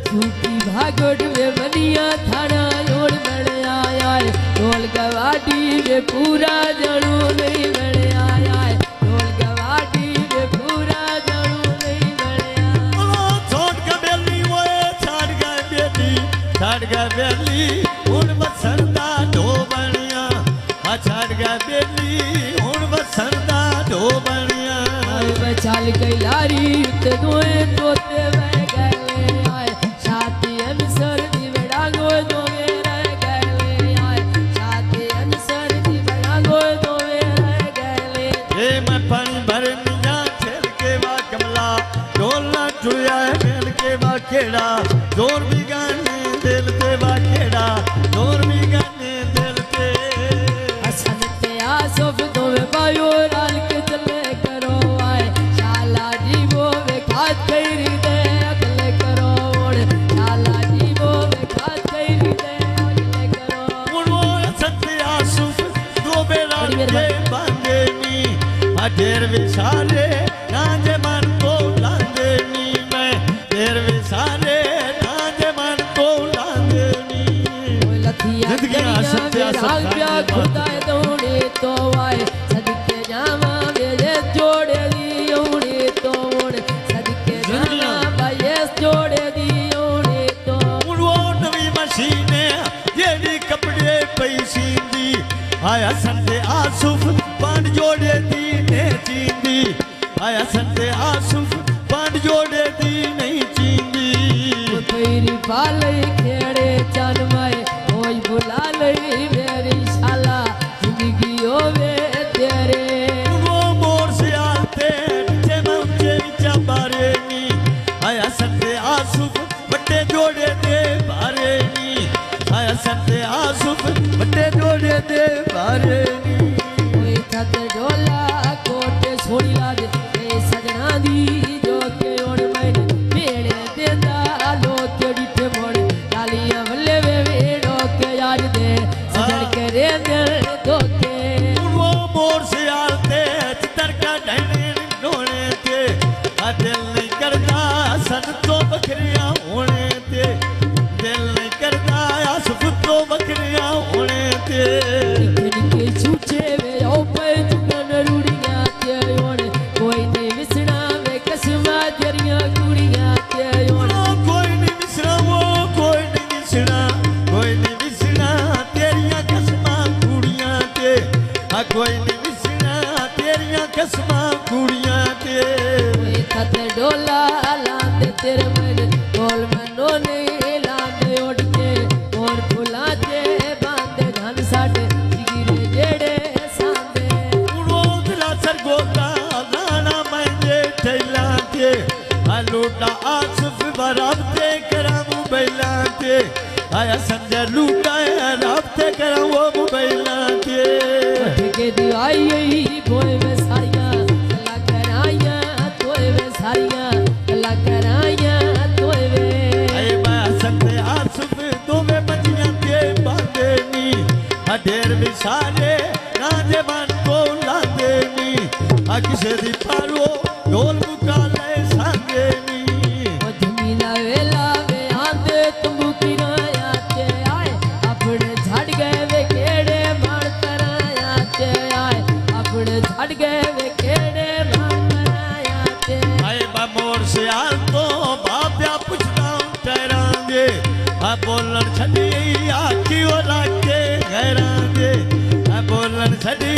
झूठी भागोट में बनिया थाना योड़ बड़ आया है ढोल गवाटी में पूरा जड़ू नहीं बड़ आया है ढोल गवाटी में पूरा जड़ू नहीं बड़ आया छोड़ के बेली वो छाड़ गए बेली उन बसरदा ढो बनिया छाड़ गए बेली उन बसरदा ढो बनिया बचाल गई लारी ते दोए तोते बह गए आए छाती अनसर दी बड़ा गोए दोवे रह गए आए छाती अनसर दी बड़ा गोए दोवे रह गए ये मैं पानी भर मिया खेल के वा कमला ढोला चुया खेल के वा खेड़ा जोर भी गाने दिल पे वा खेड़ा जोर भी गाने दिल पे हसन ते आसफ दोवे बायो लाल के चले करो आए शाला जी वो वे खात करी दे अगले करो ओड़ शाला जी वो वे खात करी दे अगले करो उड़ो सत्य आसुफ दो बेरा के बांधे नी ढेर विसारे नाजे मन को लांदे नी मैं ढेर विसारे नाजे मन को लांदे नी जिंदगी ना सत्य आज्ञा खुदा दौड़े तो आए सदके जावा मेरे जोड़े दी ओड़े तो ओड़े सदके जावा भाई जोड़े दी ओड़े तो उड़ो नवी मशीने जेडी कपड़े पैसी दी आया संते आसुफ पांड जोड़े दी ने चींदी आया संते आसुफ पांड जोड़े दी नहीं चींदी तेरी पाले खेड़े चन माए कोई बुला ले मेरी शाला सन तो बखरिया होने ते दिल नहीं करता आसफ तो बखरिया होने ते निके छूचे वे ओ पे चुगन रूड़ियां ते होने कोई नहीं विसना वे कसमा तेरियां कुड़ियां ते होने कोई नहीं विसना वो कोई नहीं विसना कोई नहीं विसना तेरियां कसमा कुड़ियां ते कोई नहीं विसना तेरियां कसमा कुड़ियां ते कोई खत डोला लांदे तेरे मन बोल मनो ने लांदे उड़ के और फुला ते बांधे धन साडे जिगिरे जेड़े सांदे उड़ो दिला सर गोता लाना मैं ठैला ते लूटा आसफ बराबते करामू बैला ते आया संजय लूटा राबते करामू बैला ते के दिवाई बोए में सारियां गल्ला कराइयां तोए में सारियां गल्ला कराइयां तोए वे आए मैं संजय आसफ तो में बजियां ते बांधे नी ढेर विसारे ना जे मन को लादे नी किसे दी पारो ढोल मुका ले सांगे नी ओ धमीना वेला वे आंदे तुम किराया ते आए अपने झड़ गए वे केड़े मार कराया ते आए अपने झड़ गए वे केड़े मार कराया ते आए बा मोर से आल तो बाप्या पुछदा ठहरा दे बोलन छड़ी आखी ओ लाके घरा दे बोलन छड़ी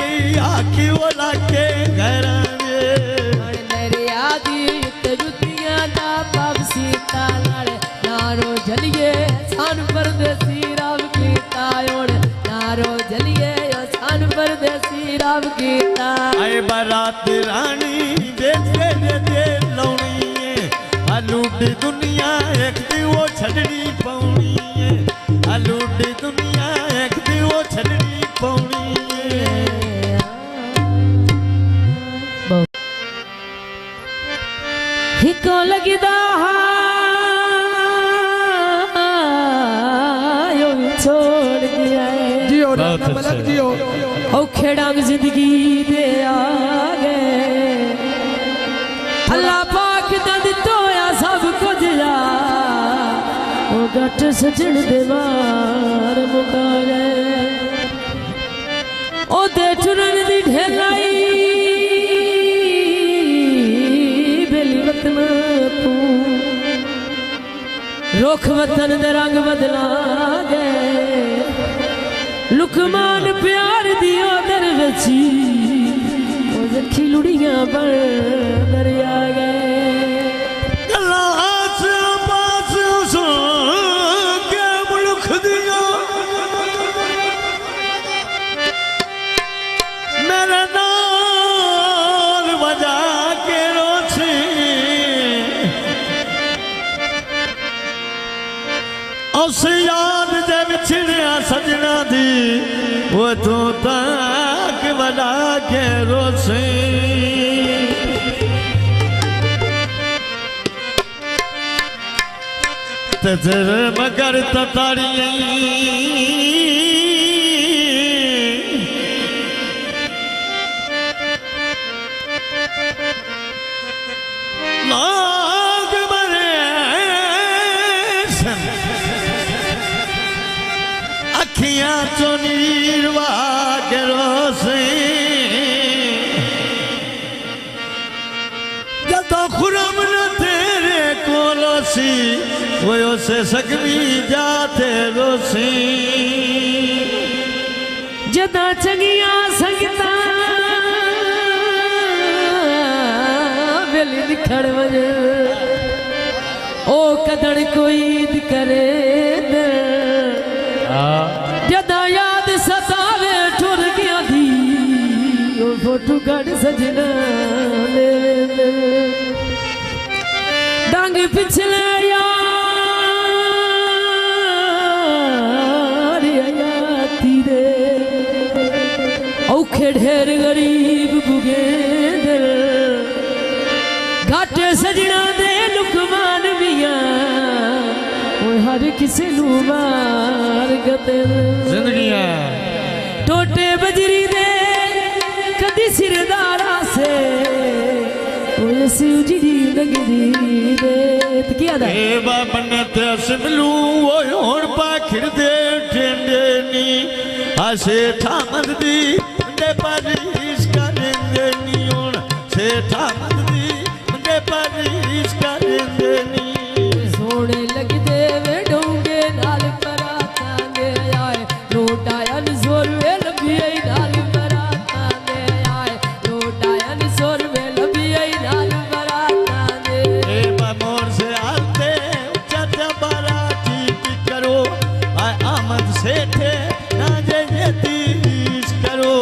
आखी ओ लाके घरा दे दरिया दी ते जुतियां दा पावसी तालड़ नारो जलिए सान परदेसी राव कीता ओड़ नारो जलिए सान परदेसी राव कीता आए बारात रानी बेचे दे लौनी लूटी दुनिया एक दी वो छड़नी पौनी लूटी दुनिया एक दी वो छड़नी पौनी हिको लगदा यो छोड़ दिया जियो राणा मलक जियो औखे डांग जिंदगी दे आ गए अल्लाह पाक दा दितोया सब कुछ या ओ गट सजण दे वार मुका गए ओ दे टुरन दी ढेलाई बेली वतन तू रुख वतन दे रंग बदला गए लुकमान प्यार दियो दर वची ओ जखी लुड़ियां पर दरिया गए गलास पास सो के मुल्क दिया मेरे नाल बजा के रोसी उस याद दे विछड़िया सजना दी वो तू तक बजा के रोसी तेरे मगर ततारी लाग मरे अखियां चो नीरवा के रोसे जदों खुरम न तेरे कोलोसी वो से सकवी जाते रोसी जदा चंगिया संगता वेली निखड़ वजे ओ कदड़ कोई करे न जदा याद सतावे ठुर गया दी ओ फोटू कड़ सजना ले डांग पिछले औखे ढेर गरीब बुगे दिल घाटे सजना दे लुकमान मिया हर किसी नू मार गते जिंदगी टोटे बजरी दे कदी सिरदारा से उजड़ी लगदी दे ते की आदा ए बाबन ते सिमलू ओ होण पाखिर दे ठेंडे नी आसे थामद दी दे पारीस करेंदे नी होण से थामद दी दे पारीस करेंदे नी सोने लग दे वे डोंगे नाल पराता दे आए लोटायन सोरवे लबिए नाल पराता दे आए लोटायन सोरवे लबिए नाल पराता दे ए मोर से आते चाचा बारा ठीक करो आय आमद सेठे ना जे तीस करो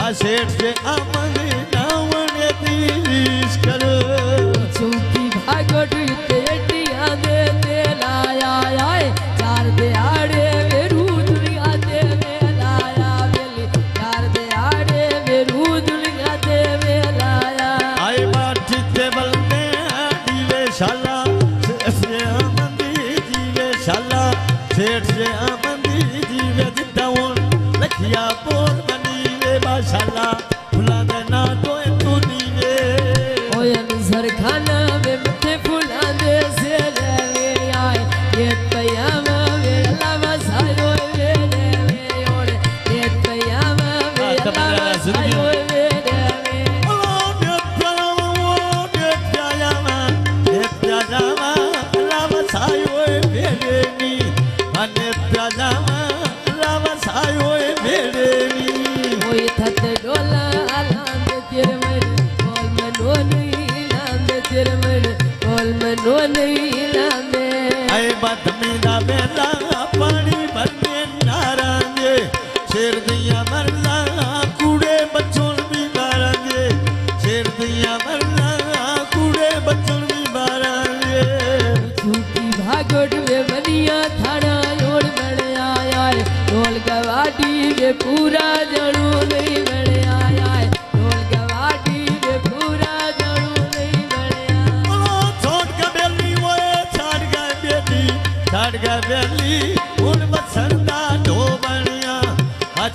आ सेठ से आमद नावन तीस करो चौकी भागट तेटिया दे ते लाया आए चार दे आड़े वेरू दुनिया दे वे लाया वेली चार दे आड़े वेरू दुनिया दे वे लाया आए बाठी ते बलने दीवे शाला से आमदी जीवे शाला सेठ से आमदी जीवे जितावन लखिया बोल बनी वे माशाला भुला देना तो तू नीवे ओयन सरखाना वे मथे फुला दे से ले आए ये तयामा वे लावा सायो वे रे ओड़ ये तयामा वे लावा सायो वे रे ओए थत डोला लांद तिरमन बोल मनो नहीं लांद तिरमन बोल मनो नहीं लांदे पानी भरने नारांगे शेर दिया मरला कूड़े बच्चों भी मारेंगे शेर दिया मरला कूड़े बच्चों भी मारेंगे झूठी भागोट में बनिया थाना योड़ बड़े आया है ढोल गवाटी में पूरा जड़ू नहीं बड़े आया है ढोल गवाटी में पूरा जड़ू नहीं बड़े आया छोड़ का बेली वो छाड़ का बेली उन बसरदा ढो बनिया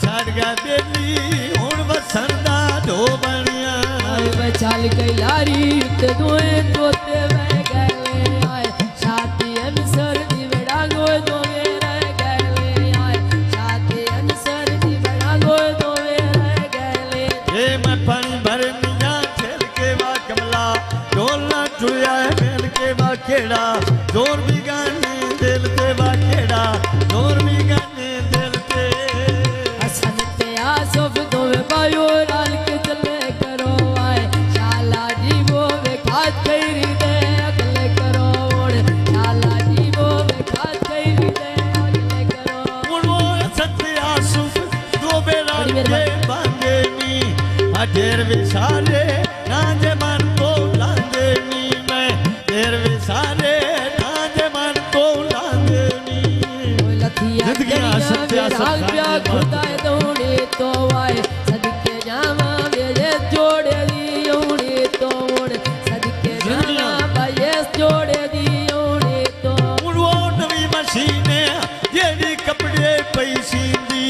छाड़ का बेली उन बसरदा ढो बनिया बचाल कैलारी ते दोए तोते बह गए आए साथी अनसर दी बड़ा गो दोवे रह गए आए साथी अनसर दी बड़ा गो दोवे रह गए ये मैं पानी भर मिया खेल के वा कमला ढोलना टुया खेल के वा खेड़ा जोर भी गाने दिल ते वा खेड़ा जोर भी गाने दिल ते हसन ते आसफ दोवे बायो राल के चले करो आए शाला जी वो वे खात कैरी दे अगले करो ओड़ शाला जी वो वे खात कैरी दे अगले करो उड़ो सत्य आसुफ दो बेरा के बांधे नी ढेर विसारे ना जे मन को लांदे नी मैं ढेर विसारे ना जे मन को लांदे नी लथिया जिंदगी सत्या प्या खुदा दौड़े तो आए सदके जावा मेरे जोड़े दी ओड़े तो ओड़ सदके जावा भाई जोड़े दी ओड़े तो उड़ो नवी मशीने जेडी कपड़े पैसी दी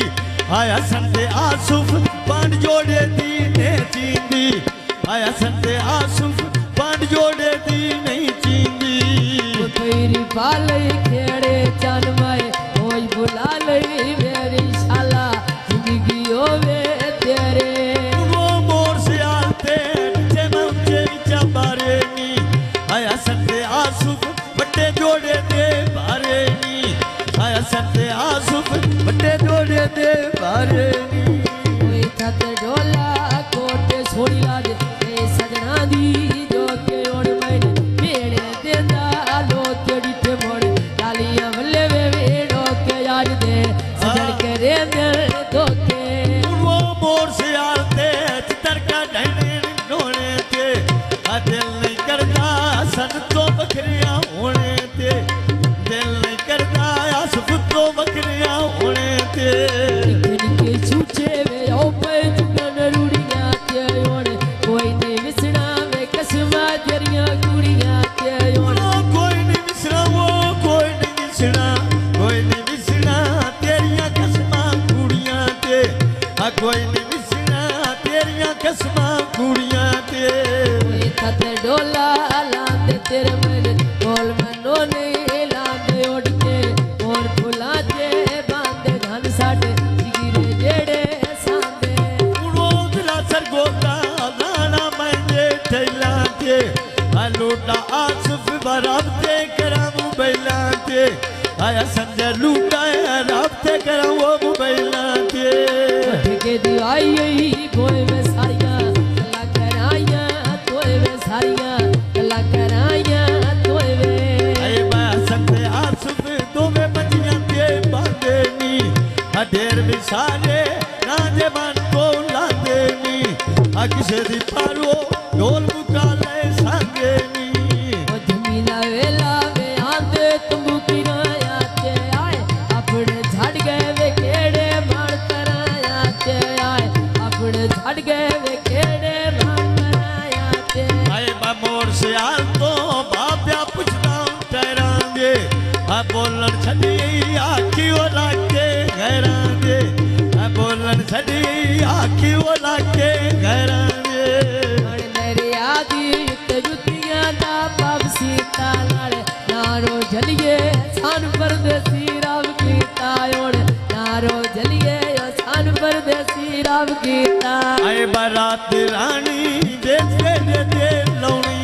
आया संते आसुफ पांड जोड़े दी ने चींदी आया संते आसुफ पांड जोड़े दी नहीं चींदी तेरी पाले खेड़े चनवाए ओई बुला लई मेरी शाला जिंदगी होवे तेरे उड़ो मोर से आते नीचे मौचे विचा बारे नी आया संते आसुफ बट्टे जोड़े दे बारे नी आया संते आसुफ बट्टे जोड़े दे बारे नी ओए थत डोला कोटे छोड़ी ला दे ए सजना दी जो के ओड़ मैन मेरे देंदा लो केड़ी ते मोड़ डालियां वल्ले वे वेड़ो के यार दे सजन के रे दिल तो के वो मोर से आते चितर का ढंडे नोने ते आ दिल नहीं करता सन तो बकरियां होने ते दिल नहीं करता आसुफ तो बकरियां होने ते निके छूचे वे ओ पे चुनन रूड़ियां ते ओड़ कोई नहीं विसना वे कसमा तेरियां कुड़ियां ते ओड़ कोई नहीं विसरा वो कोई नहीं विसरा कोई नहीं विसरा तेरियां कसमां कुड़ियां ते आ कोई नहीं विसरा तेरियां कसमां कुड़ियां ते थत डोला लांदे तेरे मन बोल मन लूटा आसफ बराबते करा मोबाइला ते आया संजय लूटा राबते करा वो मोबाइला ते के दिवाई गोए में सारिया गल्ला कराइया तोए में सारिया गल्ला कराइया तोए में आए बा संजय आसफ दो में बचिया ते बांधे नी ढेर बिसारे ना जे मन को लादे नी किसे दी पारो ढोल मुकाले सांगे नी धमीला वेला वे आंदे तंबूकी ना आते आए अपने झड़ गए वे केड़े मार करायाते आए अपने झड़ गए वे केड़े मार करायाते आए बा मोर से आल तो बाप्या पुछदा ठहरांगे आ बोलन छड़ी आखी वो लाके घरांगे आ बोलन छड़ी आखी वो लाके घरांगे नारो जलिए सान परदेसी राम गीता ओण नारो जलिए सान परदेसी राम गीता आए बारात रानी जैसे दे लौनी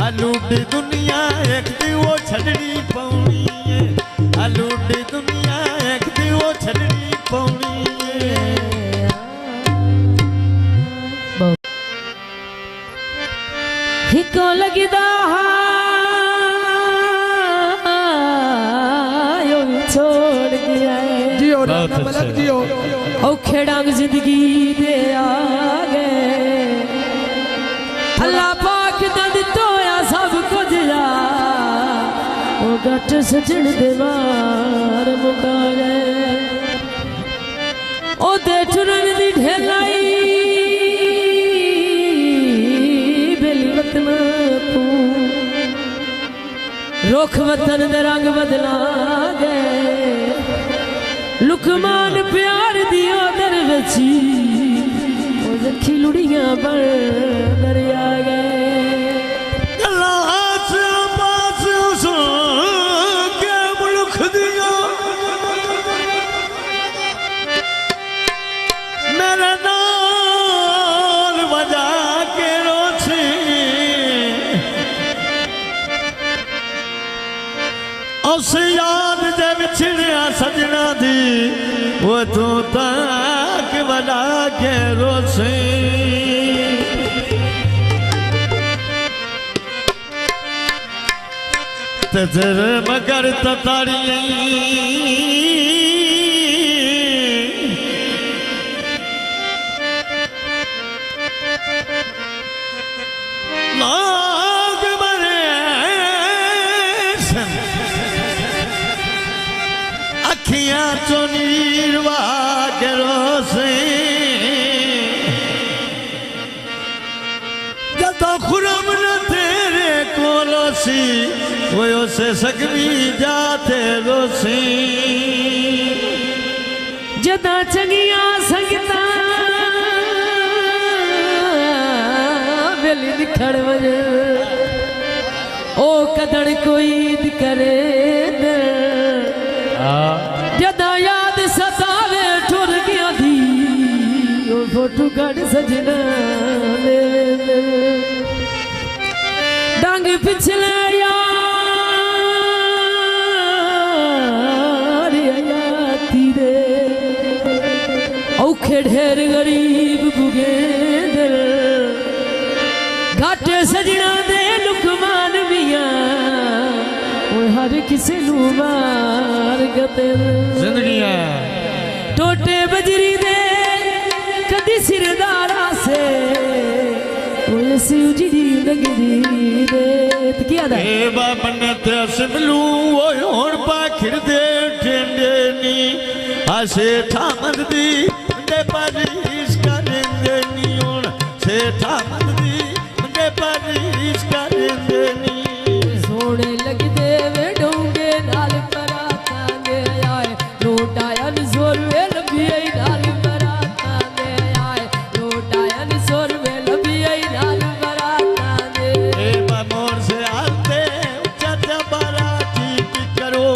है लूटी दुनिया एक दी वो छड़नी पौनी है लूटी दुनिया एक दी वो छड़नी पौनी है हिको लगदा छोड़ दिया है जियो राणा मलक जियो औखे डांग जिंदगी दे आ गए अल्लाह पाक दद तोया सब कुछ जा ओ गट सजन दे मार मुका गए ओ दे ठुरन दी ढेलाई बेली वतन तू रुख वतन दे रंग बदला गए लुकमान प्यार दियो दर बची ओ जखी लुड़ियां बन दरिया गए गलास पास सो के मुल्क दिया मेरे नाल बजा के रोछी उस याद दे विछड़िया सजना दी वो तू तक बना के रोसी तेर मगर ततारी लाग मरे अखियां चो नीरवा के रोसे जदों खुरम न तेरे कोलोसी वो से सकवी जाते रोसी जदा चंगिया संगता बेली निखड़ वजे ओ कदड़ कोई करे न जदा याद सतावे ठुर गया दी ओ फोटू गड़ सजना डांग पिछले औखे ढेर गरीब बुगे दिल घाटे सजना दे लुकमान मिया हर किसी नू मार गते जिंदगी टोटे बजरी दे कदी सिरदारा से उजड़ी लगदी दे किया दा ए बाबन ते असलू ओ होण पाखिर दे ठेंडे नी आसे ठामद दी मुंडे पारीस करेंदे नी होण से ठामद दी मुंडे पारीस करेंदे नी सोने लगदे वे डोंगे नाल पराता दे आए लूटाया नी जोर वे लबी आई नाल पराता दे आए लूटाया नी जोर वे लबी आई नाल पराता दे ए मोर से आते उच्चा बारा ठीक करो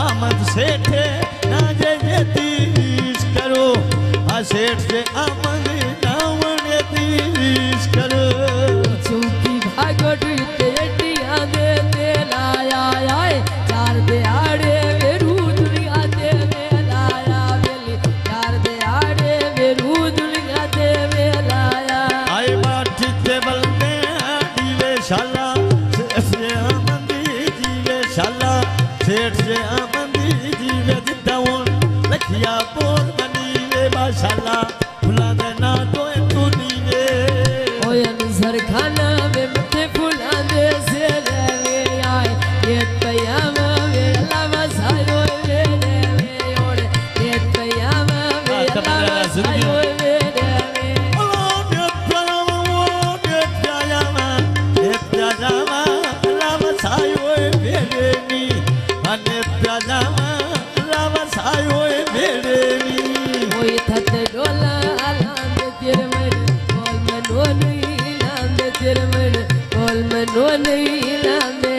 आमद सेठे ना जे तीस करो आ सेठ से आमद नावण तीस मनो नहीं लांदे तेरे मन बोल मनो नहीं लांदे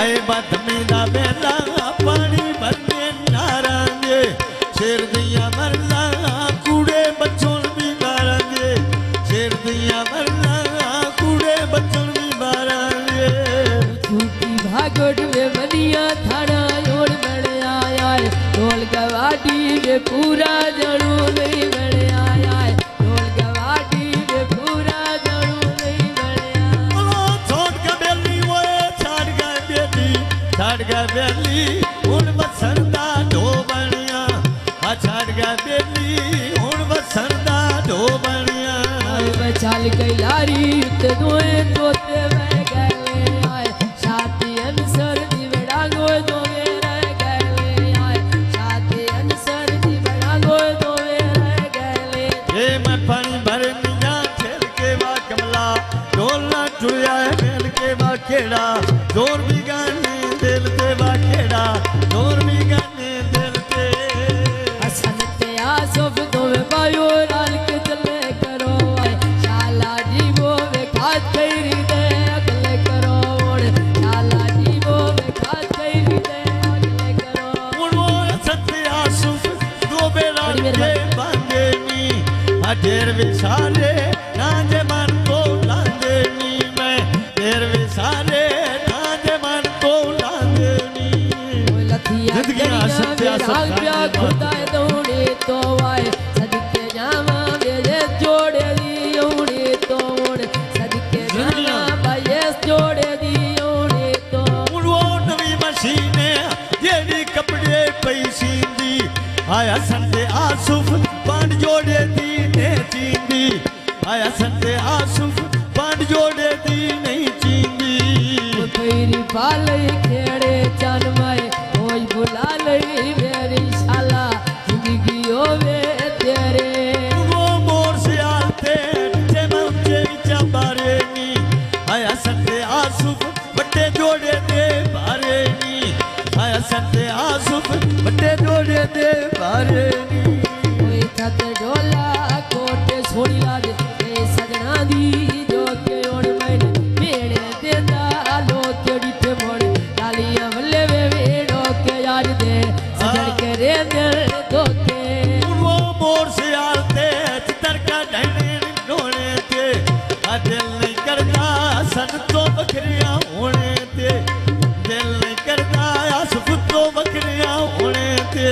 आए बदमी दा बेला पानी भरने नारांगे शेर दिया मरला कूड़े बच्चों भी मारांगे शेर दिया मरला कूड़े बच्चों भी मारांगे झूठी भागोट में बनिया थाना योड़ बन आया है ढोल गवाटी में पूरा जड़ू नहीं बन आया है ढोल गवाटी में पूरा जड़ू नहीं बन आया ओ छोड़ का बेली वो छाड़ का बेली उन बसंदा ढो बनिया आ छाड़ का बेली उन बसंदा ढो बनिया बचाल गई लारी ते दोए तोते बह गए आए शादी अनसर दी बड़ा गोए दोवे रह गए आए शादी अनसर दी बड़ा गोए दोवे रह गए ये मैं पानी भर मिया खेल के बा कमला ढोलना टुरिया है खेल के बा खेड़ा जोर भी गाने दिल ते बा खेड़ा जोर भी गाने दिल ते हसन ते आसफ दोवे बायो राल के चले करो आए शाला जी वो वे खात खैरी दे अगले करो ओड़ शाला जी वो वे खात खैरी दे अगले करो उन वो सत्य आसुफ दो बेरा के बांधे नी ढेर विसारे ना जे मन को लांदे नी मैं ढेर विसारे ना जे मन को लांदे नी जिंदगी ना सत्य आसुफ खुदाए दौड़े तो आए सदके जावा मेरे जोड़े दी ओड़े तो ओड़े सदके जावा भाई जोड़े दी ओड़े तो उन वो नवी मशीने जेडी कपड़े पई सींदी आया संते आसुफ बांड जोड़े दी ने चींदी आया संते आसुफ बांड जोड़े दी नहीं चींदी तेरी पाले खेड़े चन माए कोई बुला लई मेरी शाला जिंदगी होवे तेरे वो मोर से आते नीचे मंचे विचा बारे नी आया संते आसुफ बट्टे जोड़े दे बारे नी आया संते आसुफ बट्टे जोड़े दे बारे नी कोई थत डोला कोटे छोड़ी लाज ए सजना दी जो के ओण मैन मेड़े देंदा लोग डिठे मोड़ डालियां वल्ले वे वेड़ो के यार दे सजन के रे दिल धोके वो मोर से आते चितर का ढने ढोने ते आ दिल नहीं करता सन तो बकरियां होने ते दिल नहीं करता आसुफ तो बकरियां होने ते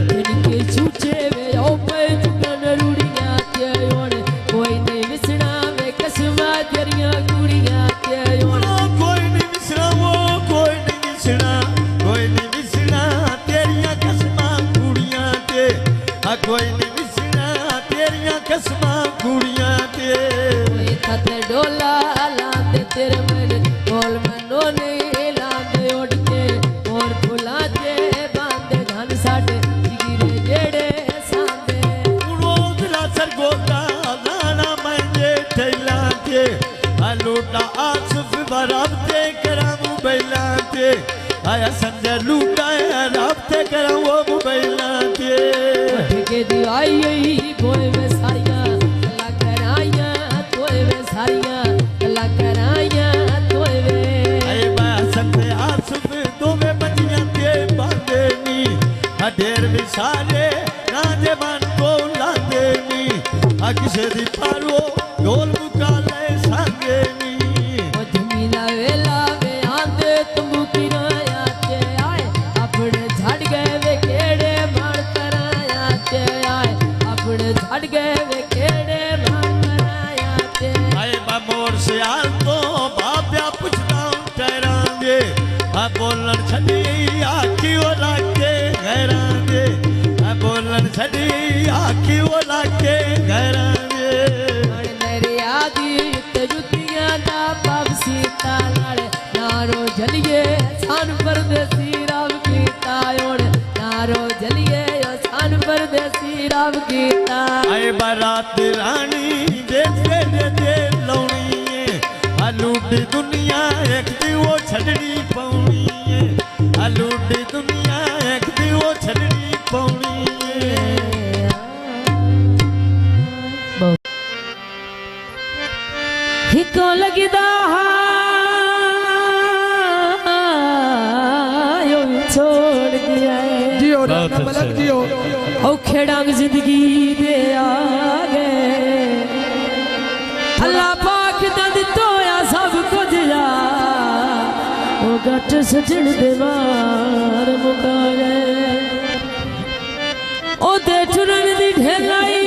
निके छूचे वे ओ पे चुकन रूड़ियां ते ओण कोई नहीं विसना वे कसमा तेरियां कुड़ियां ते ओण कोई नहीं विसरा वो कोई नहीं विसरा कोई नहीं विसरा तेरियां कसमां कुड़ियां ते आ कोई नहीं विसरा तेरियां कसमां कुड़ियां ते कोई थत डोला लांदे तेरे मन बोल मनो नहीं लांदे उड़ के और फुला ते बांधे धन साडे जिगरे जेड़े सांदे उड़ो दिला सर गोता नाना मंजे ठैला ते लूटा आसुफ बराबते करामू बैला ते आया संजय लूटा राबते करामू बैला ते के दिवाई बोए वे सारियां कला कराइयां तोए वे सारियां कला कराइयां तोए वे आए बा संजय आसुफ दोवे बंदियां ते बांधे नी ढेर विसारे ना जे मन को लांदे नी आ किसे दी पारो ढोल मुका ले सांगे नी ओ धमीला वेला वे आंदे तंबू किराया ते आए अपने झड़ गए वे केड़े मार कराया ते आए अपने झड़ गए वे केड़े मार कराया ते आए बा मोर से आल तो बाप्या पुछदा ठहरांगे आ बोलन छड़ी आखी ओ लागे घरांगे आ बोलन छड़ी आखी ओ लागे घरांगे अण मेरे आदि युत जुतियां दा पापसी तालड़ नारो जलिए सान परदेसी राव गीता ओण नारो जलिए सान परदेसी राव गीता आए बारात रानी देखे दे लौनी आ लूटी दुनिया एक दी वो छड़नी पौनी आ लूटी दुनिया एक दी वो छड़नी पौनी हिको लगदा यो छोड़ दिया जियो बहुत राणा मलक अच्छा। जियो औखे डांग जिंदगी दे आ गए अल्लाह पाक दा दितोया सब कुछ जा ओ गट सजण दे वार मुका गए ओ दे टुरन दी ढेलाई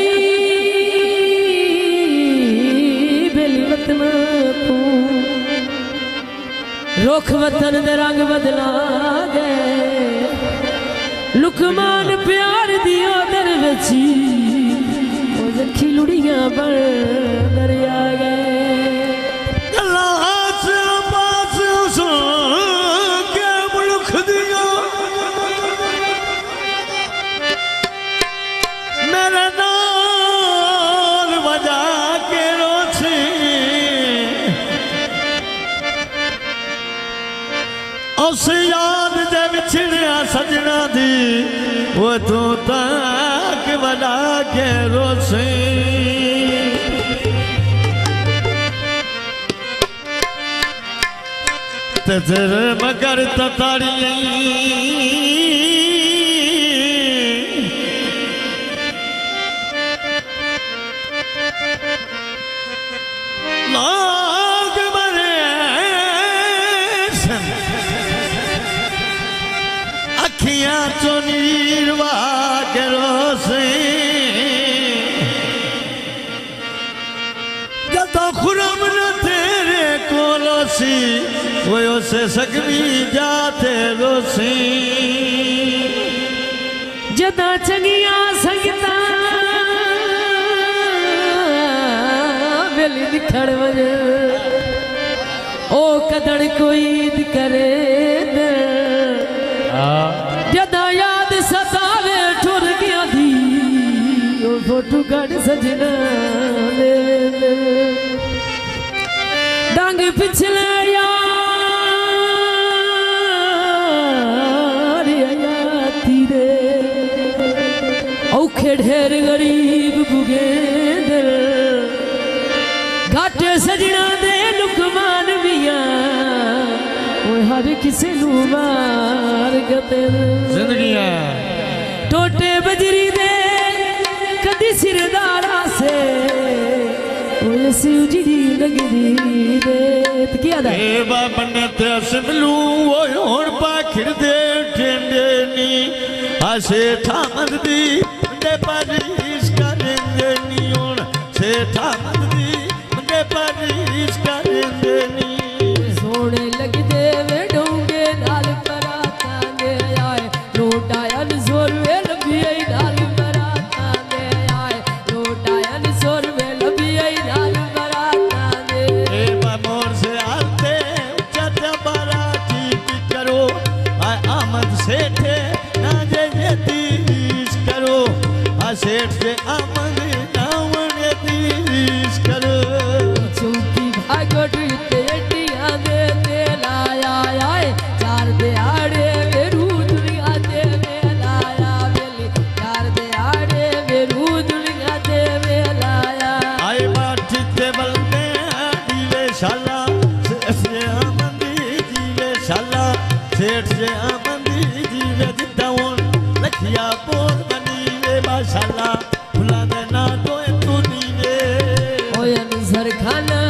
बेली वतन तू रुख वतन दे रंग बदला गए लुकमान प्यार दियो दर बची ओ जखी लुड़ियां बन दरिया गए लाश पास सुन के मुल्क दिया मेरे नाल बजा के रोसी उस याद दे विछड़िया सजना दी वो तू तक बजा के रोसी तेरे मगर तताड़ी लाग मरे अखियां चो नीरवा करो से जतो खुरम न तेरे कोलोसी वो से सकवी जाते रोसी जदा चंगिया संगता वेली दिखड़ वजे ओ कदड़ कोई करे न जदा याद सतावे ठुर गया दी ओ फोटू गड़ सजना डांग पिछले औखे ढेर गरीब बुगे दिल घाटे सजना दे लुकमान बिया हर किसी नू मार गते जिंदगी टोटे बजरी दे कदी सिरदारा से उजड़ी लगदी दे क्या दा ए बाबने ते सिमलू वो होण पाखिड़ दे टेंडे नी आसे थामद दी दे पारिश करेंगे नी होण से थामद दी दे पारिश करेंगे नी सोने लगदे वे डोंगे नाल पराता दे आए लूटाया जोर वे लबिया नाल पराता दे आए लूटाया जोर वे लबिया नाल पराता दे ए मोर से आते उच्चत बराती की करो आ आमद सेठे ना जे तीस करो आ सेठ से आमद नावन तीस करो चौकी भागोट तेटिया दे लाया आए चार दे आड़े वेरू दुनिया दे लाया बेली चार दे आड़े वेरू दुनिया दे लाया आए बाठी ते बलने दीवे शाला से आमदी जीवे शाला सेठ से आमदी जीवे जितावन लखिया बोल बनी वे माशाल्लाह भुला देना तो तू नीवे ओए नजर खाना